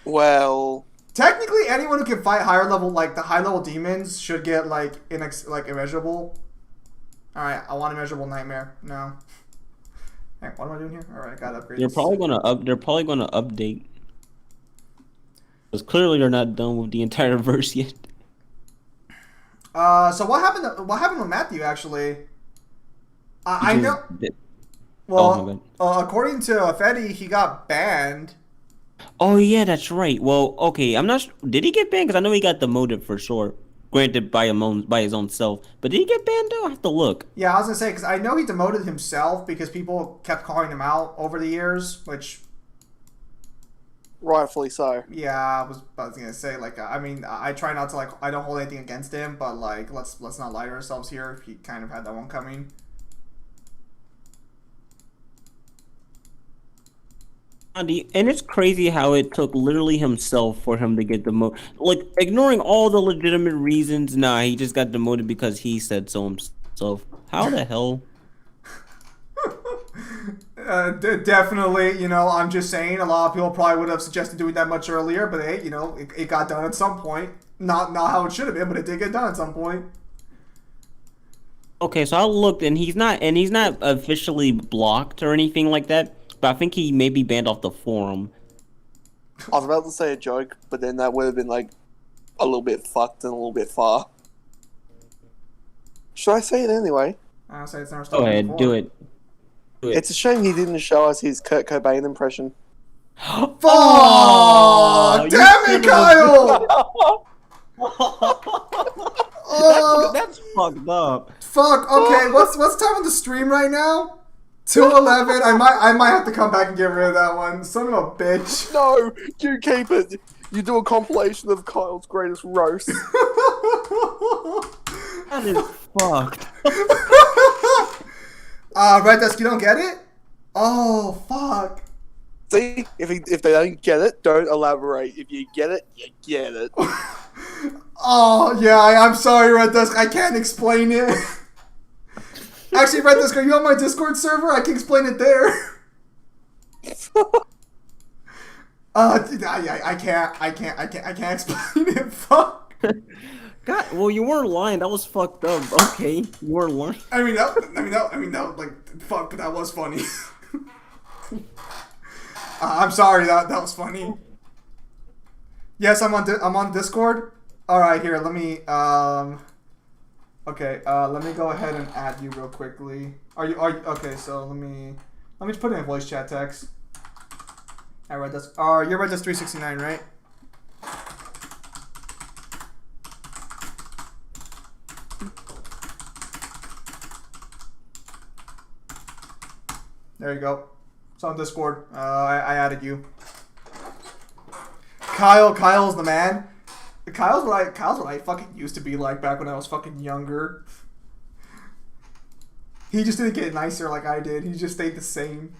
Well, Technically, anyone who can fight higher level, like the high level demons, should get like immeasurable. All right, I want immeasurable nightmare. No. Hey, what am I doing here? All right, I gotta upgrade. They're this. probably gonna update. Because clearly they're not done with the entire verse yet. So what happened? What happened with Matthew? Actually, I know. Well, according to Fetty, he got banned. Oh yeah, that's right. Well, okay, I'm not. Did he get banned? Because I know he got demoted for sure. Granted, by his own self. But did he get banned though? I have to look. Yeah, I was gonna say because I know he demoted himself because people kept calling him out over the years, which. rightfully so. Yeah, I was gonna say like I mean I try not to like I don't hold anything against him, but like let's not lie to ourselves here. He kind of had that one coming. And it's crazy how it took literally himself for him to get demoted. Like, ignoring all the legitimate reasons, nah, he just got demoted because he said so himself. How the hell? Definitely, you know, I'm just saying a lot of people probably would have suggested doing that much earlier, but hey, you know, it got done at some point. Not how it should have been, but it did get done at some point. Okay, so I looked and he's not officially blocked or anything like that. But I think he may be banned off the forum. I was about to say a joke, but then that would have been like a little bit fucked and a little bit far. Should I say it anyway? I'll say it's never Go started ahead, before. do it. It's a shame he didn't show us his Kurt Cobain impression. Fuck! Oh, Damn it, Kyle! That's fucked up. Fuck. Okay, what's the time on the stream right now? 2:11. I might have to come back and get rid of that one. Son of a bitch. No, you keep it. You do a compilation of Kyle's greatest roast. That is fucked. Red Desk, you don't get it? Oh, fuck. See, if they don't get it, don't elaborate. If you get it, you get it. Oh, yeah, I'm sorry, Red Desk. I can't explain it. Actually, Red Desk, are you on my Discord server? I can explain it there. I can't explain it. Fuck. God, well, you weren't lying. That was fucked up. Okay, you weren't lying. I mean, that, like, fuck, but that was funny. I'm sorry, that was funny. Yes, I'm on Discord. All right, here, let me okay, let me go ahead and add you real quickly. Are you okay? So let me just put it in voice chat text. I read this. You're Red Desk 369, right? There you go. It's on Discord. I added you. Kyle's the man. Kyle's what I fucking used to be like back when I was fucking younger. He just didn't get nicer like I did. He just stayed the same.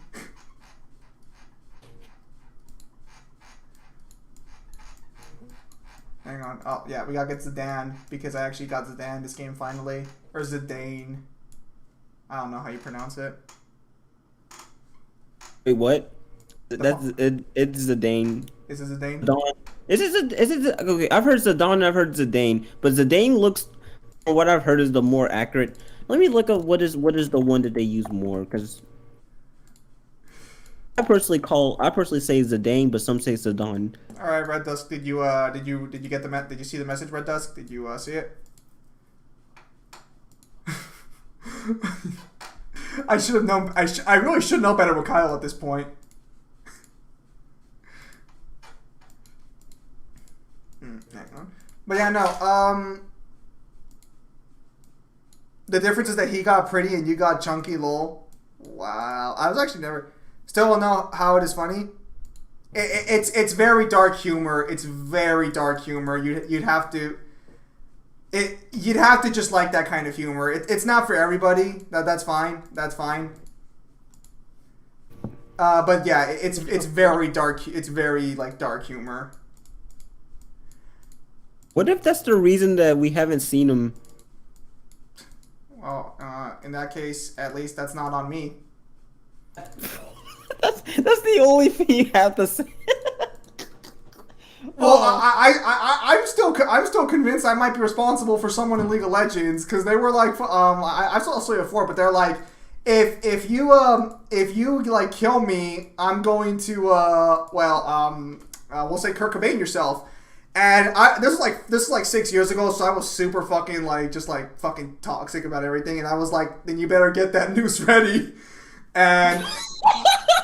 Hang on. Oh, yeah, we gotta get Zidane because I actually got Zidane this game finally. Or Zidane. I don't know how you pronounce it. Wait, what? That's it. It's Zidane. Is it Zidane? Okay, I've heard Zidane, I've heard Zidane, but Zidane looks, from what I've heard, is the more accurate. Let me look up what is the one that they use more, because I personally say Zidane, but some say Zidane. All right, Red Dusk. Did you get the did you see the message, Red Dusk? Did you see it? I should have known. I really should know better with Kyle at this point. Hang on. But yeah, no. The difference is that he got pretty and you got chunky. Lol. Wow. I was actually never. Still don't know how it is funny. It's very dark humor. It's very dark humor. You'd have to. You'd have to just like that kind of humor. It's not for everybody. That's fine. That's fine. But yeah, it's very dark. It's very like dark humor. What if that's the reason that we haven't seen him? Well, in that case, at least that's not on me. That's the the only thing you have to say. Well, I'm still convinced I might be responsible for someone in League of Legends because they were like, I saw this before, but they're like, if you like kill me, I'm going to we'll say Kurt Cobain yourself. And this is like 6 years ago, so I was super fucking like just like fucking toxic about everything, and I was like, then you better get that noose ready. And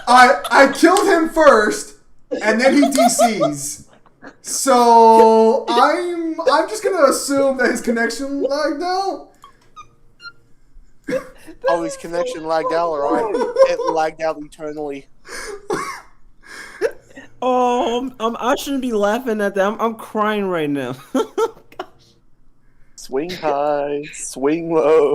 I killed him first, and then he DCs. So I'm just gonna assume that his connection lagged out. Oh, his connection lagged out, alright. It lagged out eternally. Oh, I shouldn't be laughing at that. I'm crying right now. Swing high, swing low.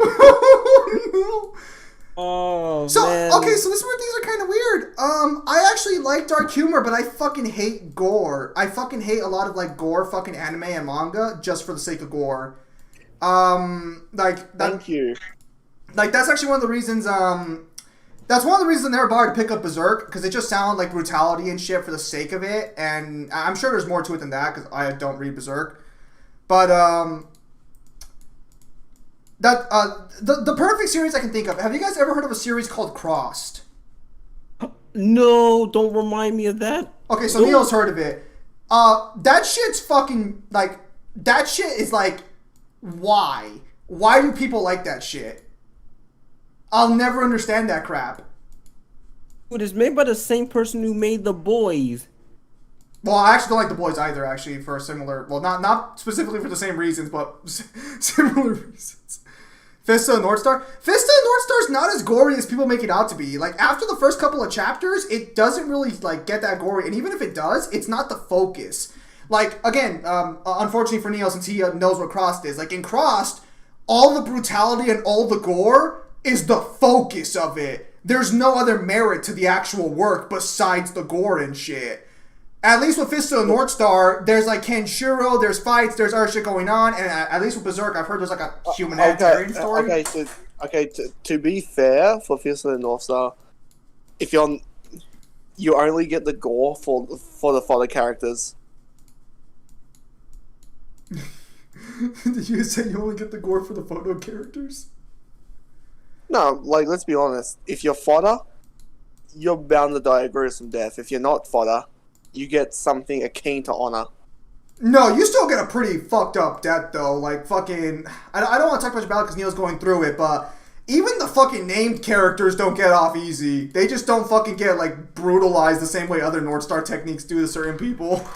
Oh, So man. okay, so this is where things are kind of weird. I actually like dark humor, but I fucking hate gore. I fucking hate a lot of like gore fucking anime and manga just for the sake of gore. Like that, Thank you. like that's actually one of the reasons. That's one of the reasons I never bothered to pick up Berserk because it just sounded like brutality and shit for the sake of it, and I'm sure there's more to it than that because I don't read Berserk. But the perfect series I can think of. Have you guys ever heard of a series called Crossed? No, don't remind me of that. Okay, so Neil's heard of it. That shit's fucking like that shit is like why? Why do people like that shit? I'll never understand that crap. Dude, it's made by the same person who made The Boys. Well, I actually don't like The Boys either, actually, for similar... Well, not specifically for the same reasons, but similar reasons. Fist of the North Star? Fist of the North Star is not as gory as people make it out to be. Like, after the first couple of chapters, it doesn't really, like, get that gory. And even if it does, it's not the focus. Like, again, unfortunately for Neil, since he knows what Crossed is, like, in Crossed, all the brutality and all the gore is the focus of it. There's no other merit to the actual work besides the gore and shit. At least with Fist of the North Star, there's like Kenshiro, there's fights, there's other shit going on, and at least with Berserk, I've heard there's like a humanitarian story. Okay, to be fair, for Fist of the North Star, if you only get the gore for the fodder characters. Did you say you only get the gore for the photo characters? No, like, let's be honest. If you're fodder, you're bound to die a gruesome death. If you're not fodder, you get something akin to honor. No, you still get a pretty fucked up death, though. Like, fucking... I don't want to talk much about it because Neil's going through it, but even the fucking named characters don't get off easy. They just don't fucking get, like, brutalized the same way other North Star techniques do to certain people.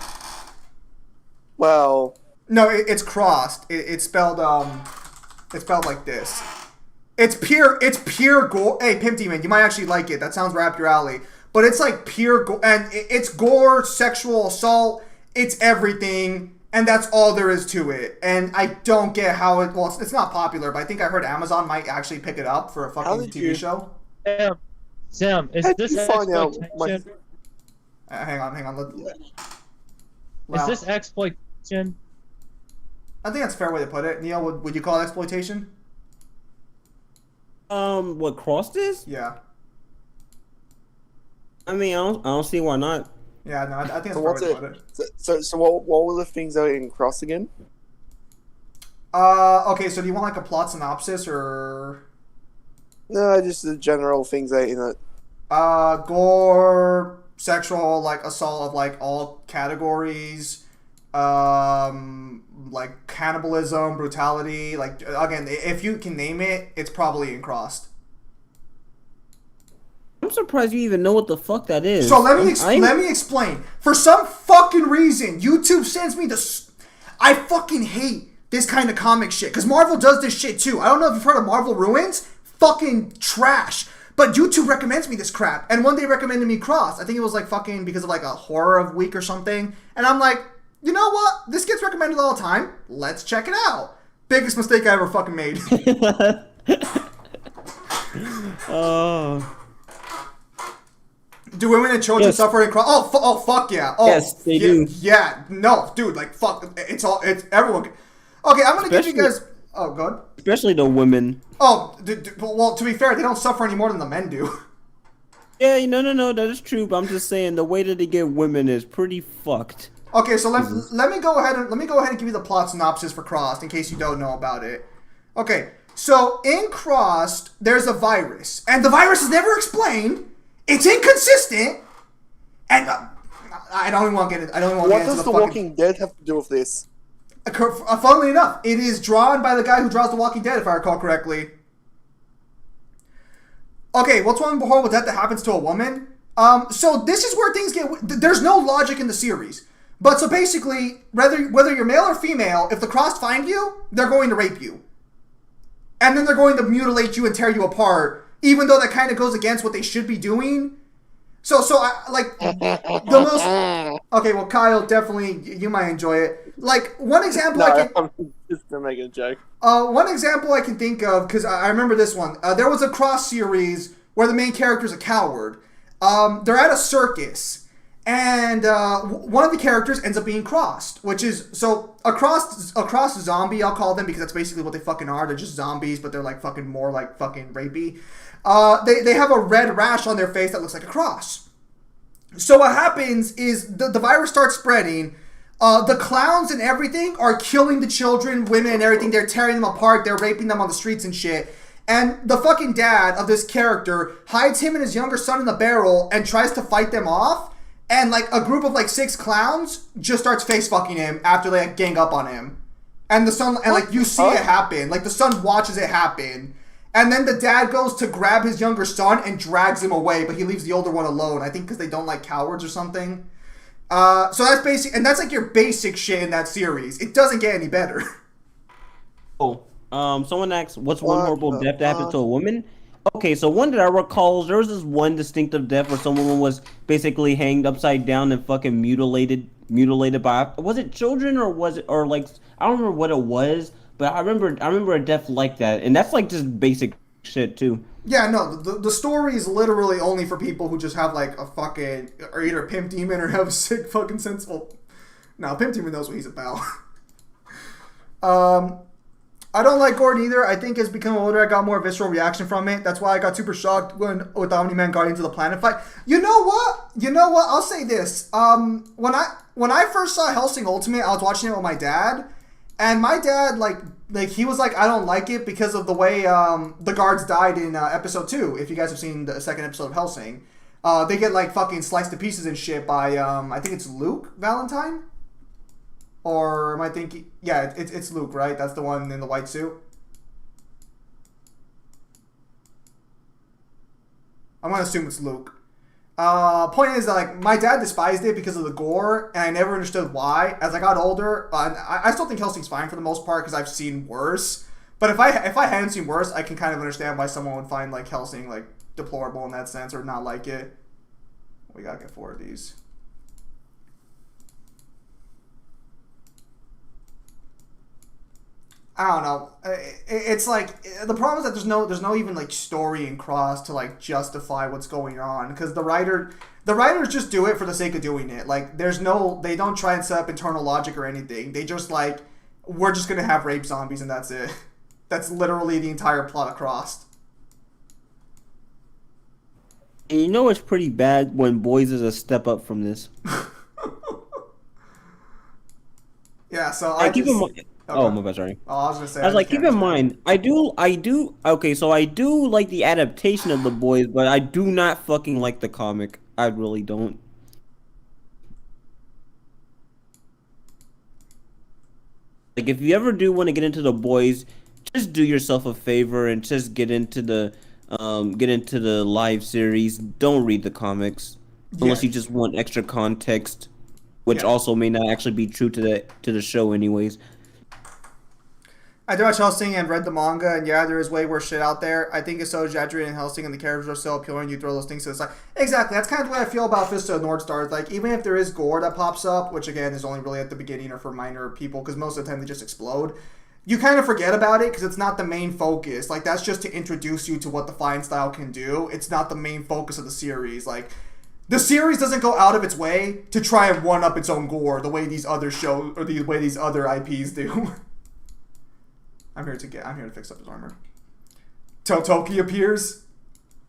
Well... No, it's Crossed. It's spelled like this. It's pure gore. Hey, Pimp Demon, you might actually like it. That sounds right up your alley. But it's like pure gore, and it's gore, sexual assault, it's everything, and that's all there is to it. And I don't get how it, well, it's not popular, but I think I heard Amazon might actually pick it up for a fucking TV show. Sam, is this exploitation? Hang on. Is this exploitation? I think that's a fair way to put it. Neil, would you call it exploitation? What Crossed is? Yeah. I mean, I don't see why not. Yeah, no, I think that's So a fair what's way to it? put it. So what were the things that are in Cross again? Okay, so do you want like a plot synopsis or? No, just the general things that are in it. Gore, sexual, like assault of like all categories, like cannibalism, brutality. Like again, if you can name it, it's probably in Crossed. I'm surprised you even know what the fuck that is. So let me explain. For some fucking reason, YouTube sends me this. I fucking hate this kind of comic shit because Marvel does this shit too. I don't know if you've heard of Marvel Ruins. Fucking trash. But YouTube recommends me this crap, and one day recommended me Cross. I think it was like fucking because of like a horror of week or something. And I'm like, you know what? This gets recommended all the time. Let's check it out. Biggest mistake I ever fucking made. Oh. Do women and children suffer in Cross? Oh, fuck yeah. Oh, yes, they do. Yeah, no, dude, like fuck. It's everyone. Okay, I'm gonna give you guys. Oh, good. Especially the women. Oh, well, to be fair, they don't suffer any more than the men do. Yeah, no, that is true. But I'm just saying the way that they get women is pretty fucked. Okay, so let me go ahead and give you the plot synopsis for Crossed in case you don't know about it. Okay, so in Crossed, there's a virus, and the virus is never explained. It's inconsistent, and I don't even want to get it. I don't even want to What get into does the The fucking. Walking Dead have to do with this? Funnily enough, it is drawn by the guy who draws The Walking Dead, if I recall correctly. Okay, what's one horrible death that happens to a woman? So this is where things get. There's no logic in the series. But so basically, whether you're male or female, if the Crossed find you, they're going to rape you. And then they're going to mutilate you and tear you apart, even though that kind of goes against what they should be doing. So I, like, the most... Okay, well, Kyle, definitely, you might enjoy it. Like, one example I'm just gonna make a joke. One example I can think of, because I remember this one. There was a Cross series where the main character is a coward. They're at a circus. And one of the characters ends up being crossed, which is so a crossed zombie. I'll call them because that's basically what they fucking are. They're just zombies, but they're like fucking more like fucking rapey. They have a red rash on their face that looks like a cross. So what happens is the virus starts spreading. The clowns and everything are killing the children, women, and everything. They're tearing them apart. They're raping them on the streets and shit. And the fucking dad of this character hides him and his younger son in the barrel and tries to fight them off. And, like, a group of, like, 6 clowns just starts face-fucking him after they, like, gang up on him. And the son, and, like, you see it happen. Like, the son watches it happen. And then the dad goes to grab his younger son and drags him away, but he leaves the older one alone. I think because they don't like cowards or something. So that's basic, and that's, like, your basic shit in that series. It doesn't get any better. Oh, someone asked, what's one horrible death that happened to a woman? Okay, so one that I recall, there was this one distinctive death where someone was basically hanged upside down and fucking mutilated by, was it children or was it, or like, I don't remember what it was, but I remember a death like that, and that's like just basic shit too. Yeah, no, the story is literally only for people who just have like a fucking, or either Pimp Demon or have a sick fucking sense. Well, no, Pimp Demon knows what he's about. I don't like Gordon either. I think as becoming older, I got more visceral reaction from it. That's why I got super shocked with Omni-Man Guardians of the Planet fight. You know what? I'll say this. When I first saw Hellsing Ultimate, I was watching it with my dad, and my dad like he was like, I don't like it because of the way the guards died in episode 2. If you guys have seen the second episode of Hellsing, they get like fucking sliced to pieces and shit by I think it's Luke Valentine. Or am I thinking... Yeah, it's Luke, right? That's the one in the white suit. I'm going to assume it's Luke. Point is, like, my dad despised it because of the gore, and I never understood why. As I got older, I still think Hellsing's fine for the most part because I've seen worse. But if I hadn't seen worse, I can kind of understand why someone would find, like, Hellsing, like, deplorable in that sense or not like it. We gotta get 4 of these. I don't know. It's like the problem is that there's no even like story in Cross to like justify what's going on because the writers just do it for the sake of doing it. Like they don't try and set up internal logic or anything. They just like we're just gonna have rape zombies and that's it. That's literally the entire plot of Crossed. And you know it's pretty bad when Boys is a step up from this. Yeah. So I keep in mind. Okay. Oh, my bad, sorry. Oh, I was gonna say. I was like, keep in mind, I do. Okay, so I do like the adaptation of The Boys, but I do not fucking like the comic. I really don't. Like, if you ever do want to get into The Boys, just do yourself a favor and just get into the live series. Don't read the comics unless you just want extra context, which also may not actually be true to the show, anyways. I did watch Hellsing and read the manga, and yeah, there is way worse shit out there. I think it's so exaggerated in Hellsing, and the characters are so appealing, you throw those things to the side. Exactly, that's kind of the way I feel about Fist of the North Star. Like, even if there is gore that pops up, which again is only really at the beginning or for minor people, because most of the time they just explode, you kind of forget about it because it's not the main focus. Like, that's just to introduce you to what the Fine Style can do. It's not the main focus of the series. Like, the series doesn't go out of its way to try and one-up its own gore the way these other shows, or the way these other IPs do. I'm here to fix up his armor. Till Toki appears,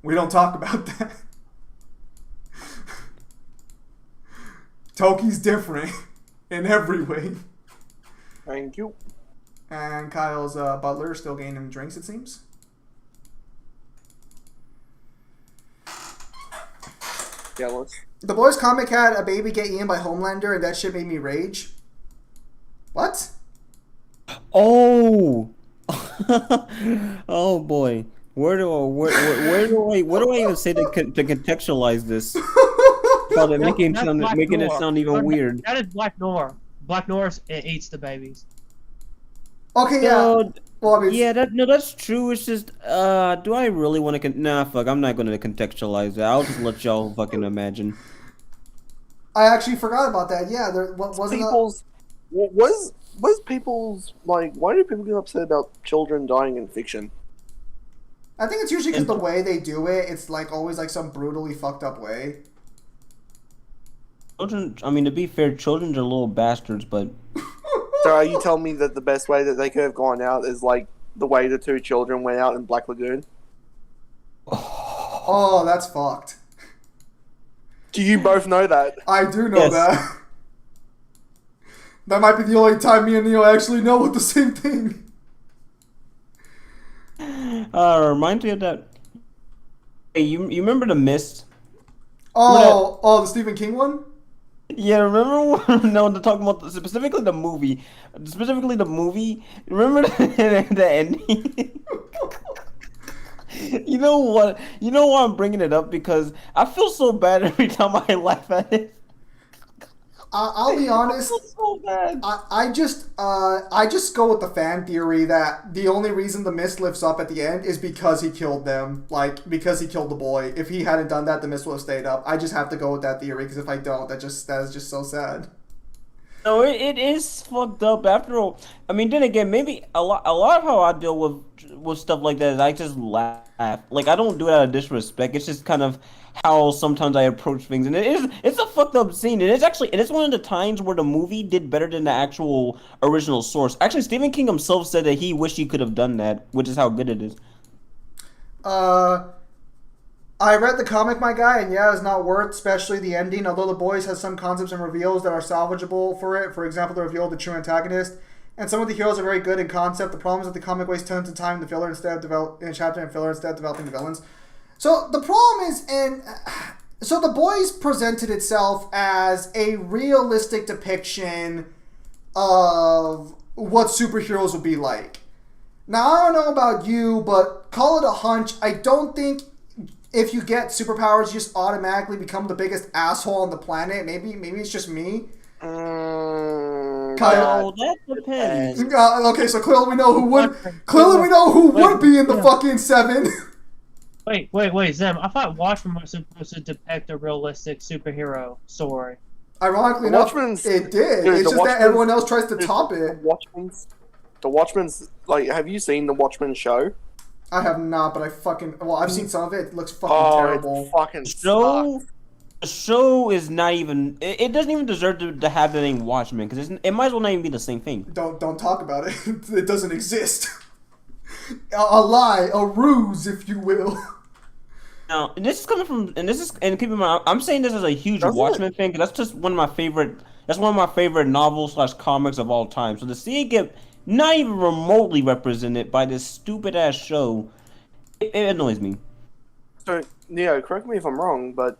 we don't talk about that. Toki's different in every way. Thank you. And Kyle's butler still gaining him drinks, it seems. Jealous. The Boys comic had a baby get eaten by Homelander, and that shit made me rage. What? Oh. Oh boy. What do I even say to contextualize this? Without it making it sound even weird. That is Black Noir. Black Noir eats the babies. Okay, yeah. No, Well, I mean, yeah, that's true. It's just, do I really want to? Nah, fuck. I'm not gonna contextualize that. I'll just let y'all fucking imagine. I actually forgot about that. Yeah, there wasn't. Was people's like? Why do people get upset about children dying in fiction? I think it's usually because the way they do it, it's like always like some brutally fucked up way. Children. I mean, to be fair, children are little bastards, but. So are you telling me that the best way that they could have gone out is like the way the two children went out in Black Lagoon? Oh, that's fucked. Do you both know that? I do know Yes. that. That might be the only time me and Neo actually know what the same thing. Reminds me of that. Hey, you remember The Mist? Oh, the Stephen King one? Yeah, remember when, no, they're talking about specifically the movie. Remember the ending? You know what? You know why I'm bringing it up? Because I feel so bad every time I laugh at it. I'll be honest. I feel so bad. I just go with the fan theory that the only reason the Mist lifts up at the end is because he killed them, like because he killed the boy. If he hadn't done that, the Mist would have stayed up. I just have to go with that theory because if I don't, that is just so sad. No, it is fucked up. After all, I mean, then again, maybe a lot of how I deal with stuff like that is I just laugh. Like I don't do it out of disrespect. It's just kind of how sometimes I approach things, and it's a fucked up scene, and it's one of the times where the movie did better than the actual original source. Actually, Stephen King himself said that he wished he could have done that, which is how good it is. I read the comic, my guy, and yeah, it's not worth, especially the ending. Although The Boys has some concepts and reveals that are salvageable for it. For example, the reveal of the true antagonist. And some of the heroes are very good in concept. The problem is that the comic wastes tons of time in the filler instead of developing the villains. So the problem is, so The Boys presented itself as a realistic depiction of what superheroes would be like. Now, I don't know about you, but call it a hunch. I don't think if you get superpowers, you just automatically become the biggest asshole on the planet. Maybe it's just me. Kyle, that depends. Okay, so clearly we know who would be in the fucking 7. Wait, Zem. I thought Watchmen was supposed to depict a realistic superhero story. Ironically enough, it did. It's just that everyone else tries to top it. The Watchmen's, like, have you seen the Watchmen show? I have not, but I've seen some of it. It looks fucking terrible. It fucking sucks. The show is not even. It doesn't even deserve to have the name Watchmen because it might as well not even be the same thing. Don't talk about it. It doesn't exist. A lie, a ruse, if you will. Now, and this is coming from, and keep in mind, I'm saying this as a huge Watchmen fan because that's just one of my favorite. That's one of my favorite novels / comics of all time. So to see it get not even remotely represented by this stupid ass show, it annoys me. So, Neo, correct me if I'm wrong, but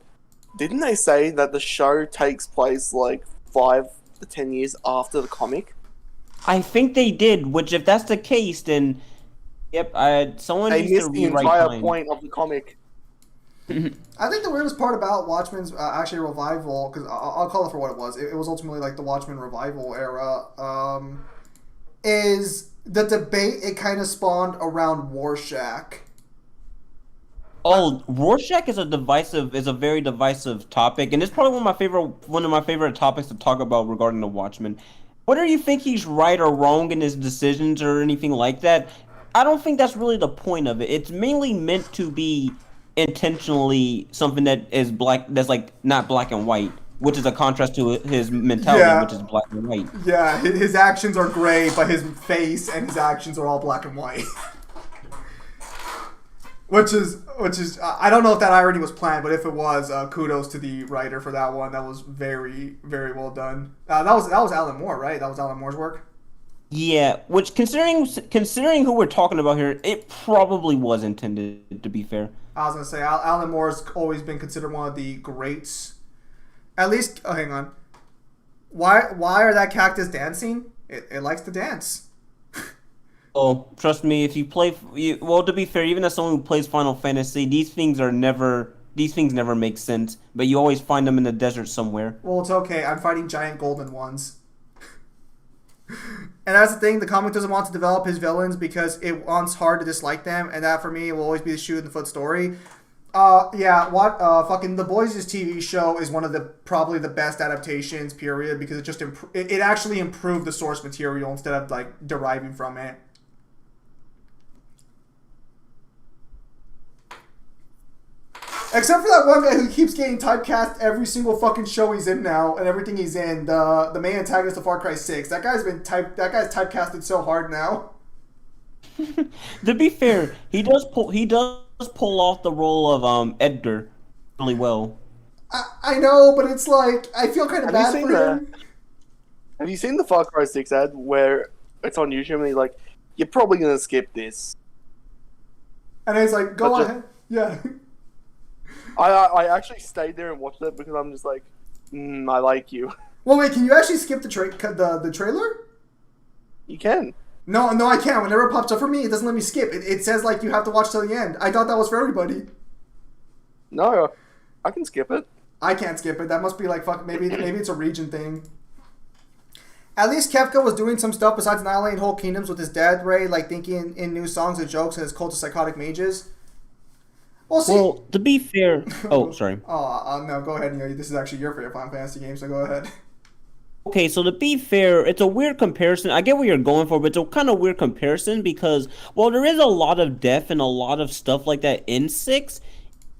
didn't they say that the show takes place like 5 to 10 years after the comic? I think they did. Which, if that's the case, then yep, someone they needs missed to the rewrite entire time. point of the comic. I think the weirdest part about Watchmen's actually revival, because I'll call it for what it was. It was ultimately like the Watchmen revival era. Is the debate it kind of spawned around Rorschach. Oh, Rorschach is a very divisive topic, and it's probably one of my favorite topics to talk about regarding the Watchmen. Whether you think he's right or wrong in his decisions or anything like that, I don't think that's really the point of it. It's mainly meant to be intentionally something that is that's like not black and white, which is a contrast to his mentality, which is black and white. Yeah, his actions are gray, but his face and his actions are all black and white. Which is I don't know if that irony was planned, but if it was, kudos to the writer for that one. That was very, very well done. That was Alan Moore, right? That was Alan Moore's work. Yeah, which considering who we're talking about here, it probably was intended, to be fair. I was gonna say Alan Moore's always been considered one of the greats. At least, oh, hang on. Why are that cactus dancing? It likes to dance. Oh, trust me, if you play, well, to be fair, even as someone who plays Final Fantasy, these things never make sense. But you always find them in the desert somewhere. Well, it's okay. I'm fighting giant golden ones. And that's the thing. The comic doesn't want to develop his villains because it wants hard to dislike them, and that for me will always be the shoot in the foot story. Fucking The Boys' TV show is one of the probably the best adaptations, period, because it just it actually improved the source material instead of like deriving from it. Except for that one guy who keeps getting typecast every single fucking show he's in now and everything he's in. The main antagonist of Far Cry 6. That guy's typecasted so hard now. To be fair, he does pull off the role of Edgar really well. I know, but it's like I feel kind of bad for him. Have you seen the Far Cry 6 ad where it's on YouTube and he's like, "You're probably gonna skip this," and he's like, "Go ahead, yeah." I actually stayed there and watched it because I'm just like, I like you. Well, wait, can you actually skip the trailer? You can. No, I can't. Whenever it pops up for me, it doesn't let me skip. It says like you have to watch till the end. I thought that was for everybody. No, I can skip it. I can't skip it. That must be like maybe it's a region thing. At least Kefka was doing some stuff besides annihilating whole kingdoms with his death ray, like thinking in new songs and jokes and his cult of psychotic mages. Well, to be fair... Oh, sorry. No, go ahead, Neil. This is actually your favorite Final Fantasy game, so go ahead. Okay, so to be fair, it's a weird comparison. I get what you're going for, but it's a kind of weird comparison because, while there is a lot of death and a lot of stuff like that in 6,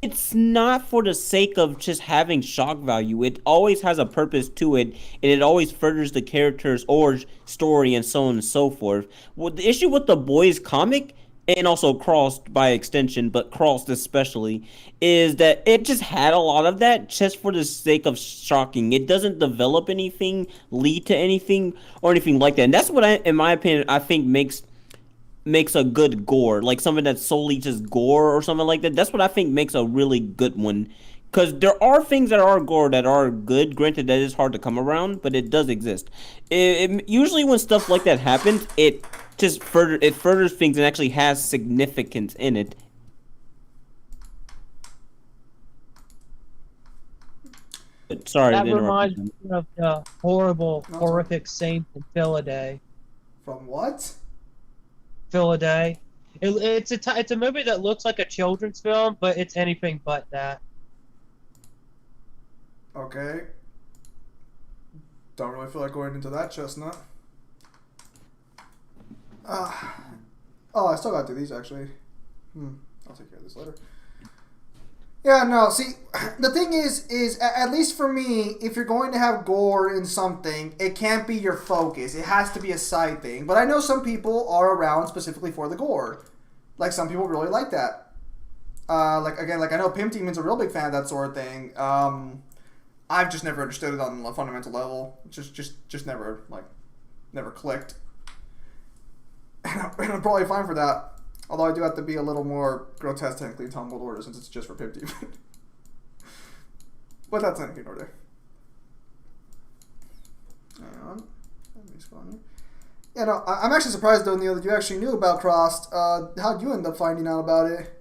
it's not for the sake of just having shock value. It always has a purpose to it, and it always furthers the character's or story and so on and so forth. Well, the issue with the Boys comic... and also Crossed by extension, but Crossed especially, is that it just had a lot of that just for the sake of shocking. It doesn't develop anything, lead to anything, or anything like that. And that's what, in my opinion, I think makes a good gore. Like something that's solely just gore or something like that. That's what I think makes a really good one. Because there are things that are gore that are good. Granted, that is hard to come around, but it does exist. Usually when stuff like that happens, it furthers things and actually has significance in it. But sorry that to interrupt. Reminds me of the horrific scene in Philadelphia. From what? Philadelphia. It's a movie that looks like a children's film, but it's anything but that. Okay. Don't really feel like going into that, Chestnut. I still gotta do these, actually. I'll take care of this later. Yeah, no, see, the thing is at least for me, if you're going to have gore in something, it can't be your focus. It has to be a side thing. But I know some people are around specifically for the gore. Like, some people really like that. I know Pimp Demon's a real big fan of that sort of thing. I've just never understood it on a fundamental level. Just never clicked. And I'm probably fine for that. Although I do have to be a little more grotesque technically in Tom Gold Order since it's just for 50. But that's anything over there. Hang on. Let me spawn here. Yeah, no, I'm actually surprised though, Neil, that you actually knew about Crossed. How'd you end up finding out about it?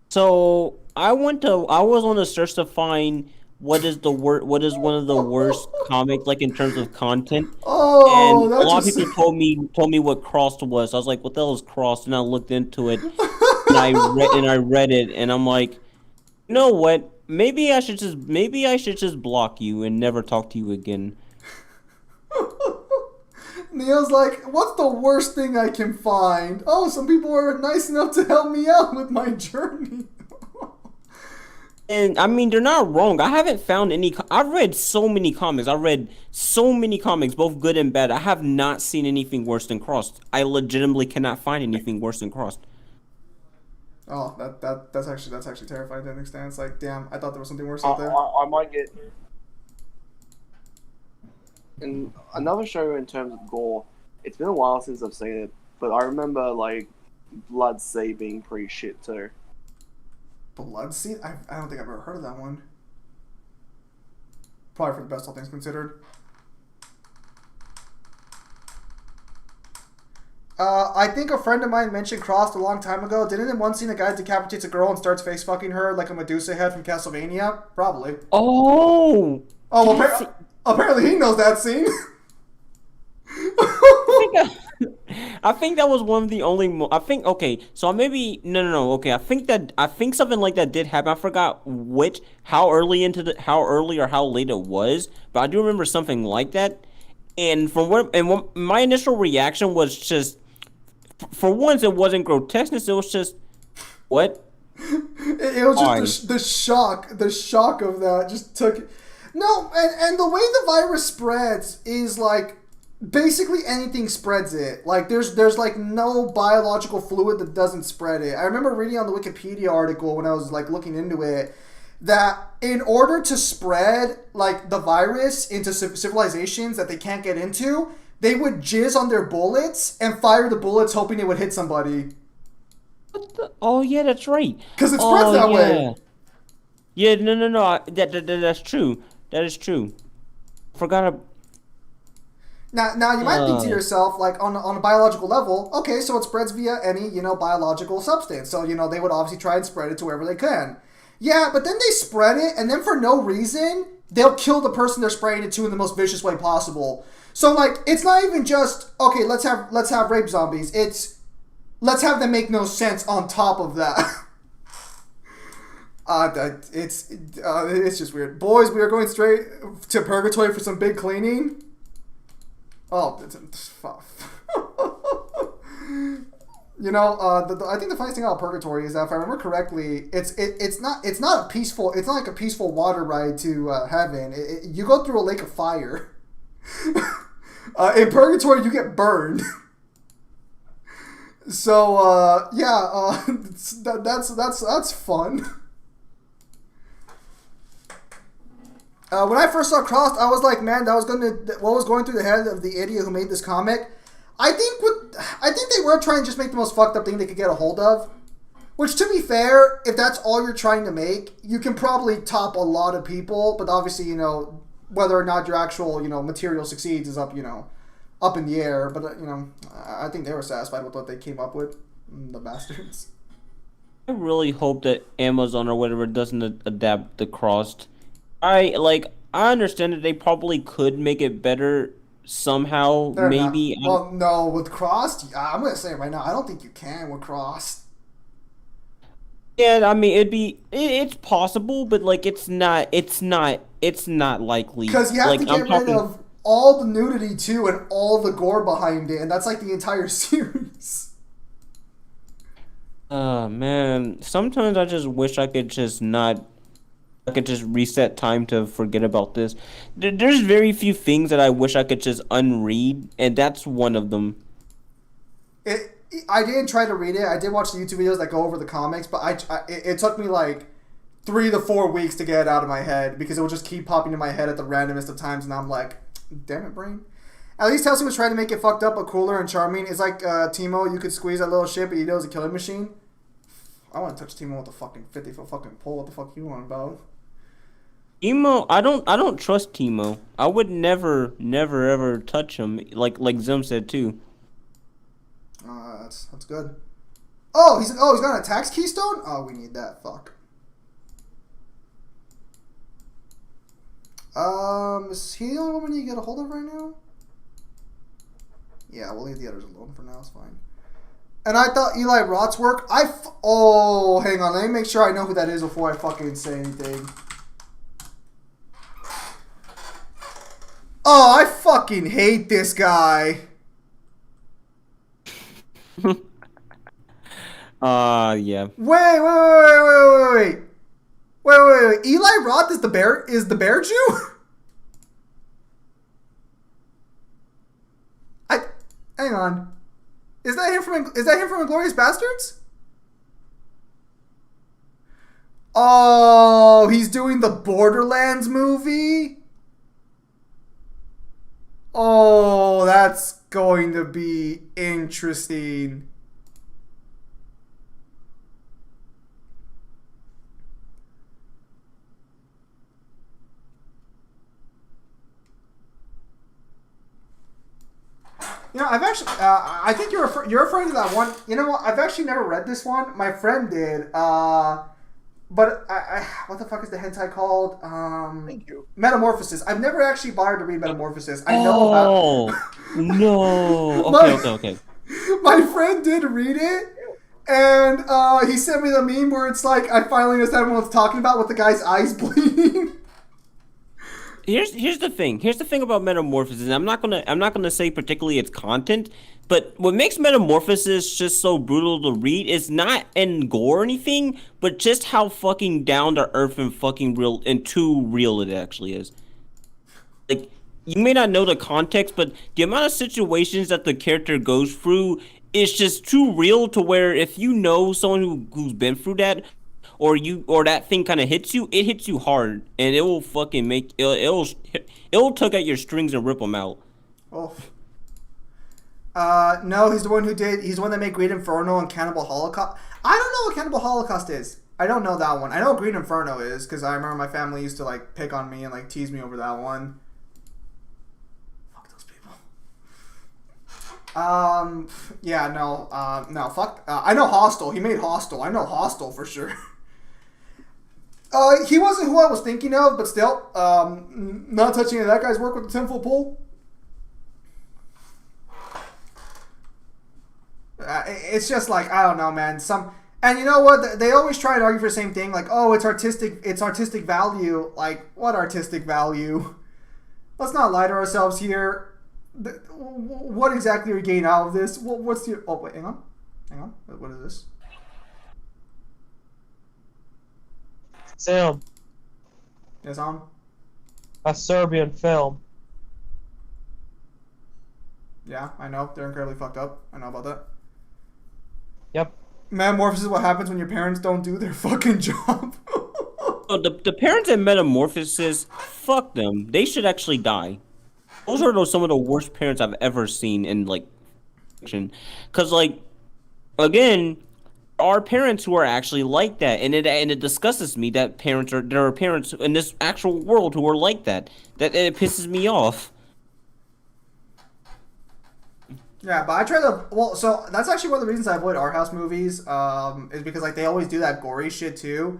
So I was on a search to find what is one of the worst comics, like in terms of content. Oh, and that's a lot of people told me what Crossed was. I was like, what the hell is Crossed? And I looked into it, and I read it, and I'm like, you know what? Maybe I should just block you and never talk to you again. Neil's like, what's the worst thing I can find? Oh, some people were nice enough to help me out with my journey. And I mean, they're not wrong. I haven't found any. I've read so many comics. Both good and bad. I have not seen anything worse than Crossed. I legitimately cannot find anything worse than Crossed. Oh, that's actually terrifying to an extent. It's like, damn, I thought there was something worse out there. I might get. And another show in terms of gore, it's been a while since I've seen it, but I remember like Blood Sea being pretty shit too. Bloodseed? I don't think I've ever heard of that one. Probably for the best, all things considered. I think a friend of mine mentioned Crossed a long time ago. Didn't in one scene a guy decapitates a girl and starts face fucking her like a Medusa head from Castlevania? Probably. Oh. Oh, well, apparently he knows that scene. I think that was one of the only. I think okay. So maybe no. Okay, I think something like that did happen. I forgot how early or how late it was, but I do remember something like that. And what my initial reaction was just, for once, it wasn't grotesqueness. It was just, what? It was just the shock of that just took. No, and the way the virus spreads is like basically anything spreads it. Like there's like no biological fluid that doesn't spread it. I remember reading on the Wikipedia article when I was like looking into it that in order to spread like the virus into civilizations that they can't get into, they would jizz on their bullets and fire the bullets hoping it would hit somebody. What the? Oh yeah, that's right. Because it spreads that way. Yeah, no. That's true. That is true. Forgot. Now you might think to yourself, like on a biological level, okay, so it spreads via any biological substance. So they would obviously try and spread it to wherever they can. Yeah, but then they spread it, and then for no reason, they'll kill the person they're spraying it to in the most vicious way possible. So like, it's not even just okay. Let's have rape zombies. It's let's have them make no sense on top of that. It's just weird. Boys, we are going straight to purgatory for some big cleaning. Oh, fuck. I think the funniest thing about purgatory is that if I remember correctly, it's not like a peaceful water ride to heaven. You go through a lake of fire. In purgatory, you get burned. So that's fun. When I first saw Crossed, I was like, man, what was going through the head of the idiot who made this comic. I think they were trying to just make the most fucked up thing they could get a hold of. Which, to be fair, if that's all you're trying to make, you can probably top a lot of people. But obviously, whether or not your actual, material succeeds is up, up in the air. But, I think they were satisfied with what they came up with. The bastards. I really hope that Amazon or whatever doesn't adapt the Crossed. I understand that they probably could make it better somehow, maybe. Well, no, with Crossed, I'm gonna say it right now, I don't think you can with Crossed. Yeah, I mean, it's possible, but like it's not likely. Because you have to get rid of all the nudity too and all the gore behind it, and that's like the entire series. Man, sometimes I just wish I could just reset time to forget about this. There's very few things that I wish I could just unread, and that's one of them. I didn't try to read it. I did watch the YouTube videos that go over the comics, but it took me like 3 to 4 weeks to get it out of my head because it would just keep popping in my head at the randomest of times, and I'm like, damn it, brain. At least Chelsea was trying to make it fucked up but cooler and charming. It's like Timo, you could squeeze that little shit, but you know it's a killing machine. I want to touch Timo with a fucking 50-foot fucking pole. What the fuck you want about? Timo, I don't trust Timo. I would never ever touch him. Like Zim said too. That's good. Oh, he's got an attacks keystone. Oh, we need that. Fuck. Is he the only one you get a hold of right now? Yeah, we'll leave the others alone for now. It's fine. And I thought Eli Roth's work. Oh, hang on. Let me make sure I know who that is before I fucking say anything. Oh, I fucking hate this guy. Yeah. Wait. Eli Roth is the bear Jew? Hang on. Is that him from Inglourious Bastards? Oh, he's doing the Borderlands movie? Oh, that's going to be interesting. You know, I've actually, I think you're referring to that one. You know what? I've actually never read this one. My friend did. But what the fuck is the hentai called? Thank you. Metamorphosis. I've never actually bothered to read Metamorphosis. I know about. Oh no. Okay. My friend did read it, and he sent me the meme where it's like I finally understand what it's talking about with the guy's eyes bleeding. Here's the thing. Here's the thing about Metamorphosis. I'm not gonna say particularly its content, but what makes Metamorphosis just so brutal to read is not in gore or anything, but just how fucking down to earth and fucking real and too real it actually is. Like, you may not know the context, but the amount of situations that the character goes through is just too real to where if you know someone who's been through that, or that thing kind of hits you, it hits you hard, and it will fucking make it'll tug at your strings and rip them out. Oh. No, he's the one who did. He's the one that made Great Inferno and Cannibal Holocaust. I don't know what Cannibal Holocaust is. I don't know that one. I know what Green Inferno is because I remember my family used to like pick on me and like tease me over that one. Fuck those people. Yeah, no, no, fuck. I know Hostel. He made Hostel. I know Hostel for sure. He wasn't who I was thinking of, but still, not touching any of that guy's work with the tenfold pole. It's just like, I don't know, man. And you know what? They always try to argue for the same thing, like, oh, it's artistic value. Like, what artistic value? Let's not lie to ourselves here. What exactly are you getting out of this? What's the? Oh wait, hang on. What is this? Film. It's on. A Serbian film. Yeah, I know. They're incredibly fucked up. I know about that. Yep. Metamorphosis is what happens when your parents don't do their fucking job. So the parents in Metamorphosis, fuck them. They should actually die. Those are some of the worst parents I've ever seen in like fiction. Cause like, again, are parents who are actually like that, and it disgusts me that there are parents in this actual world who are like that. That it pisses me off. Yeah, but I try to. Well, so that's actually one of the reasons I avoid art house movies. Is because like they always do that gory shit too.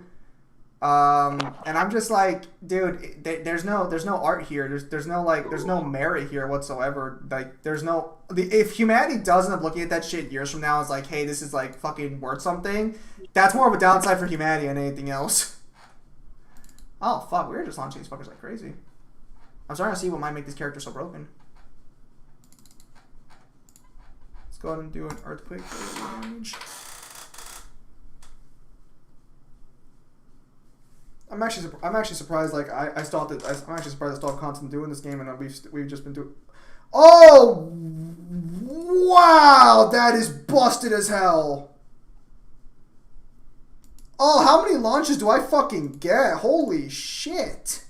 And I'm just like, dude, there's no art here. There's no merit here whatsoever. Like, if humanity does end up looking at that shit years from now, it's like, hey, this is like fucking worth something. That's more of a downside for humanity than anything else. Oh fuck, we're just launching these fuckers like crazy. I'm starting to see what might make this character so broken. Let's go ahead and do an earthquake damage. I'm actually surprised. Like I'm actually surprised I still have content doing this game, and we've just been doing. Oh wow, that is busted as hell. Oh, how many launches do I fucking get? Holy shit.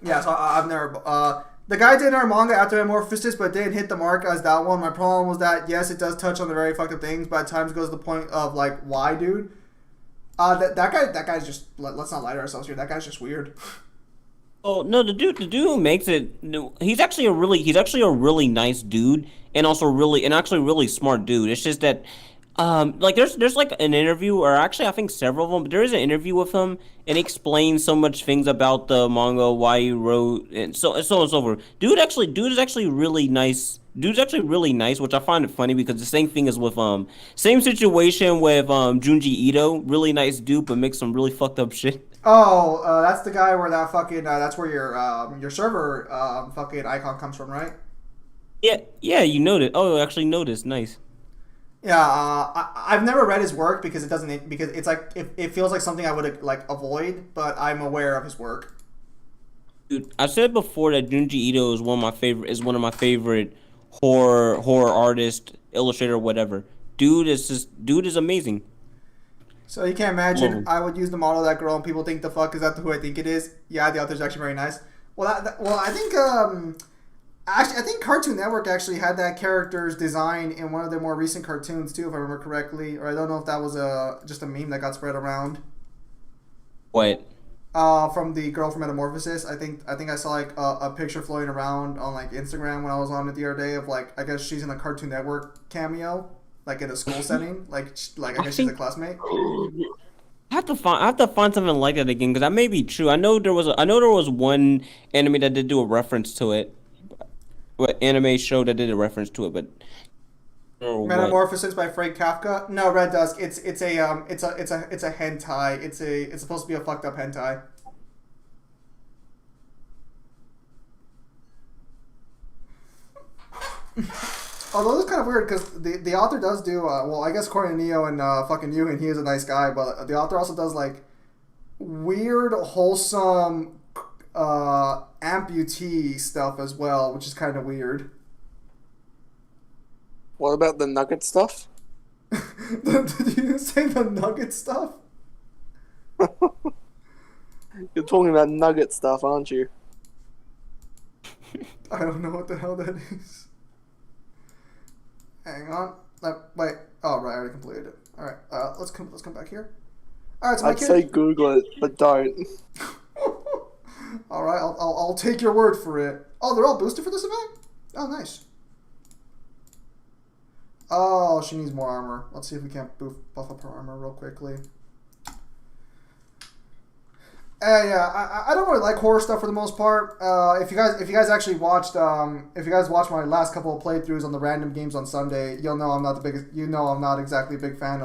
Yeah, so I've never. The guy did our manga after Metamorphosis, but didn't hit the mark as that one. My problem was that yes, it does touch on the very fucked up things, but at times goes to the point of like, why, dude? That guy's just, let's not lie to ourselves here. That guy's just weird. Oh no, the dude who makes it, he's actually a really nice dude, and also really smart dude. It's just that, like there's like an interview, or actually I think several of them, but there is an interview with him, and he explains so much things about the manga, why he wrote, and so on and so forth. Dude is actually really nice. Dude's actually really nice, which I find it funny because the same thing is with same situation with Junji Ito, really nice dude, but makes some really fucked up shit. Oh, that's the guy where that fucking that's where your server fucking icon comes from, right? Yeah, you noticed. Oh, actually noticed. Nice. Yeah, I've never read his work because it's like it feels like something I would like avoid, but I'm aware of his work. Dude, I said before that Junji Ito is one of my favorite horror artist, illustrator, whatever. Dude is amazing. So you can imagine Whoa. I would use the model of that girl and people think the fuck is that who I think it is? Yeah, the author's actually very nice. Well, I think actually I think Cartoon Network actually had that character's design in one of their more recent cartoons too, if I remember correctly. Or I don't know if that was just a meme that got spread around. What? From the girl from Metamorphosis. I think I saw like a picture floating around on like Instagram when I was on it the other day of like I guess she's in a Cartoon Network cameo, like in a school setting, like I guess she's a classmate. I have to find something like that again because that may be true. I know there was one anime that did do a reference to it. What anime show that did a reference to it, but or what? Metamorphosis by Frank Kafka. No, Red Dusk. It's a hentai. It's supposed to be a fucked up hentai. Although it's kind of weird because the author does do well. I guess according to Neo and fucking you, and he is a nice guy, but the author also does like weird, wholesome amputee stuff as well, which is kind of weird. What about the nugget stuff? Did you say the nugget stuff? You're talking about nugget stuff, aren't you? I don't know what the hell that is. Hang on. Wait. Oh, right. I already completed it. All right. Let's come back here. All right. So I'd say Google it, but don't. All right. I'll take your word for it. Oh, they're all boosted for this event. Oh, nice. Oh, she needs more armor. Let's see if we can't buff up her armor real quickly. Yeah, I don't really like horror stuff for the most part. If you guys actually watched my last couple of playthroughs on the random games on Sunday, you'll know I'm not the biggest. You know I'm not exactly a big fan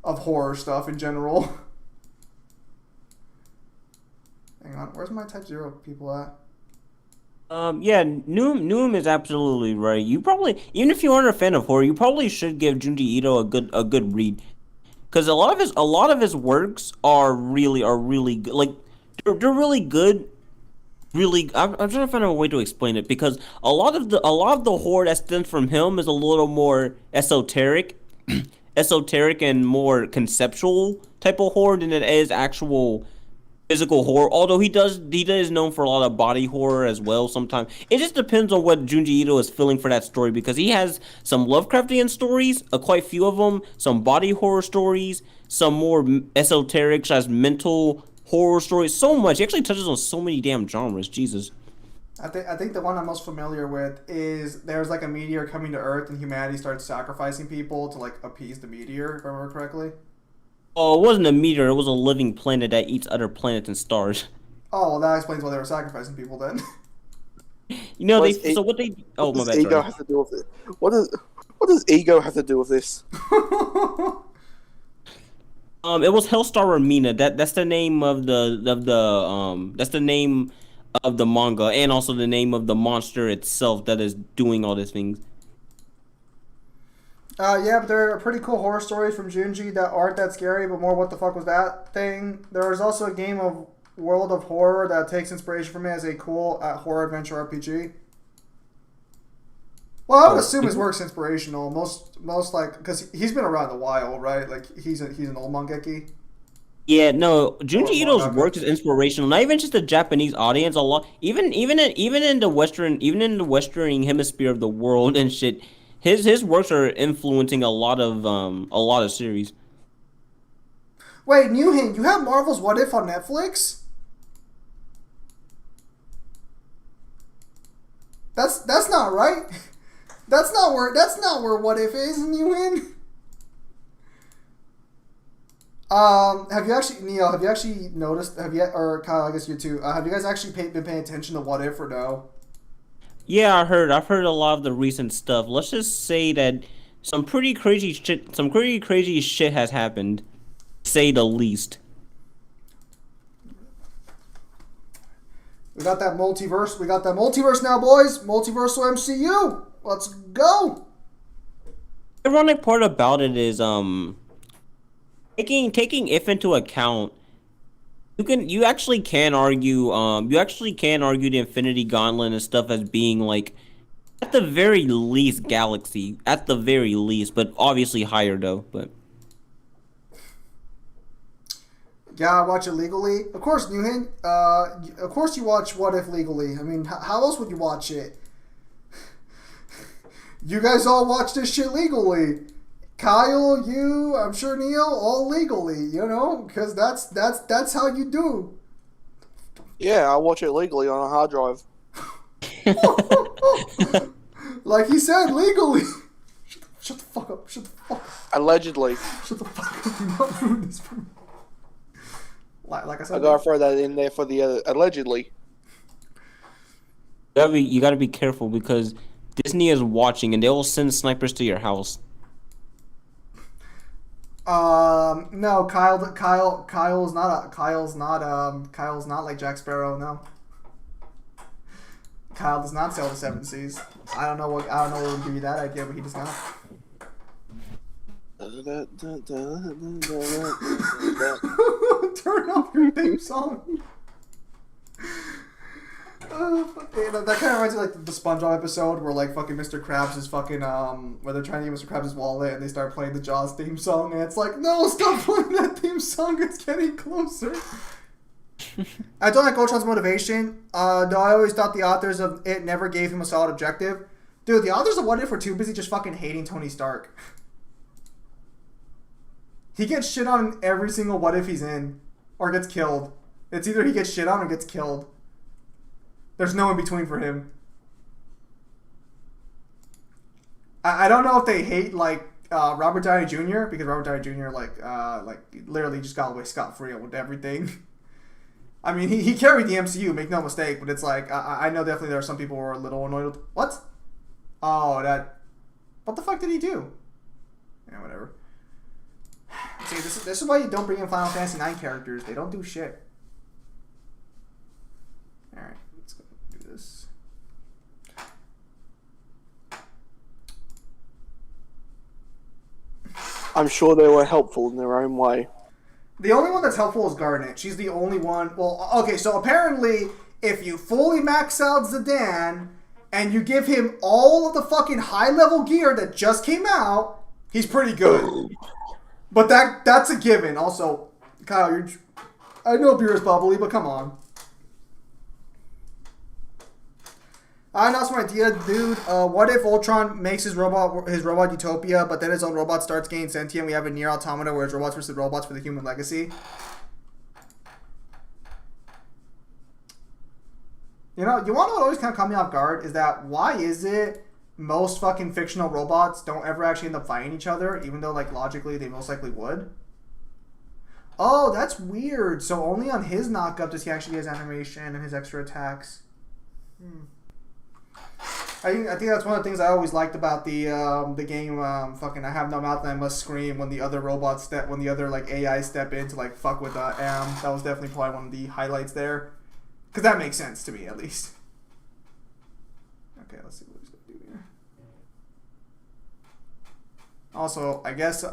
of horror stuff in general. Hang on, where's my Type 0 people at? Yeah, Noom is absolutely right. You probably, even if you aren't a fan of horror, you probably should give Junji Ito a good read, because a lot of his works are really good. Like they're really good. Really, I'm trying to find a way to explain it because a lot of the horror that stems from him is a little more esoteric, and more conceptual type of horror than it is actual physical horror. Although he is known for a lot of body horror as well. Sometimes it just depends on what Junji Ito is feeling for that story, because he has some Lovecraftian stories, quite a few of them, some body horror stories, some more esoteric / mental horror stories. So much. He actually touches on so many damn genres. Jesus. I think the one I'm most familiar with is there's like a meteor coming to Earth and humanity starts sacrificing people to like appease the meteor, if I remember correctly. Oh, it wasn't a meteor. It was a living planet that eats other planets and stars. Oh, well, that explains why they were sacrificing people then. You know, What Oh, my does bad. ego Sorry. have to do with it? What does ego have to do with this? It was Hellstar Ramina. That's the name of that's the name of the manga, and also the name of the monster itself that is doing all these things. Yeah, but there are pretty cool horror stories from Junji that aren't that scary, but more what the fuck was that thing. There is also a game of World of Horror that takes inspiration from it as a cool horror adventure RPG. Well, I would assume his work's inspirational. Most like, because he's been around a while, right? Like, he's an old mangeki. Yeah, no, Junji Ito's manga. work is inspirational. Not even just the Japanese audience, a lot, even in the Western hemisphere of the world and shit. His works are influencing a lot of series. Wait, Newhin, you have Marvel's What If on Netflix? That's not right. That's not where What If is, Newhin. Have you actually, Neil? Have you actually noticed? Or Kyle? I guess you too. Have you guys actually been paying attention to What If or no? Yeah, I've heard a lot of the recent stuff. Let's just say that some pretty crazy shit has happened, to say the least. We got that multiverse. We got that multiverse now, boys. Multiversal MCU. Let's go. The ironic part about it is taking if into account. You actually can argue the Infinity Gauntlet and stuff as being like at the very least galaxy, at the very least, but obviously higher though. But Yeah, I watch it legally. Of course, Newhan. Of course you watch What If legally. I mean, how else would you watch it? You guys all watch this shit legally. Kyle, you, I'm sure Neil, all legally. You know, because that's how you do. Yeah, I watch it legally on a hard drive. Like he said, legally. Shut the fuck up. Shut the fuck up. Allegedly. Shut the fuck up. Do not ruin this for me. Like I said, I gotta throw that in there for the allegedly. You gotta be careful because Disney is watching and they will send snipers to your house. No, Kyle's not like Jack Sparrow. No, Kyle does not sail the seven seas. I don't know what would give you that idea, but he does not. Turn off your theme song. That kind of reminds me of like the SpongeBob episode where like fucking Mr. Krabs is fucking where they're trying to get Mr. Krabs' wallet and they start playing the Jaws theme song and it's like, no, stop playing that theme song, it's getting closer. I don't like Ultron's motivation. Though I always thought the authors of it never gave him a solid objective. Dude, the authors of What If were too busy just fucking hating Tony Stark. He gets shit on in every single What If he's in. Or gets killed. It's either he gets shit on or gets killed. There's no in between for him. I don't know if they hate like Robert Downey Jr. because Robert Downey Jr. like literally just got away scot-free with everything. I mean, he carried the MCU, make no mistake, but it's like I know definitely there are some people who are a little annoyed with what? Oh, what the fuck did he do? Yeah, whatever. See, this is why you don't bring in Final Fantasy IX characters. They don't do shit. Alright, let's go do this. I'm sure they were helpful in their own way. The only one that's helpful is Garnet. She's the only one. Well, okay, so apparently, if you fully max out Zidane and you give him all of the fucking high-level gear that just came out, he's pretty good. But that's a given. Also, Kyle, I know beer is bubbly, but come on. I know some idea, dude. What if Ultron makes his robot utopia, but then his own robot starts getting sentient? We have a near automata where it's robots versus robots for the human legacy. You know, you want to know what always kind of caught me off guard is that why is it most fucking fictional robots don't ever actually end up fighting each other, even though like logically they most likely would? Oh, that's weird. So only on his knockup does he actually get his animation and his extra attacks. I think that's one of the things I always liked about the game. Fucking, I have no mouth and I must scream when the other like AI step in to like fuck with Am. That was definitely probably one of the highlights there, because that makes sense to me at least. Okay, let's see what he's gonna do here. Also, I guess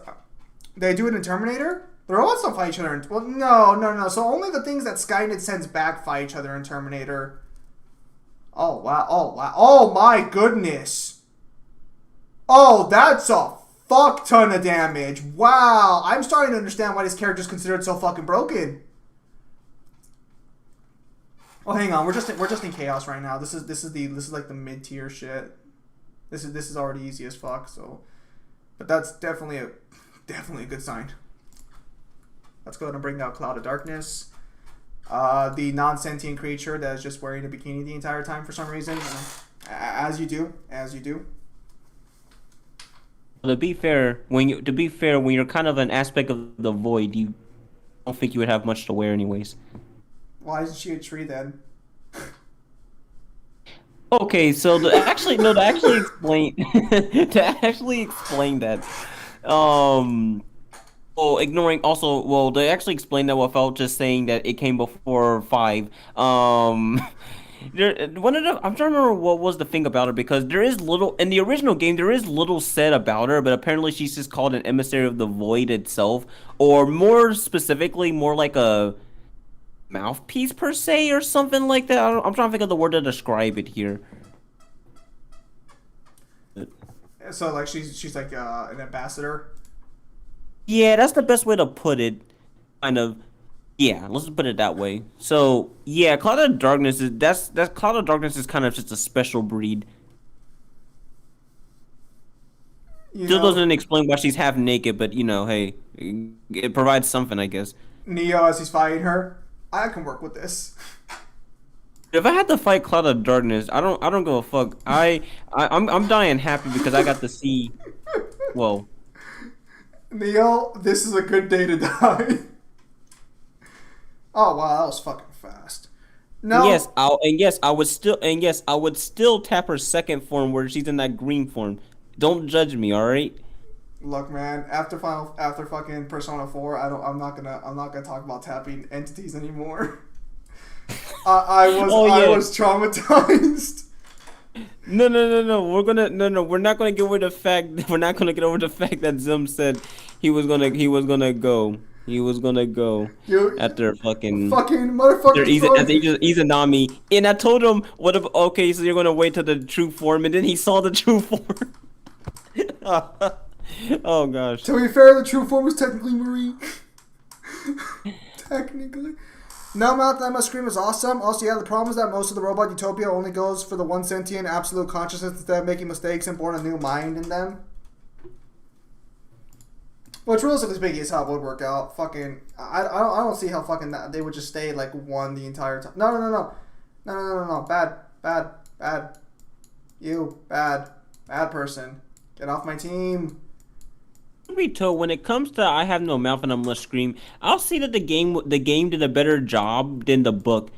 they do it in Terminator. The robots don't fight each other. Well, no. So only the things that Skynet sends back fight each other in Terminator. Oh, wow. Oh, my goodness. Oh, that's a fuck ton of damage. Wow. I'm starting to understand why this character is considered so fucking broken. Oh, hang on. We're just in chaos right now. This is like the mid-tier shit. This is already easy as fuck, so. But that's definitely a good sign. Let's go ahead and bring out Cloud of Darkness. The non-sentient creature that is just wearing a bikini the entire time for some reason. As you do. To be fair, when you're kind of an aspect of the void, you don't think you would have much to wear anyways. Why isn't she a tree then? Okay, so to actually explain that, well, they actually explained that without just saying that it came before 5. I'm trying to remember what was the thing about her, because there is little in the original game. There is little said about her, but apparently she's just called an emissary of the void itself, or more specifically, more like a mouthpiece per se, or something like that. I'm trying to think of the word to describe it here. So like she's like an ambassador. Yeah, that's the best way to put it. Kind of. Yeah, let's put it that way. So yeah, Cloud of Darkness is that's Cloud of Darkness is kind of just a special breed. You Still know, doesn't explain why she's half naked, but hey, it provides something, I guess. Neo as he's fighting her. I can work with this. If I had to fight Cloud of Darkness, I don't give a fuck. I'm dying happy because I got to see. Well, Neo, this is a good day to die. Oh wow, that was fucking fast. No. yes, I would still tap her second form where she's in that green form. Don't judge me, all right? Look, man. After fucking Persona 4, I'm not gonna talk about tapping entities anymore. I was traumatized. No. We're not gonna get over the fact. We're not gonna get over the fact that Zim said he was gonna go. He was gonna go after fucking motherfucker. Izanami. And I told him, what if, okay, so you're gonna wait till the true form, and then he saw the true form. Oh gosh. To be fair, the true form was technically Marie. Technically. No, Mouth That Must Scream is awesome. Also, yeah, the problem is that most of the robot utopia only goes for the one sentient absolute consciousness instead of making mistakes and born a new mind in them. Which realistically speaking is how it would work out. Fucking, I don't see how fucking they would just stay like one the entire time. No. Bad. You, bad person. Get off my team. Rito, when it comes to I Have No Mouth and I Must Scream, I'll say that the game did a better job than the book.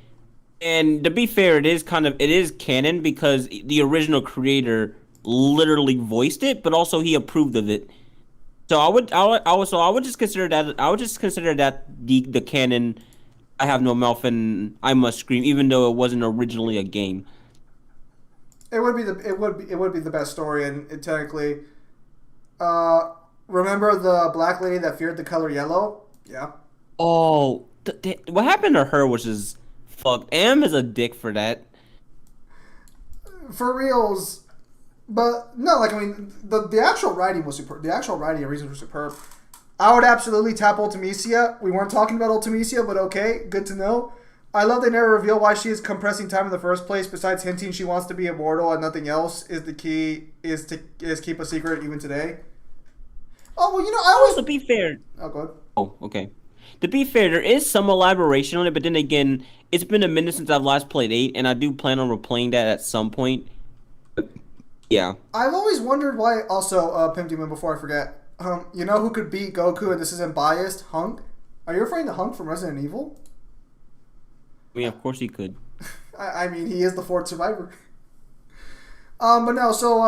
And to be fair, it is canon because the original creator literally voiced it, but also he approved of it. So I would just consider that the canon I Have No Mouth and I Must Scream, even though it wasn't originally a game. It would be the best story, and it technically. Remember the black lady that feared the color yellow? Yeah. Oh, what happened to her was just fucked. Am is a dick for that. For reals, but no, like I mean, the actual writing was superb. The actual writing and reasons were superb. I would absolutely tap Ultimecia. We weren't talking about Ultimecia, but okay, good to know. I love they never reveal why she is compressing time in the first place. Besides hinting she wants to be immortal and nothing else is the key is keep a secret even today. Oh, well, I always... To be fair... Oh, go ahead. Oh, okay. To be fair, there is some elaboration on it, but then again, it's been a minute since I've last played 8, and I do plan on replaying that at some point. Yeah. I've always wondered why... Also, Pimp Demon, before I forget, you know who could beat Goku, and this isn't biased? Hunk? Are you referring to Hunk from Resident Evil? I mean, of course he could. I mean, he is the fourth survivor. But no, so,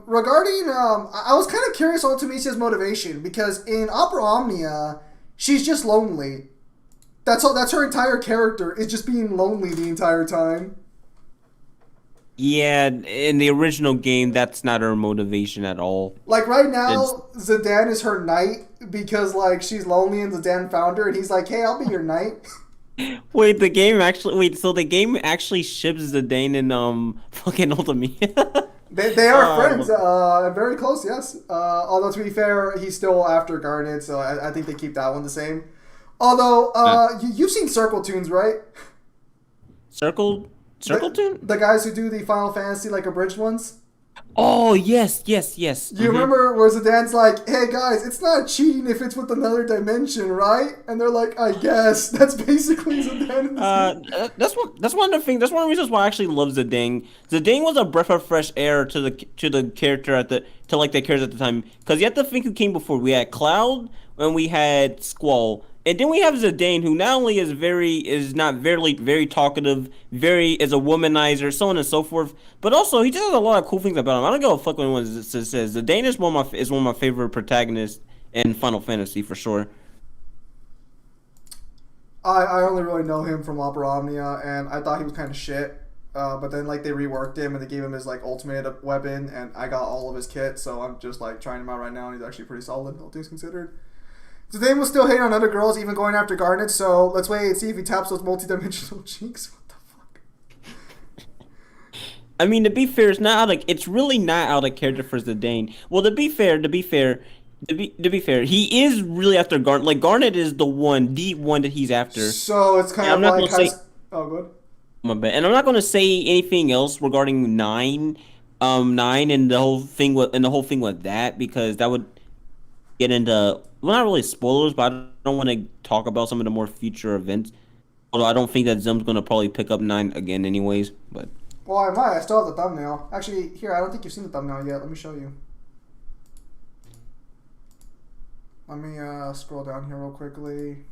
regarding, I was kind of curious on Ultimecia's motivation, because in Opera Omnia, she's just lonely. That's her entire character, is just being lonely the entire time. Yeah, in the original game, that's not her motivation at all. Like, right now, Zidane is her knight, because, like, she's lonely and Zidane found her, and he's like, hey, I'll be your knight. So the game actually ships Zidane and fucking Ultimate. They are friends, very close, yes. Although to be fair, he's still after Garnet, so I think they keep that one the same. Although you've seen Circle Tunes, right? Circle Tune? The guys who do the Final Fantasy like abridged ones. Oh yes. You remember where Zidane's like, "Hey guys, it's not cheating if it's with another dimension, right?" And they're like, "I guess." That's basically Zidane. That's one of the things. That's one of the reasons why I actually love Zidane. Zidane was a breath of fresh air to the character the characters at the time. Because you have to think who came before. We had Cloud and we had Squall. And then we have Zidane, who not only is not very talkative, is a womanizer, so on and so forth, but also he just has a lot of cool things about him. I don't give a fuck when anyone says Zidane is one of my favorite protagonists in Final Fantasy for sure. I only really know him from Opera Omnia, and I thought he was kind of shit. But then like they reworked him and they gave him his like ultimate weapon, and I got all of his kit, so I'm just like trying him out right now, and he's actually pretty solid, all things considered. Zidane will still hate on other girls, even going after Garnet, so let's wait and see if he taps those multi-dimensional cheeks. What the fuck? I mean, to be fair, it's really not out of character for Zidane. Well, to be fair, To be fair, he is really after Garnet. Like Garnet is the one that he's after. So it's kind And of I'm not like gonna say oh, good. my bad. And I'm not gonna say anything else regarding nine and the whole thing with that because that would get into well not really spoilers, but I don't want to talk about some of the more future events. Although I don't think that Zim's gonna probably pick up 9 again anyways. But Well, I might. I still have the thumbnail. Actually, here, I don't think you've seen the thumbnail yet. Let me show you. Let me scroll down here real quickly.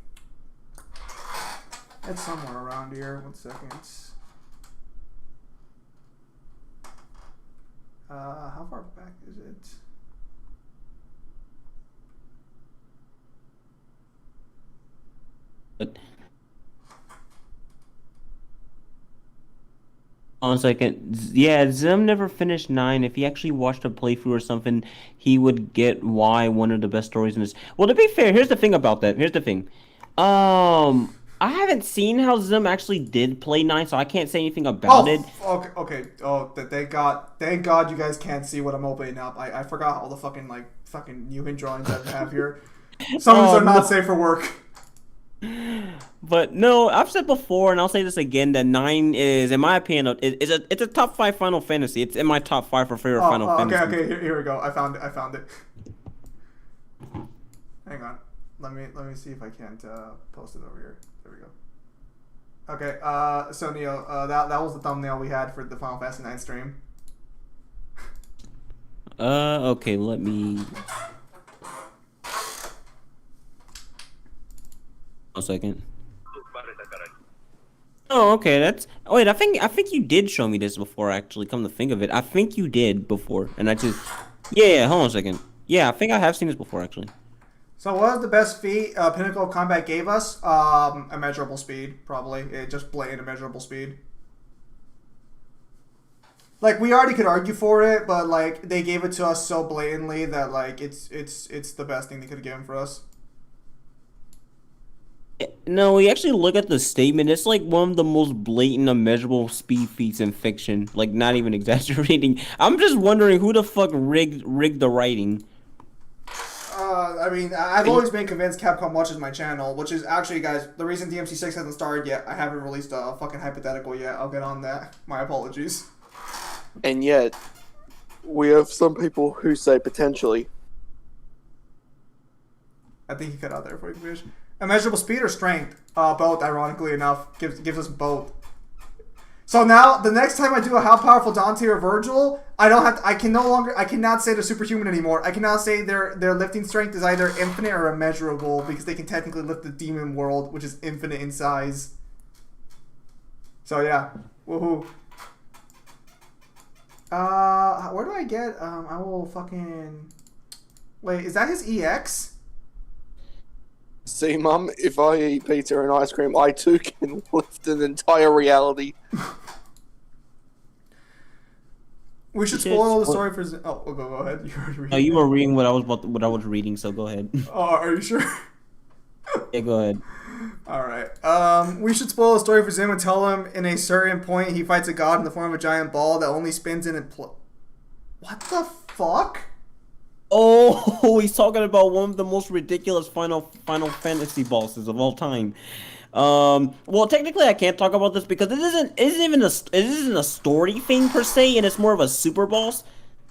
It's somewhere around here. 1 second. How far back is it? but 1 second. Yeah, Zim never finished 9. If he actually watched a playthrough or something, he would get why one of the best stories in this. Well, to be fair, here's the thing about that. Here's the thing. I haven't seen how Zim actually did play 9, so I can't say anything about it. Okay, okay. Oh, thank God you guys can't see what I'm opening up. I forgot all the fucking new hint drawings I have here. Some of these are not safe for work. But no, I've said before, and I'll say this again, that 9 is, in my opinion, it's a top 5 Final Fantasy. It's in my top 5 for favorite Final Fantasy. Okay, here we go. I found it. Hang on. Let me see if I can't post it over here. There we go. Okay, so Neo, that was the thumbnail we had for the Final Fantasy 9 stream. Okay, let me. 1 second. Oh, okay. That's. Oh, wait, I think you did show me this before. Actually, come to think of it, I think you did before, and I just. Yeah. Hold on a second. Yeah, I think I have seen this before actually. So what was the best feat Pinnacle of Combat gave us? Immeasurable speed, probably. Just blatant immeasurable speed. Like, we already could argue for it, but like they gave it to us so blatantly that like it's the best thing they could have given for us. No, we actually look at the statement. It's like one of the most blatant, immeasurable speed feats in fiction. Like, not even exaggerating. I'm just wondering who the fuck rigged the writing. I mean, I've always been convinced Capcom watches my channel, which is actually, guys, the reason DMC6 hasn't started yet. I haven't released a fucking hypothetical yet. I'll get on that. My apologies. And yet, we have some people who say potentially. I think he cut out there for you, Fish. Immeasurable speed or strength? Both, ironically enough. Gives us both. So now, the next time I do a How Powerful Dante or Virgil, I cannot say they're superhuman anymore. I cannot say their lifting strength is either infinite or immeasurable, because they can technically lift the demon world, which is infinite in size. So yeah. Woohoo. Where do I get, I will fucking... Wait, is that his EX? See, Mum, if I eat pizza and ice cream, I too can lift an entire reality. We should spoil the story for... Oh, go ahead. You already read No, you were reading what I was reading, so go ahead. Oh, are you sure? Yeah, go ahead. Alright. We should spoil the story for Zim and tell him in a certain point he fights a god in the form of a giant ball that only spins in and... What the fuck? Oh, he's talking about one of the most ridiculous Final Fantasy bosses of all time. Well, technically, I can't talk about this because it isn't a story thing per se, and it's more of a super boss.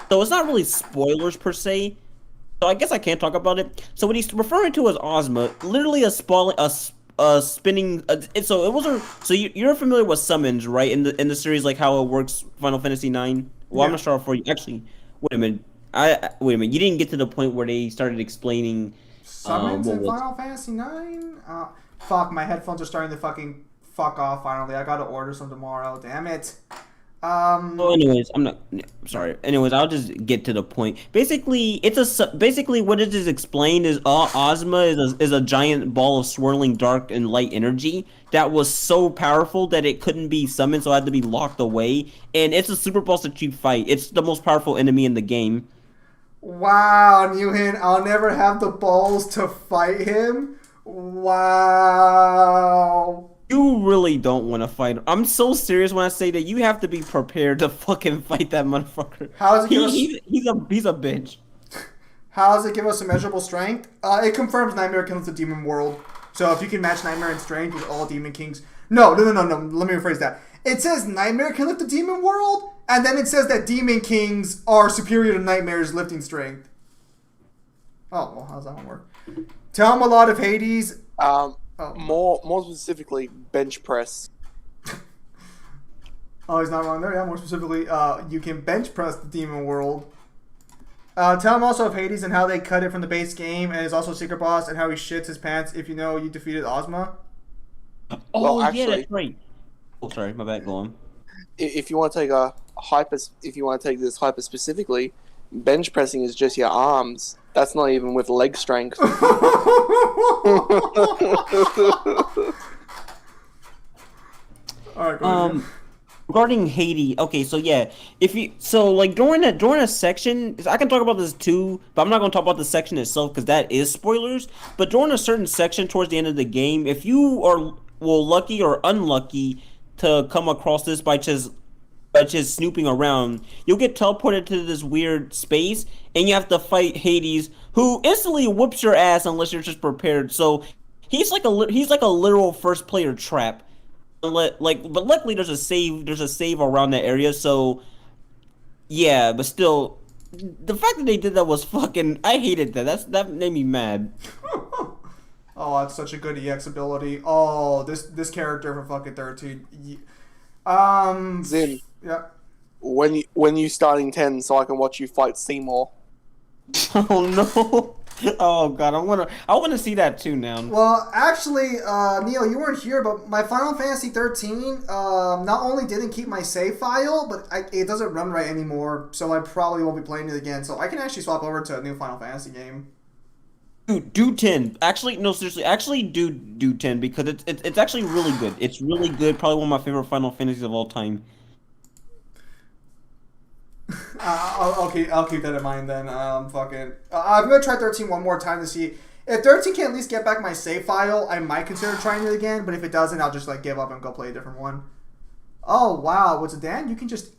So it's not really spoilers per se. So I guess I can't talk about it. So what he's referring to as Ozma, literally spinning. So it wasn't. So you're familiar with summons, right? In the series, like how it works, Final Fantasy 9. Well, yeah. I'm gonna start for you. Actually, wait a minute. Wait a minute. You didn't get to the point where they started explaining summons in Final Fantasy 9. Fuck, my headphones are starting to fucking fuck off. Finally, I gotta order some tomorrow. Damn it. Well, anyways, sorry. Anyways, I'll just get to the point. Basically, what it is explained is Ozma is a giant ball of swirling dark and light energy that was so powerful that it couldn't be summoned, so it had to be locked away. And it's a super boss that you fight. It's the most powerful enemy in the game. Wow, new hint. I'll never have the balls to fight him. Wow. You really don't want to fight him. I'm so serious when I say that you have to be prepared to fucking fight that motherfucker. How is it he's a bitch. How does it give us immeasurable strength? It confirms Nightmare can lift the demon world. So if you can match Nightmare in strength with all demon kings... No. Let me rephrase that. It says Nightmare can lift the demon world, and then it says that demon kings are superior to Nightmare's lifting strength. Oh, well, how's that one work? Tell him a lot of Hades... More specifically, bench press. Oh, he's not wrong there. Yeah, more specifically, you can bench press the demon world. Tell him also of Hades and how they cut it from the base game, and is also a secret boss, and how he shits his pants if you know you defeated Ozma. Oh, Well, yeah, actually- that's right. Oh, sorry, my bad. Go on. If you want to take this hyper specifically, bench pressing is just your arms. That's not even with leg strength. Alright, go ahead. Regarding Hades, okay, so yeah, during a section, I can talk about this too, but I'm not gonna talk about the section itself because that is spoilers. But during a certain section towards the end of the game, if you are lucky or unlucky to come across this by just snooping around, you'll get teleported to this weird space, and you have to fight Hades, who instantly whoops your ass unless you're just prepared. So he's like a literal first player trap. But luckily there's a save around that area, so yeah, but still the fact that they did that was fucking, I hated that made me mad. Oh, that's such a good EX ability. Oh, this character from fucking 13. Zim, Yeah. when you starting 10 so I can watch you fight Seymour. Oh no. Oh god, I wanna see that too now. Well, actually, Neo, you weren't here, but my Final Fantasy 13 not only didn't keep my save file, but it doesn't run right anymore, so I probably won't be playing it again. So I can actually swap over to a new Final Fantasy game. Dude, do 10. Actually, no, seriously. Actually, do 10 because it's actually really good. It's really good. Probably one of my favorite Final Fantasies of all time. I'll keep that in mind then. I'm gonna try 13 one more time to see if 13 can at least get back my save file. I might consider trying it again, but if it doesn't, I'll just like give up and go play a different one. Oh wow, what's it, Dan? You can just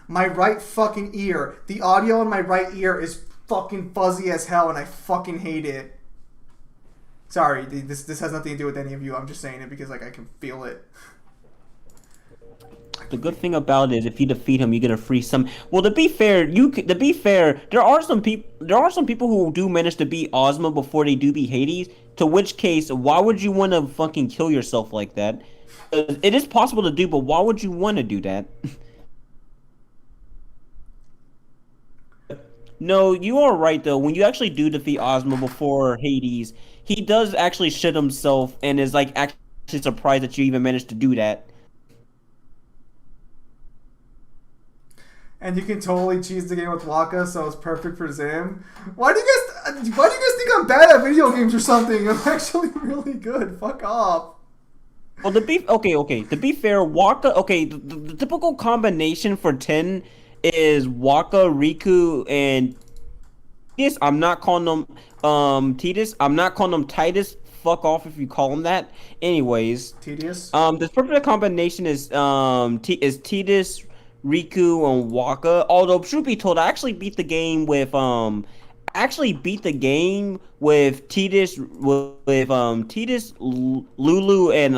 my right fucking ear. The audio in my right ear is fucking fuzzy as hell, and I fucking hate it. Sorry, this has nothing to do with any of you. I'm just saying it because like I can feel it. The good thing about it is if you defeat him, you get a free sum. Well, to be fair, there are some people who do manage to beat Ozma before they do beat Hades. To which case, why would you want to fucking kill yourself like that? It is possible to do, but why would you want to do that? No, you are right though. When you actually do defeat Ozma before Hades, he does actually shit himself and is like actually surprised that you even managed to do that. And you can totally cheese the game with Waka, so it's perfect for Zim. Why do you guys think I'm bad at video games or something? I'm actually really good. Fuck off. Well, to be fair, Waka. Okay, the typical combination for 10 is Waka, Riku, and Titus. I'm not calling them Titus. I'm not calling them Titus. Fuck off if you call them that. Anyways, Tedious. the perfect combination is Titus, Riku, and Waka. Although truth be told, I actually beat the game with Titus Titus, Lulu, and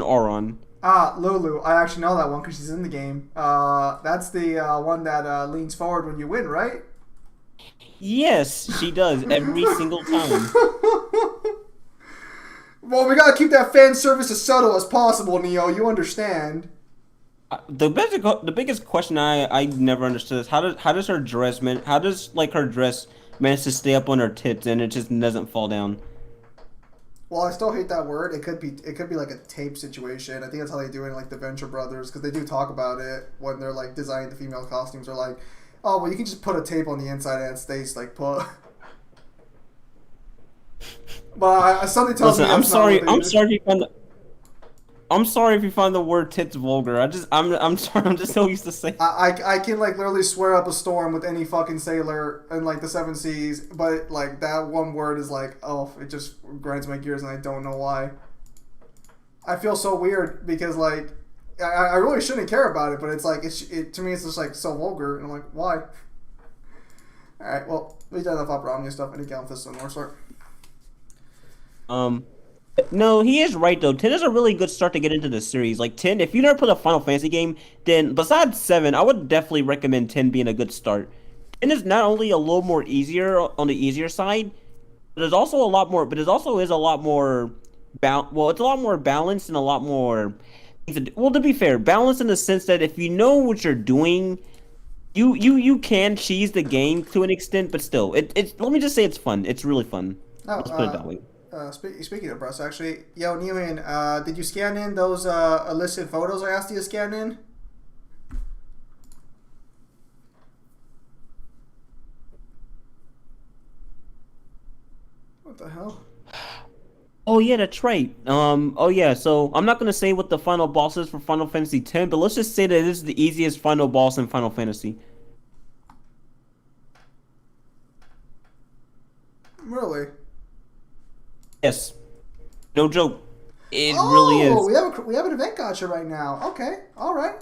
Auron. Ah, Lulu. I actually know that one because she's in the game. That's the one that leans forward when you win, right? Yes, she does every single time. Well, we gotta keep that fan service as subtle as possible, Neo. You understand? The biggest question I never understood is how does her dress manage to stay up on her tits and it just doesn't fall down? Well, I still hate that word. It could be like a tape situation. I think that's how they do it in like the Venture Brothers because they do talk about it when they're like designing the female costumes. They're like, oh well, you can just put a tape on the inside and it stays like put. But something tells me. I'm sorry if you find the word tits vulgar. I'm sorry. I'm just so used to saying. I can like literally swear up a storm with any fucking sailor in like the seven seas, but like that one word is like, oh, it just grinds my gears, and I don't know why. I feel so weird because like I really shouldn't care about it, but it's like it to me it's just like so vulgar, and I'm like, why? Alright, well, we done enough Opera stuff. I need to get on Fist of the North Star. No, he is right though. 10 is a really good start to get into the series. Like 10, if you never played a Final Fantasy game, then besides 7, I would definitely recommend 10 being a good start. 10 is not only a little more easier on the easier side, but there's also a lot more. But it also is a lot more it's a lot more balanced and a lot more. Well, to be fair, balanced in the sense that if you know what you're doing, you can cheese the game to an extent, but still, it's let me just say it's fun. It's really fun. Oh, Let's put it that way. Speaking of breasts, actually, yo, Newman, did you scan in those illicit photos I asked you to scan in? What the hell? Oh yeah, that's right. Oh yeah. So I'm not gonna say what the final boss is for Final Fantasy X, but let's just say that this is the easiest final boss in Final Fantasy. Really? Yes. No joke. It really is. We have an event gotcha right now. Okay, all right.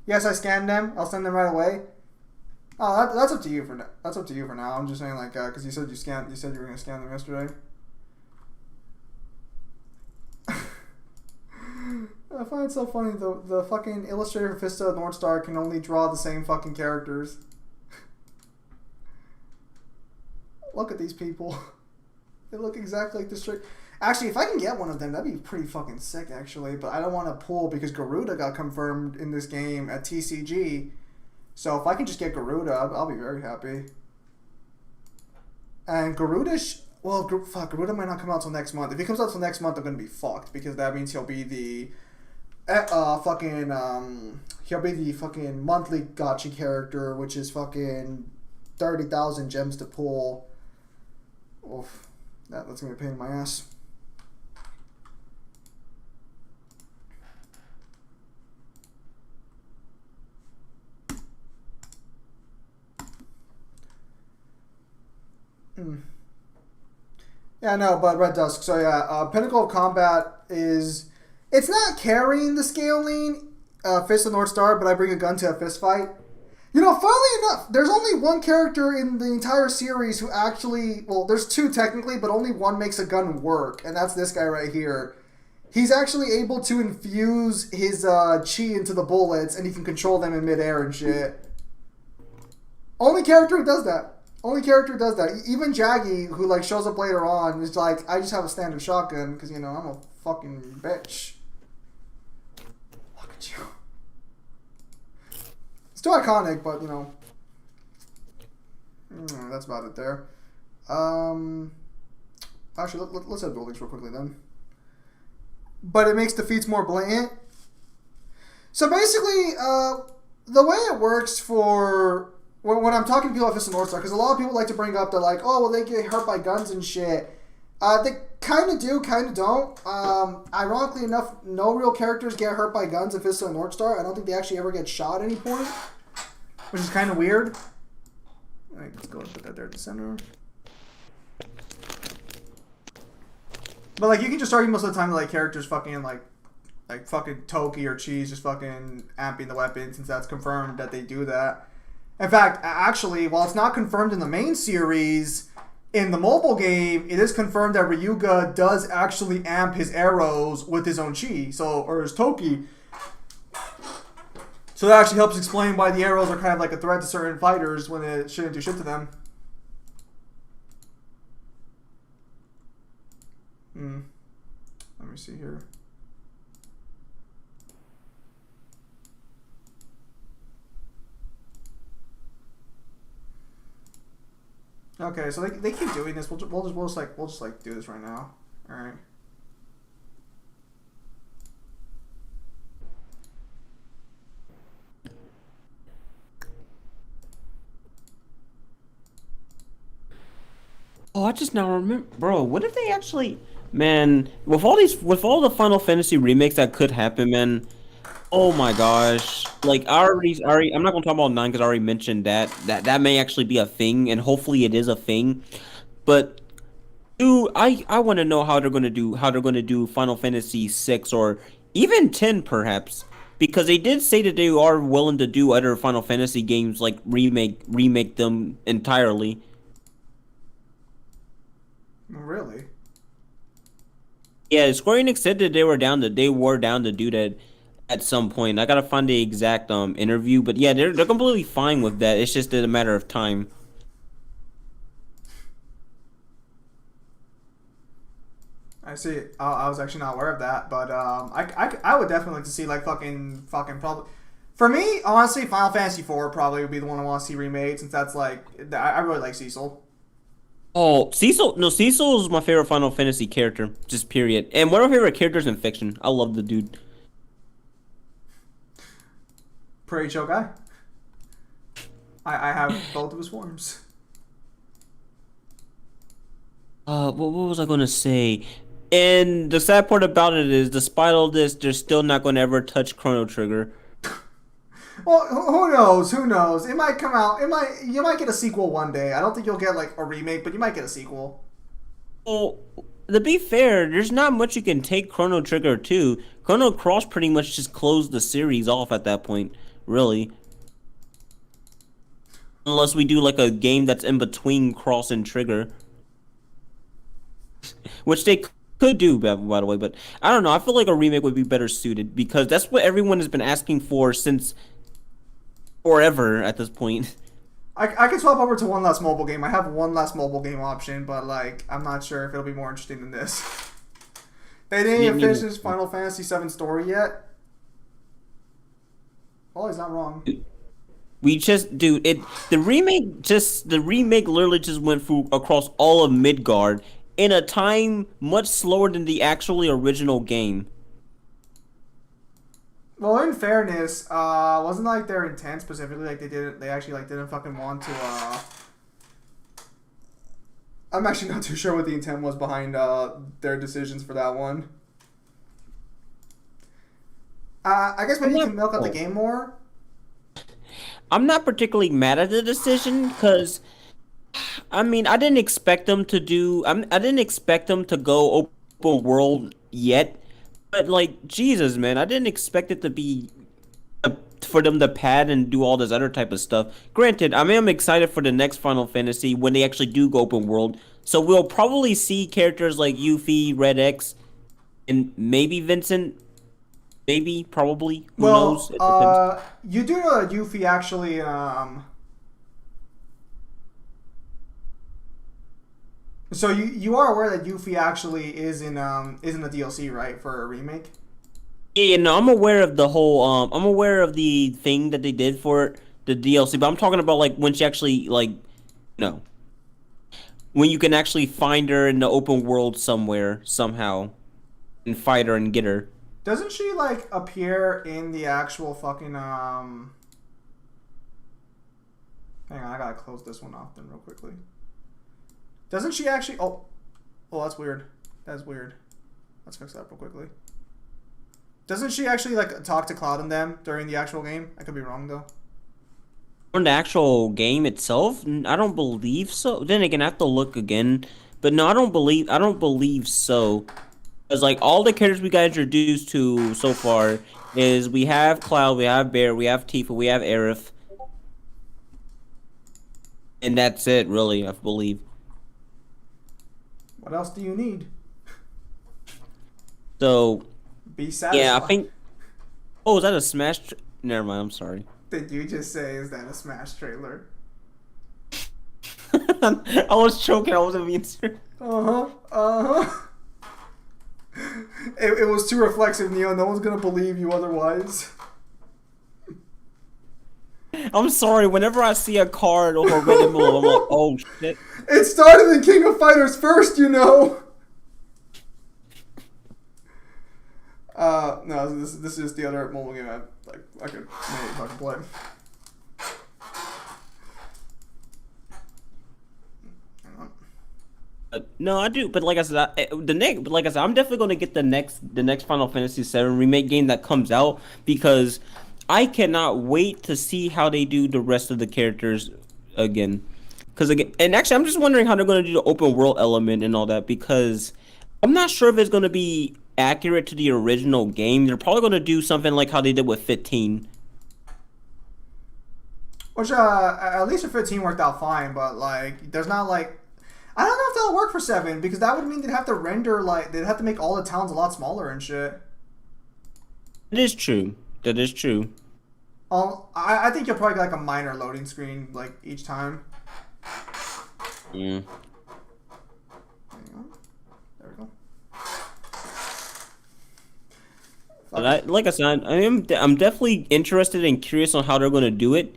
Yes, I scanned them. I'll send them right away. Oh, that's up to you for now. That's up to you for now. I'm just saying, like, because you said you said you were gonna scan them yesterday. I find it so funny. The fucking illustrator for Fist of the North Star can only draw the same fucking characters. Look at these people. They look exactly like the straight. Actually, if I can get one of them, that'd be pretty fucking sick, actually. But I don't want to pull because Garuda got confirmed in this game at TCG. So if I can just get Garuda, I'll be very happy. And Garuda, Garuda might not come out till next month. If he comes out till next month, I'm gonna be fucked because that means he'll be the fucking monthly gacha character, which is fucking 30,000 gems to pull. Oof. That's gonna be a pain in my ass. Yeah, no, but Red Dusk. So yeah, Pinnacle of Combat is... It's not carrying the scaling Fist of North Star, but I bring a gun to a fist fight. You know, funnily enough, there's only one character in the entire series who actually... Well, there's two technically, but only one makes a gun work, and that's this guy right here. He's actually able to infuse his chi into the bullets, and he can control them in midair and shit. Only character who does that. Only character who does that. Even Jaggy, who like shows up later on, is like, I just have a standard shotgun, because, you know, I'm a fucking bitch. Look at you. Still iconic, but, you know, that's about it there. Actually, let's have dual links real quickly then. But it makes defeats more blatant. So basically, the way it works for when I'm talking to people about Fist of North Star, because a lot of people like to bring up, they're like, oh, well, they get hurt by guns and shit. They kind of do, kind of don't. Ironically enough, no real characters get hurt by guns in Fist of the North Star. I don't think they actually ever get shot at any point, which is kind of weird. All right, let's go and put that there at the center. But like, you can just argue most of the time that like characters fucking like fucking Toki or Cheese just fucking amping the weapon, since that's confirmed that they do that. In fact, actually, while it's not confirmed in the main series, in the mobile game, it is confirmed that Ryuga does actually amp his arrows with his own chi, or his Toki. So that actually helps explain why the arrows are kind of like a threat to certain fighters when it shouldn't do shit to them. Let me see here. Okay, so they keep doing this. We'll just do this right now. All right. Oh, I just now remember, bro. What if they actually, man, with all the Final Fantasy remakes that could happen, man. Oh my gosh! Like I already, I'm not gonna talk about 9 because I already mentioned that may actually be a thing, and hopefully it is a thing. But dude, I want to know how they're gonna do Final Fantasy 6 or even 10 perhaps. because they did say that they are willing to do other Final Fantasy games, like remake them entirely. Really? Yeah, Square Enix said that they were down to do that at some point. I gotta find the exact interview, but yeah, they're completely fine with that. It's just a matter of time. I see. I was actually not aware of that, but I would definitely like to see like fucking probably. For me, honestly, Final Fantasy IV probably would be the one I want to see remade, since that's like I really like Cecil. Oh, Cecil is my favorite Final Fantasy character, just period. And one of my favorite characters in fiction. I love the dude. Pretty chill guy. I have both of his forms. What was I gonna say? And the sad part about it is, despite all this, they're still not gonna ever touch Chrono Trigger. Well, who knows? Who knows? It might come out. You might get a sequel one day. I don't think you'll get like a remake, but you might get a sequel. Well, to be fair, there's not much you can take Chrono Trigger to. Chrono Cross pretty much just closed the series off at that point, really. Unless we do like a game that's in between Cross and Trigger. Which they could do, by the way, but I don't know. I feel like a remake would be better suited, because that's what everyone has been asking for since forever at this point. I can swap over to one less mobile game. I have one less mobile game option, but like I'm not sure if it'll be more interesting than this. They didn't even finish this Final Fantasy VII story yet. Well, he's not wrong. We just, dude, the remake literally just went through across all of Midgard in a time much slower than the actually original game. Well, in fairness, wasn't like their intent specifically like they actually like didn't fucking want to. I'm actually not too sure what the intent was behind their decisions for that one. I guess maybe you can milk out the game more. I'm not particularly mad at the decision, because I mean, I didn't expect them to go open world yet. But like, Jesus, man, I didn't expect it to be for them to pad and do all this other type of stuff. Granted, I mean, I'm excited for the next Final Fantasy when they actually do go open world. So we'll probably see characters like Yuffie, Red X, and maybe Vincent. Maybe, probably. Who knows? You do know that Yuffie actually So you are aware that Yuffie actually is in the DLC, right, for a remake? Yeah, no, I'm aware of the whole I'm aware of the thing that they did for the DLC, but I'm talking about like when she actually when you can actually find her in the open world somewhere somehow and fight her and get her. Doesn't she like appear in the actual fucking Hang on, I gotta close this one off then real quickly. Doesn't she actually... Oh, that's weird. That's weird. Let's fix that real quickly. Doesn't she actually, like, talk to Cloud and them during the actual game? I could be wrong, though. On the actual game itself? I don't believe so. Then again, I have to look again. But no, I don't believe so. Because, like, all the characters we got introduced to so far is we have Cloud, we have Bear, we have Tifa, we have Aerith. And that's it, really, I believe. What else do you need? So, be satisfied. Yeah, I think... Oh, is that a Smash... Never mind, I'm sorry. Did you just say, is that a Smash trailer? I was choking, I wasn't being serious. It was too reflexive, Neo. No one's gonna believe you otherwise. I'm sorry, whenever I see a card or a red emblem, I'm like, oh shit. It started in King of Fighters first, you know! No, this is the other mobile game I could maybe fucking play. No, I do, but like I said, I'm definitely gonna get the next Final Fantasy VII remake game that comes out, because I cannot wait to see how they do the rest of the characters again. And actually, I'm just wondering how they're gonna do the open world element and all that, because I'm not sure if it's gonna be accurate to the original game, they're probably going to do something like how they did with 15. Which, at least for 15 worked out fine, but, like, there's not, like... I don't know if that'll work for 7, because that would mean they'd have to render, like... They'd have to make all the towns a lot smaller and shit. It is true. That is true. I think you'll probably get, like, a minor loading screen, like, each time. Yeah. There we go. But like I said, I'm definitely interested and curious on how they're going to do it.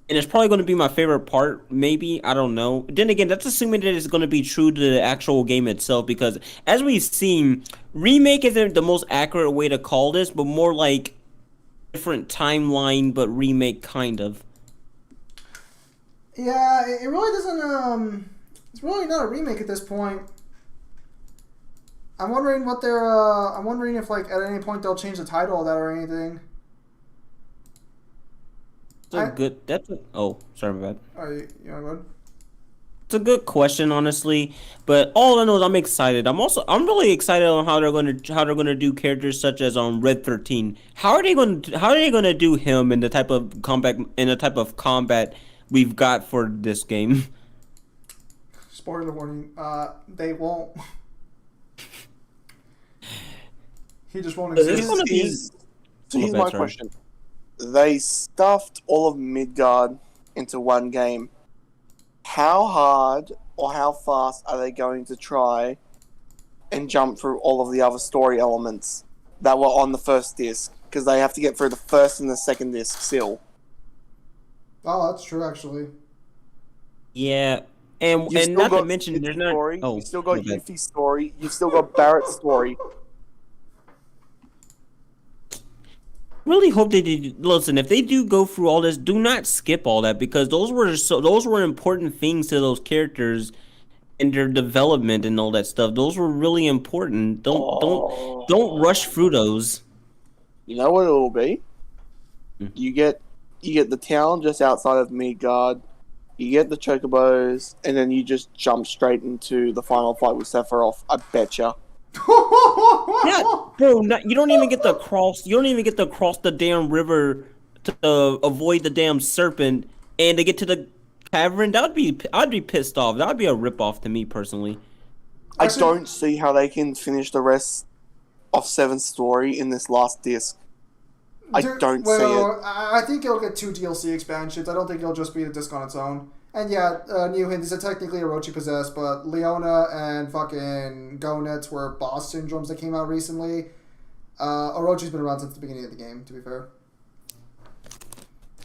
And it's probably going to be my favorite part, maybe. I don't know. Then again, that's assuming that it's going to be true to the actual game itself. Because as we've seen, remake isn't the most accurate way to call this, but more like different timeline, but remake kind of. Yeah, it really doesn't, it's really not a remake at this point. I'm wondering what they're, I'm wondering if, like, at any point they'll change the title of that or anything. Oh, sorry about that. Are you know, good? It's a good question, honestly. But all I know is I'm excited. I'm really excited on how they're gonna do characters such as Red 13. How are they gonna do him in the type of combat we've got for this game? Spoiler warning. They won't. He just won't exist. So here's my question. They stuffed all of Midgard into one game. How hard or how fast are they going to try and jump through all of the other story elements that were on the first disc? Because they have to get through the first and the second disc still. Oh, that's true, actually. Yeah, and not to mention there's not. Story. Oh, you still got Yuffie's story. You still got Barrett's story. Really hope they did. Listen, if they do go through all this, do not skip all that, because those were important things to those characters and their development and all that stuff. Those were really important. Don't rush through those. You know what it will be? You get the town just outside of Midgard. You get the chocobos, and then you just jump straight into the final fight with Sephiroth. I betcha. Yeah, bro, you don't even get to cross. You don't even get to cross the damn river to avoid the damn serpent, and to get to the cavern. I'd be pissed off. That would be a ripoff to me personally. I don't see how they can finish the rest of 7's story in this last disc. I don't see it. I think it'll get 2 DLC expansions. I don't think it'll just be a disc on its own. And yeah, new hint, these are technically Orochi possessed, but Leona and fucking Gonets were boss syndromes that came out recently. Orochi's been around since the beginning of the game, to be fair.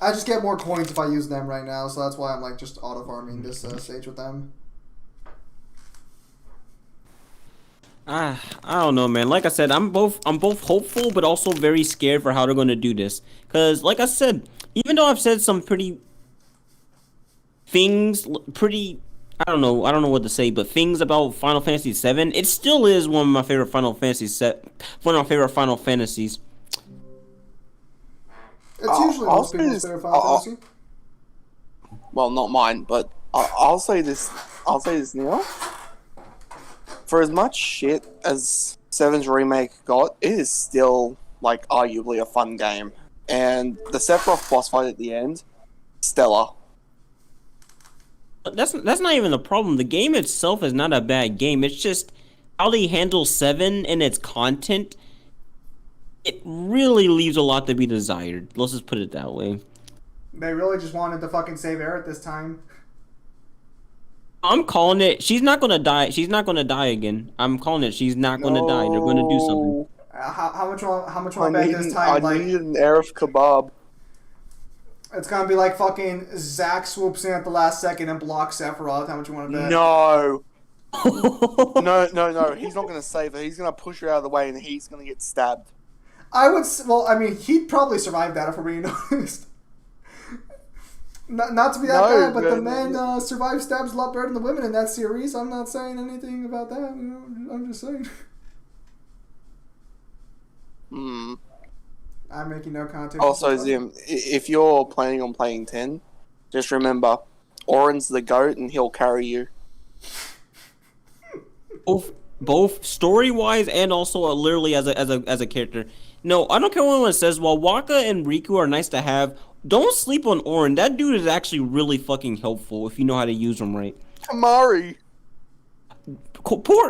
I just get more coins if I use them right now, so that's why I'm like just auto farming this stage with them. I don't know, man. Like I said, I'm both hopeful, but also very scared for how they're gonna do this. Cause, like I said, even though I've said some I don't know what to say, but things about Final Fantasy VII, it still is one of my favorite Final Fantasies. It's usually most people's favorite Final Fantasy. Well, not mine, but I'll say this. I'll say this now. For as much shit as 7's remake got, it is still, like, arguably a fun game. And the Sephiroth boss fight at the end, stellar. That's not even the problem. The game itself is not a bad game. It's just how they handle 7 and its content. It really leaves a lot to be desired. Let's just put it that way. They really just wanted to fucking save Aerith this time. I'm calling it. She's not gonna die. She's not gonna die again. I'm calling it. She's not gonna die. They're gonna do something. How much will I bet this time? I need an Aerith kebab. It's gonna be like fucking Zack swoops in at the last second and blocks Sephiroth. How much you want to bet? No. No. He's not gonna save her. He's gonna push her out of the way, and he's gonna get stabbed. Well, I mean, he'd probably survive that if we're being honest. Not to be that bad, but the men survive stabs a lot better than the women in that series. I'm not saying anything about that. You know, I'm just saying. I'm making no content. Also, Zim, if you're planning on playing 10, just remember, Orin's the goat and he'll carry you. both story wise and also literally as a character. No, I don't care what anyone says. While Waka and Riku are nice to have, don't sleep on Orin. That dude is actually really fucking helpful if you know how to use him right. Kamari.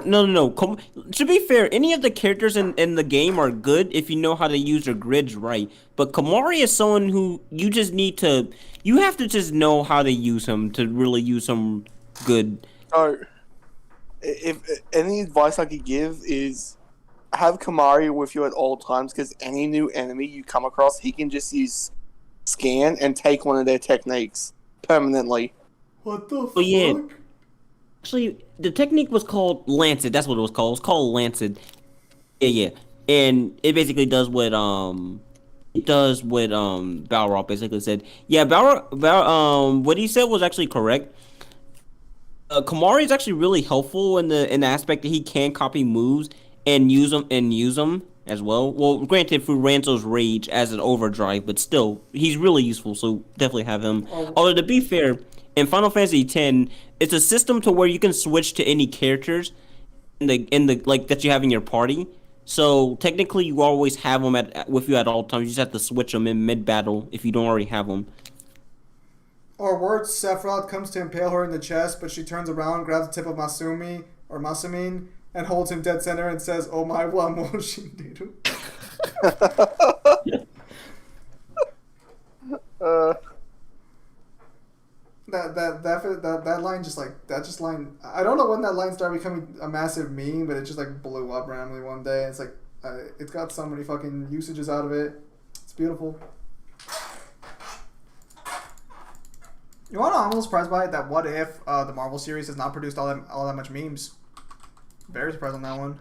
No. To be fair, any of the characters in the game are good if you know how to use their grids right. But Kamari is someone who you just need to. You have to just know how to use him to really use him good. So, if any advice I could give is have Kamari with you at all times, because any new enemy you come across, he can just use scan and take one of their techniques permanently. What the fuck? Oh yeah. Actually, the technique was called Lancet. That's what it was called. It was called Lancet. Yeah. And it basically does what Balrog basically said. Yeah, what he said was actually correct. Kamari is actually really helpful in the aspect that he can copy moves and use them as well. Well, granted through Ranzo's rage as an overdrive, but still he's really useful. So definitely have him. Although to be fair, in Final Fantasy X, it's a system to where you can switch to any characters in the like that you have in your party. So technically, you always have them with you at all times. You just have to switch them in mid battle if you don't already have them. Or worse, Sephiroth comes to impale her in the chest, but she turns around, grabs the tip of Masamune, and holds him dead center and says, "Oh my wa Moshinderu." That line I don't know when that line started becoming a massive meme, but it just like blew up randomly one day. It's like it's got so many fucking usages out of it. It's beautiful. You know what I'm a little surprised by? That what if the Marvel series has not produced all that much memes. Very surprised on that one.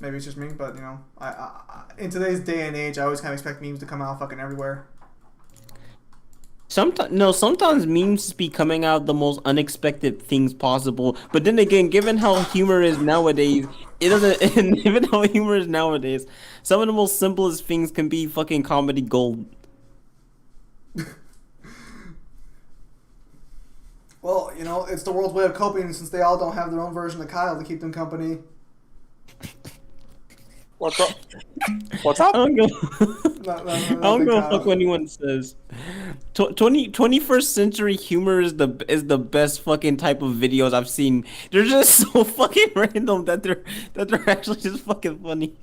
Maybe it's just me, but you know, I in today's day and age, I always kind of expect memes to come out fucking everywhere. Sometimes memes be coming out the most unexpected things possible. But then again, given how humor is nowadays, it doesn't. And given how humor is nowadays, some of the most simplest things can be fucking comedy gold. Well, you know, it's the world's way of coping since they all don't have their own version of Kyle to keep them company. What's up? What's up? I don't go. I I don't give a fuck what anyone says. 21st century humor is the best fucking type of videos I've seen. They're just so fucking random that they're actually just fucking funny.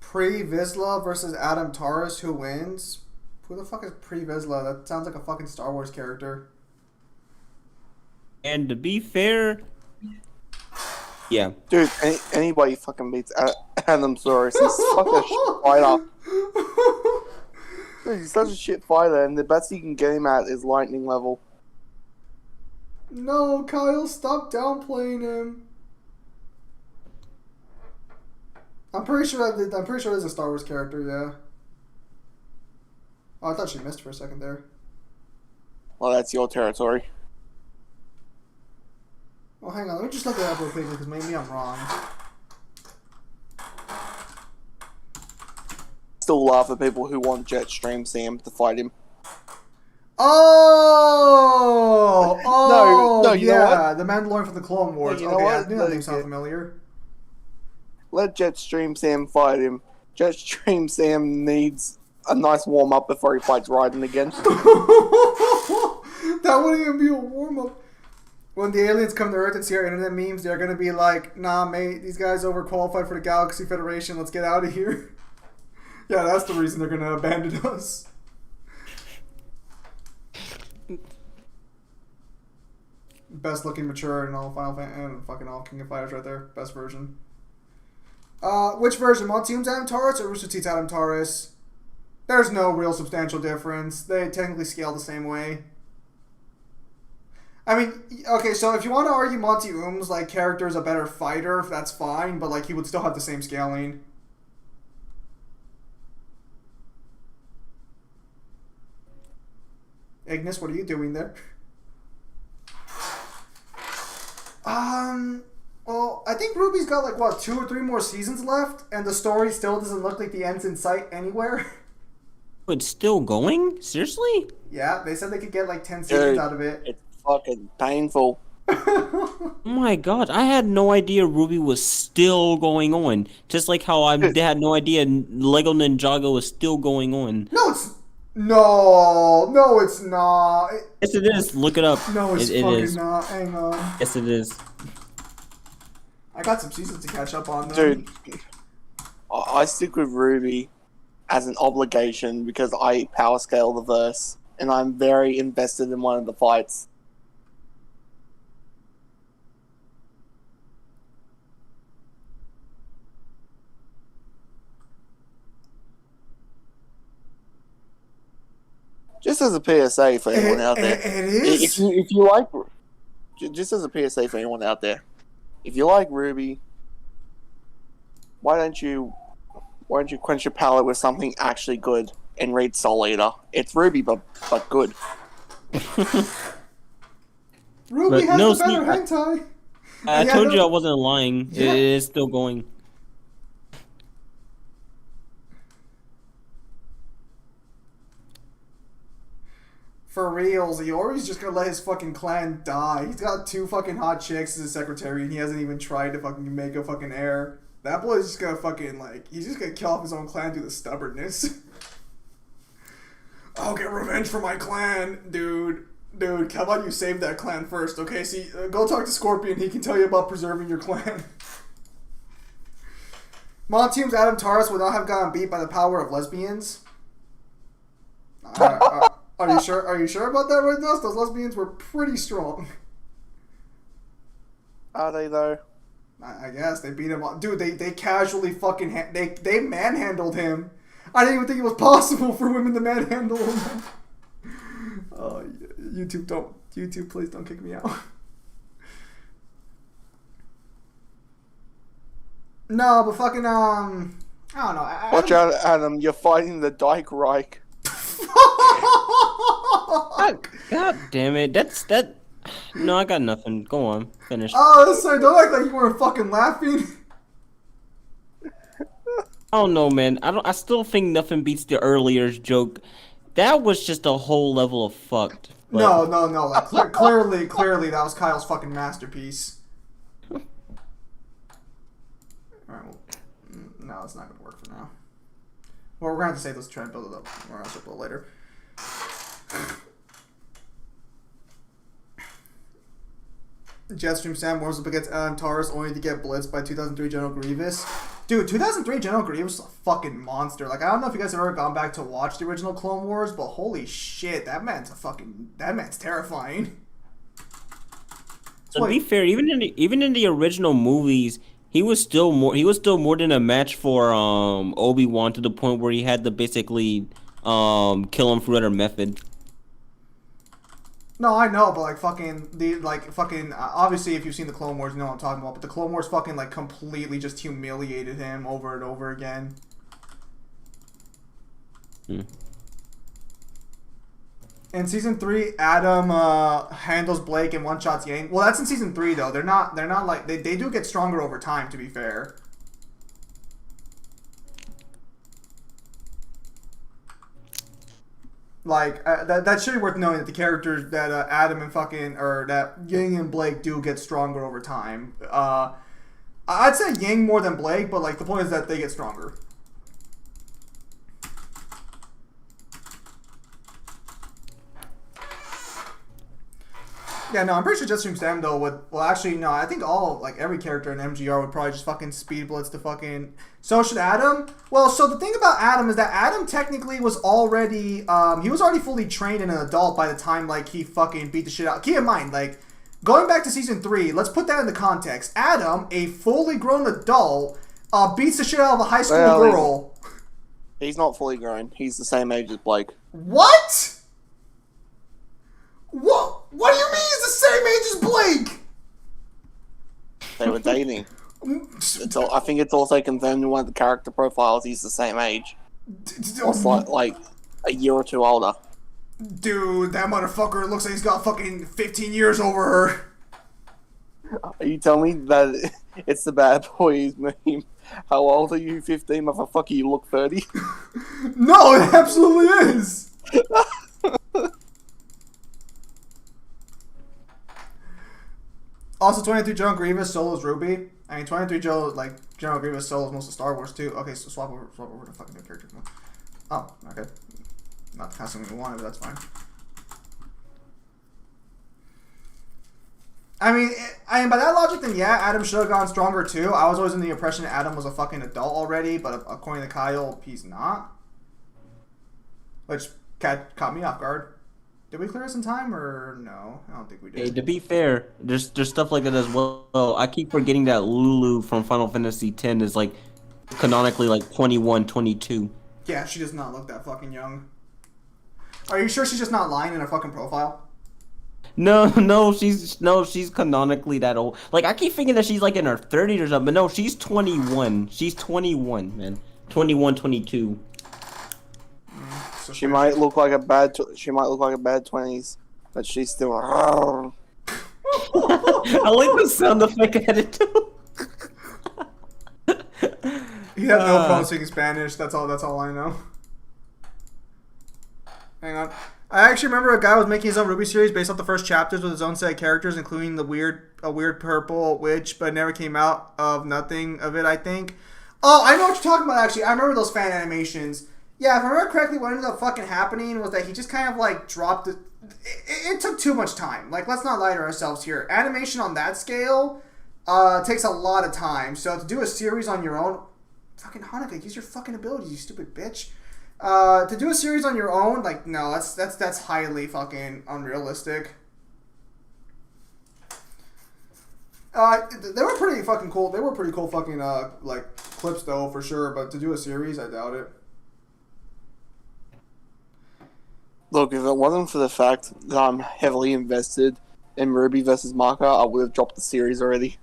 Pre Vizsla versus Adam Taurus, who wins? Who the fuck is Pre Vizsla? That sounds like a fucking Star Wars character. And to be fair, yeah. Dude, anybody fucking beats Adam Taurus. He's such a shit fighter. Dude, he's such a shit fighter, and the best you can get him at is lightning level. No, Kyle, stop downplaying him. I'm pretty sure there's a Star Wars character, yeah. Oh, I thought she missed for a second there. Well, that's your territory. Oh, hang on. Let me just look it up real quickly because maybe I'm wrong. Still laugh at people who want Jetstream Sam to fight him. Oh, no, you know yeah, what? the Mandalorian from the Clone Wars. You know Okay, what? I knew that name sounded familiar. Let Jetstream Sam fight him. Jetstream Sam needs a nice warm up before he fights Raiden again. That wouldn't even be a warm up. When the aliens come to Earth and see our internet memes, they're gonna be like, "Nah, mate, these guys overqualified for the Galaxy Federation. Let's get out of here." Yeah, that's the reason they're gonna abandon us. Best looking mature and all Final Fantasy and fucking all King of Fighters right there. Best version. Which version? Monteum's Adam Taurus or Rooster Teeth's Adam Taurus? There's no real substantial difference. They technically scale the same way. I mean, okay, so if you want to argue Monty Oom's like character is a better fighter, that's fine, but like he would still have the same scaling. Ignis, what are you doing there? Well, I think Ruby's got like what 2 or 3 more seasons left, and the story still doesn't look like the end's in sight anywhere. It's still going? Seriously? Yeah, they said they could get like 10 seasons Dude, out of it. It's fucking painful. Oh my god, I had no idea Ruby was still going on. Just like how I had no idea Lego Ninjago was still going on. No, it's not. Yes, it is. Look it up. No, it's it fucking is. not. Hang on. Yes, it is. I got some seasons to catch up on, though. Dude, I stick with Ruby as an obligation because I power scale the verse, and I'm very invested in one of the fights. Just as a PSA for anyone out there, It is. if you like, just as a PSA for anyone out there, if you like Ruby, why don't you quench your palate with something actually good and read Soul Eater? It's Ruby, but good. Ruby But has no, the better see, hentai. I Yeah, told no- you I wasn't lying. Yeah. It is still going. For reals, Iori's just gonna let his fucking clan die. He's got 2 fucking hot chicks as his secretary, and he hasn't even tried to fucking make a fucking heir. That boy's just gonna fucking, like, he's just gonna kill off his own clan due to stubbornness. I'll get revenge for my clan, dude. Dude, how about you save that clan first, okay? See, go talk to Scorpion, he can tell you about preserving your clan. Monteum's Adam Taurus would not have gotten beat by the power of lesbians. Are you sure? Are you sure about that, Red Dust? Those lesbians were pretty strong. Are they though? I guess they beat him up. Dude, they casually fucking they manhandled him. I didn't even think it was possible for women to manhandle him. Oh, YouTube, please don't kick me out. No, but fucking I don't know. Watch out, Adam! You're fighting the Dyke Reich. God damn it. That. No, I got nothing. Go on. Finish. Oh, sorry, don't act like you weren't fucking laughing. I don't know, man. I still think nothing beats the earlier joke. That was just a whole level of fucked. But... No. Like, clearly, that was Kyle's fucking masterpiece. Alright, well, no, it's not gonna work for now. Well, we're gonna have to save this, try and build it up, or else we'll later. Jetstream Sam warms up against Adam Taurus only to get blitzed by 2003 General Grievous. Dude, 2003 General Grievous was a fucking monster. Like, I don't know if you guys have ever gone back to watch the original Clone Wars, but holy shit, that man's terrifying. To be fair, even in the original movies, he was still more than a match for Obi-Wan, to the point where he had to basically kill him through other method. No, I know, but obviously if you've seen the Clone Wars, you know what I'm talking about, but the Clone Wars fucking, like, completely just humiliated him over and over again. In season 3, Adam handles Blake and one-shots Yang. Well, that's in season 3, though. They're not like, they do get stronger over time, to be fair. Like, that should be worth knowing that the characters that Adam and that Yang and Blake do get stronger over time. I'd say Yang more than Blake, but, like, the point is that they get stronger. Yeah, no, I'm pretty sure Jetstream Sam, though, would... Well, actually, no, I think every character in MGR would probably just fucking speed blitz to fucking... So should Adam? Well, so the thing about Adam is that Adam technically was already... he was already fully trained and an adult by the time, like, he fucking beat the shit out... Keep in mind, like, going back to Season 3, let's put that into context. Adam, a fully grown adult, beats the shit out of a high school girl. He's not fully grown. He's the same age as Blake. What? What do you mean he's the same age as Blake? They were dating. I think it's also confirmed in one of the character profiles he's the same age. Or like a year or two older. Dude, that motherfucker looks like he's got fucking 15 years over her. Are you telling me that it's the bad boys meme? How old are you? 15, motherfucker, you look 30? No, it absolutely is. Also, 23 General Grievous solos Ruby. I mean, 23 General Grievous solos most of Star Wars too. Okay, so swap over to fucking new character. Oh, okay. Not the kind of something we wanted, but that's fine. I mean, by that logic, then yeah, Adam should have gone stronger too. I was always in the impression that Adam was a fucking adult already, but according to Kyle, he's not. Which caught me off guard. Did we clear this in time or no? I don't think we did. Hey, to be fair, there's stuff like that as well. I keep forgetting that Lulu from Final Fantasy X is like canonically like 21, 22. Yeah, she does not look that fucking young. Are you sure she's just not lying in her fucking profile? No, she's canonically that old. Like I keep thinking that she's like in her 30s or something, but no, she's 21. She's 21, man. 21, 22. So She might look like a bad 20s, but she's still. I like the sound effect added too. You have no problem speaking Spanish. That's all I know. Hang on. I actually remember a guy was making his own Ruby series based off the first chapters with his own set of characters, including a weird purple witch, but it never came out of nothing of it, I think. Oh, I know what you're talking about, actually. I remember those fan animations. Yeah, if I remember correctly, what ended up fucking happening was that he just kind of, like, dropped it. It took too much time. Like, let's not lie to ourselves here. Animation on that scale takes a lot of time. So to do a series on your own... Fucking Hanukkah, use your fucking abilities, you stupid bitch. To do a series on your own, like, no, that's highly fucking unrealistic. They were pretty fucking cool. They were pretty cool fucking, like, clips, though, for sure. But to do a series, I doubt it. Look, if it wasn't for the fact that I'm heavily invested in Ruby versus Maka, I would have dropped the series already.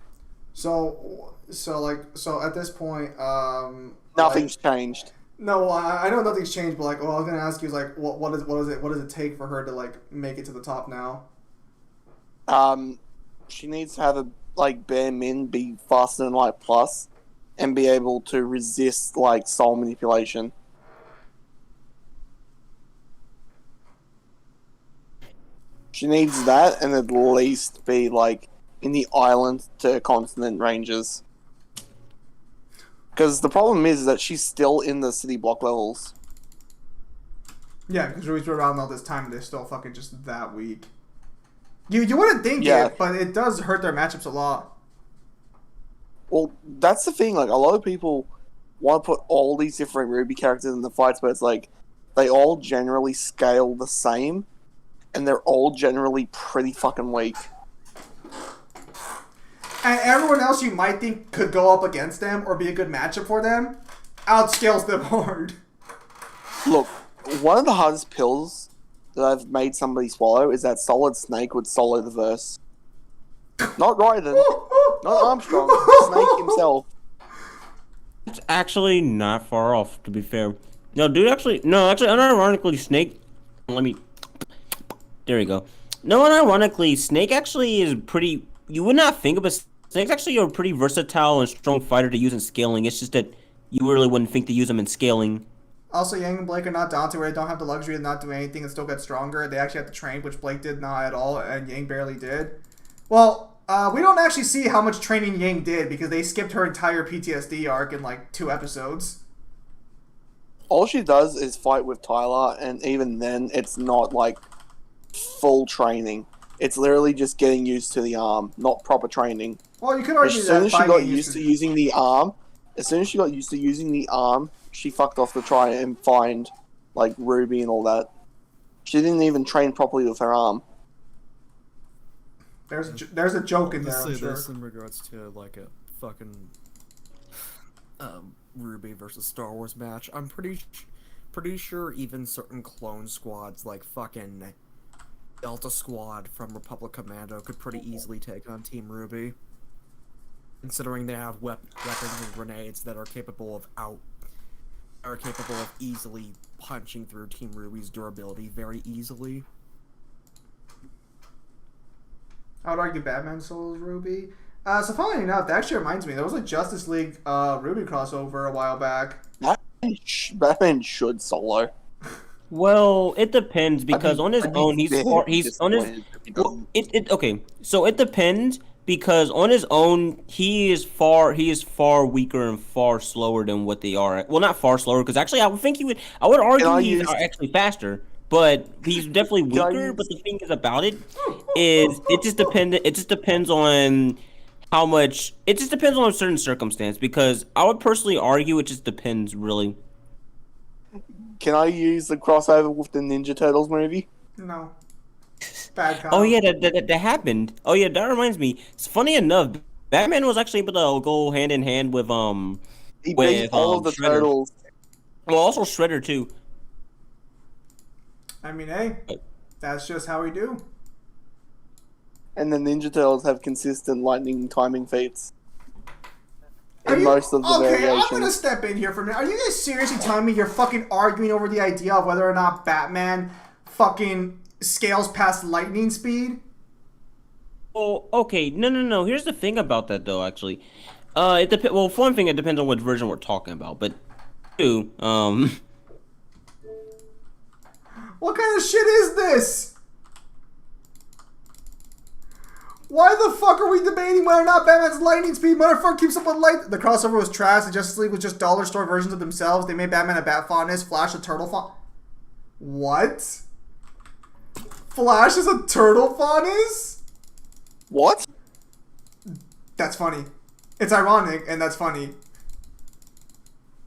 So at this point, Nothing's changed. No, I know nothing's changed, but, like, what I was gonna ask you is, like, what does it take for her to, like, make it to the top now? She needs to have a, like, bare min be faster than Light Plus and be able to resist, like, soul manipulation. She needs that and at least be, like, in the island to continent ranges. Because the problem is that she's still in the city block levels. Yeah, because Ruby's been around all this time and they're still fucking just that weak. You wouldn't think Yeah. it, but it does hurt their matchups a lot. Well, that's the thing. Like, a lot of people want to put all these different Ruby characters in the fights, but it's like they all generally scale the same, and they're all generally pretty fucking weak. And everyone else you might think could go up against them or be a good matchup for them, outscales them hard. Look, one of the hardest pills that I've made somebody swallow is that Solid Snake would solo the verse. Not Raiden, not Armstrong, Snake himself. It's actually not far off, to be fair. No, dude, unironically, Snake... There we go. No, unironically, Snake actually is pretty... You would not think of it. Snake's actually a pretty versatile and strong fighter to use in scaling. It's just that you really wouldn't think to use him in scaling. Also, Yang and Blake are not down to where they don't have the luxury of not doing anything and still get stronger. They actually have to train, which Blake did not at all, and Yang barely did. Well, we don't actually see how much training Yang did because they skipped her entire PTSD arc in like 2 episodes. All she does is fight with Tyler, and even then, it's not like full training. It's literally just getting used to the arm, not proper training. Well, you could argue As soon as she got fighting used to using the arm, she fucked off to try and find, like, Ruby and all that. She didn't even train properly with her arm. There's a joke in there, I'm sure. This in regards to, like, a fucking Ruby versus Star Wars match. I'm pretty sure even certain clone squads, like fucking Delta Squad from Republic Commando, could pretty easily take on Team Ruby. Considering they have weapons and grenades that are capable of easily punching through Team Ruby's durability very easily. I would argue Batman solos Ruby. So funnily enough, that actually reminds me, there was a Justice League Ruby crossover a while back. Batman should solo. Well, it depends because on his own, okay. So it depends because on his own he is far weaker and far slower than what they are. Well, not far slower, because actually I would argue I he's use- actually faster, but he's definitely Can I weaker. use- But the thing is about it is it just depends on how much. It just depends on a certain circumstance, because I would personally argue it just depends really. Can I use the crossover with the Ninja Turtles movie? No. Bad Kyle. Oh yeah, that happened. Oh yeah, that reminds me. It's funny enough, Batman was actually able to go hand in hand with He With, beat all of the Shredder. turtles. well, also Shredder too. I mean, hey, that's just how we do. And the Ninja Turtles have consistent lightning timing feats. Are In you, most of the okay, I'm variations. gonna step in here for a minute. Are you guys seriously telling me you're fucking arguing over the idea of whether or not Batman fucking scales past lightning speed? Oh, okay. No. Here's the thing about that, though. Actually, it depends. Well, for one thing, it depends on what version we're talking about. But two, What kind of shit is this? Why the fuck are we debating whether or not Batman's lightning speed motherfucker keeps up with light? The crossover was trash. The Justice League was just dollar store versions of themselves. They made Batman a bat fondness, Flash a turtle font. What? Flash is a turtle fondness? What? That's funny. It's ironic, and that's funny.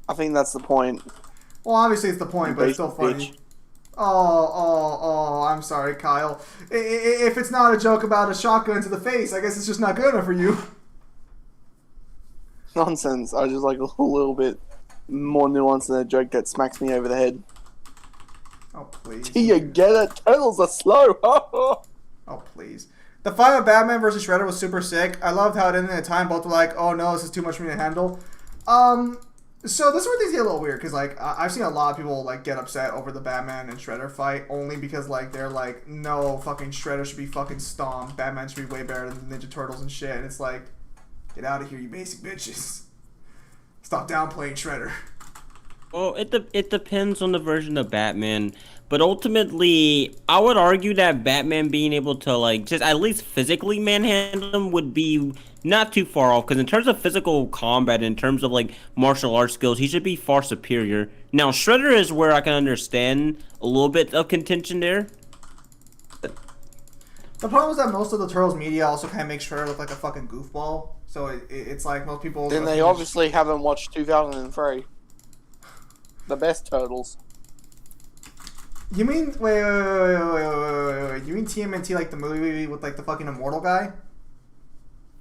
I think that's the point. Well, obviously it's the point, but it's still Basic funny. bitch. Oh, I'm sorry, Kyle. If it's not a joke about a shotgun to the face, I guess it's just not good enough for you. Nonsense. I just like a little bit more nuance than a joke that smacks me over the head. Oh, please. Do you get it? Turtles are slow. Oh, please. The fight of Batman versus Shredder was super sick. I loved how it ended at a time. Both were like, oh no, this is too much for me to handle. So this is where things get a little weird, because, like, I've seen a lot of people, like, get upset over the Batman and Shredder fight, only because, like, they're like, no, fucking Shredder should be fucking stomped. Batman should be way better than the Ninja Turtles and shit. And it's like, get out of here, you basic bitches. Stop downplaying Shredder. well, it depends on the version of Batman. But ultimately, I would argue that Batman being able to, like, just at least physically manhandle him would be not too far off. Because in terms of physical combat, in terms of, like, martial arts skills, he should be far superior. Now, Shredder is where I can understand a little bit of contention there. The problem is that most of the Turtles media also kind of makes Shredder look like a fucking goofball. So it's like most people... Then they obviously haven't watched 2003. The best Turtles. You mean... Wait. You mean TMNT, like, the movie with, like, the fucking immortal guy?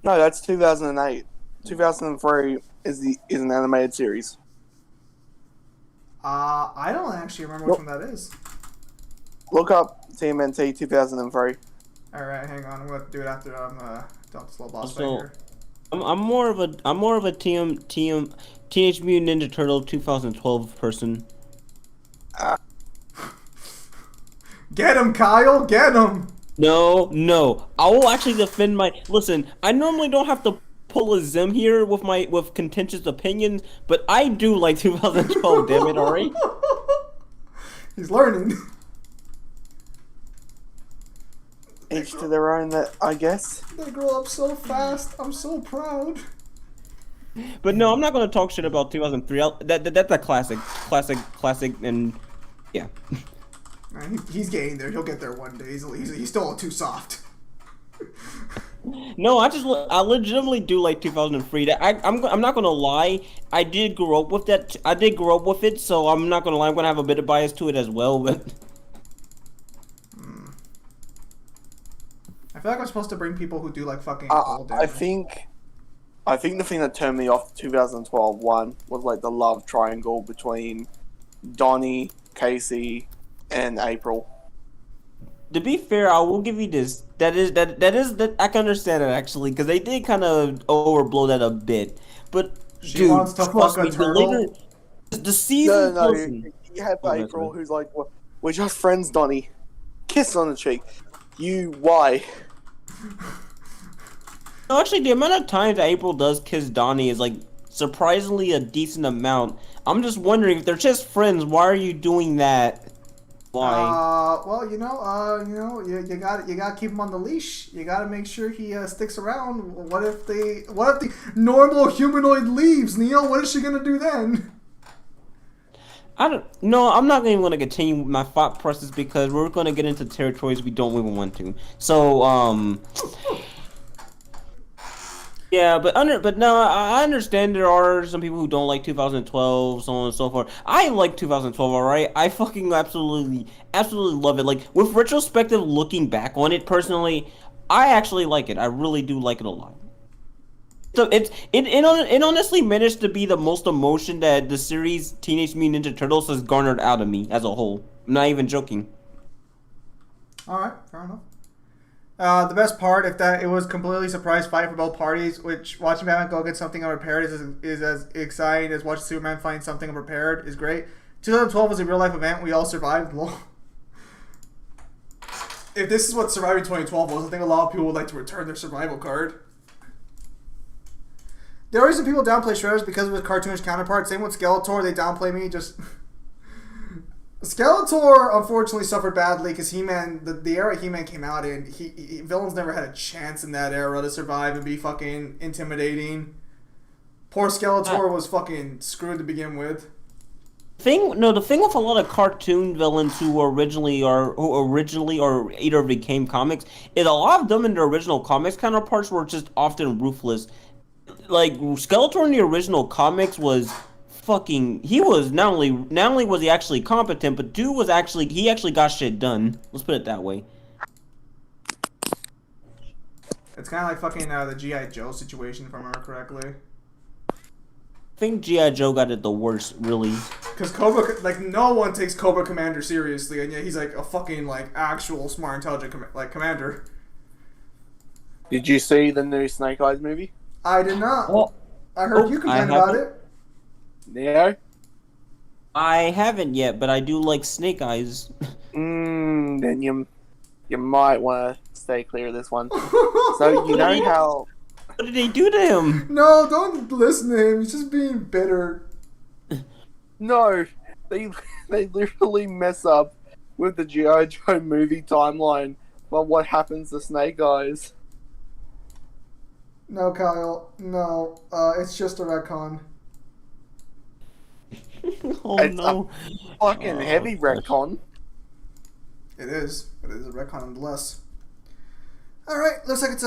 No, that's 2008. 2003 is an animated series. I don't actually remember which one that is. Look up TMNT 2003. Alright, hang on. I'm going to do it after I'm done this little boss fight Also, here. I'm more of a Teenage Mutant Ninja Turtle 2012 person. Get him, Kyle! Get him! No. I will actually defend my. Listen, I normally don't have to pull a Zim here with contentious opinions, but I do like 2012. Damn it, Ari. He's learning. Each to their own, I guess. They grow up so fast. I'm so proud. But no, I'm not gonna talk shit about 2003. That's a classic, and yeah. Man, he's getting there. He'll get there one day. He's still too soft. No, I legitimately do like 2003. I'm not gonna lie. I did grow up with that. I did grow up with it, so I'm not gonna lie. I'm gonna have a bit of bias to it as well. But I feel like I'm supposed to bring people who do like fucking old I think the thing that turned me off 2012 one was like the love triangle between Donnie, Casey, and April. to be fair, I will give you this. That I can understand it actually, because they did kind of overblow that a bit. But She dude, wants to trust fuck a me, turtle? the season. No, listen, you have Oh, that's April right. who's like, we're just friends, Donnie. Kiss on the cheek. Why? No, actually, the amount of times that April does kiss Donnie is like surprisingly a decent amount. I'm just wondering if they're just friends. Why are you doing that? Why? Well, you got to keep him on the leash. You got to make sure he sticks around. What if the normal humanoid leaves, Neil? What is she gonna do then? No, I'm not even going to continue my thought process because we're going to get into territories we don't even want to. So, yeah, but no, I understand there are some people who don't like 2012, so on and so forth. I like 2012, alright? I fucking absolutely love it. Like, with retrospective looking back on it, personally, I actually like it. I really do like it a lot. So it honestly managed to be the most emotion that the series Teenage Mutant Ninja Turtles has garnered out of me as a whole. I'm not even joking. All right, fair enough. The best part, if that it was completely surprise fight for both parties, which watching Batman go get something unrepaired is as exciting as watching Superman find something unrepaired is great. 2012 was a real life event. We all survived. If this is what surviving 2012 was, I think a lot of people would like to return their survival card. There are some people downplay Shredders because of his cartoonish counterpart. Same with Skeletor. They downplay me. Just Skeletor unfortunately suffered badly because He-Man, the era He-Man came out in, villains never had a chance in that era to survive and be fucking intimidating. Poor Skeletor was fucking screwed to begin with. The thing with a lot of cartoon villains who originally or either became comics is a lot of them in their original comics counterparts were just often ruthless. Like Skeletor in the original comics was fucking. He was not only was he actually competent, but dude was he actually got shit done. Let's put it that way. It's kind of like fucking the G.I. Joe situation, if I remember correctly. I think G.I. Joe got it the worst, really. Because Cobra, like, no one takes Cobra Commander seriously, and yet he's like a fucking like actual smart, intelligent commander. Did you see the new Snake Eyes movie? I did not. Well, I heard you complain about it. No. I haven't yet, but I do like Snake Eyes. Then you might want to stay clear of this one. So you know how? What did they do to him? No, don't listen to him. He's just being bitter. No, they literally mess up with the G.I. Joe movie timeline. But what happens to Snake Eyes? No, Kyle. No. It's just a retcon. Oh It's no! a fucking heavy retcon. It is, but it is a retcon nonetheless. All right, looks like it's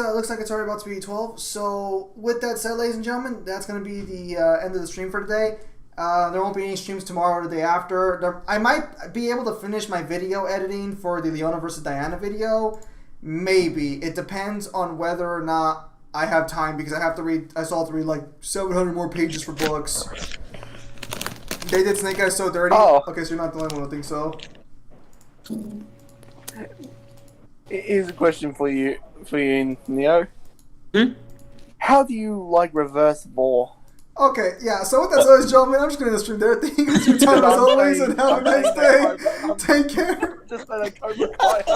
already about to be 12. So with that said, ladies and gentlemen, that's going to be the end of the stream for today. There won't be any streams tomorrow or the day after. I might be able to finish my video editing for the Leona versus Diana video. Maybe. It depends on whether or not I have time because I still have to read like 700 more pages for books. They did Snake Eyes so dirty. Oh. Okay, so you're not the only one who thinks so. Here's a question for you, Neo. How do you like reverse ball? Okay, yeah, so with that said, ladies and gentlemen, I'm just going to stream there. Thank you for your time as always, and have a nice day. Take care. Just let a Cobra Kai.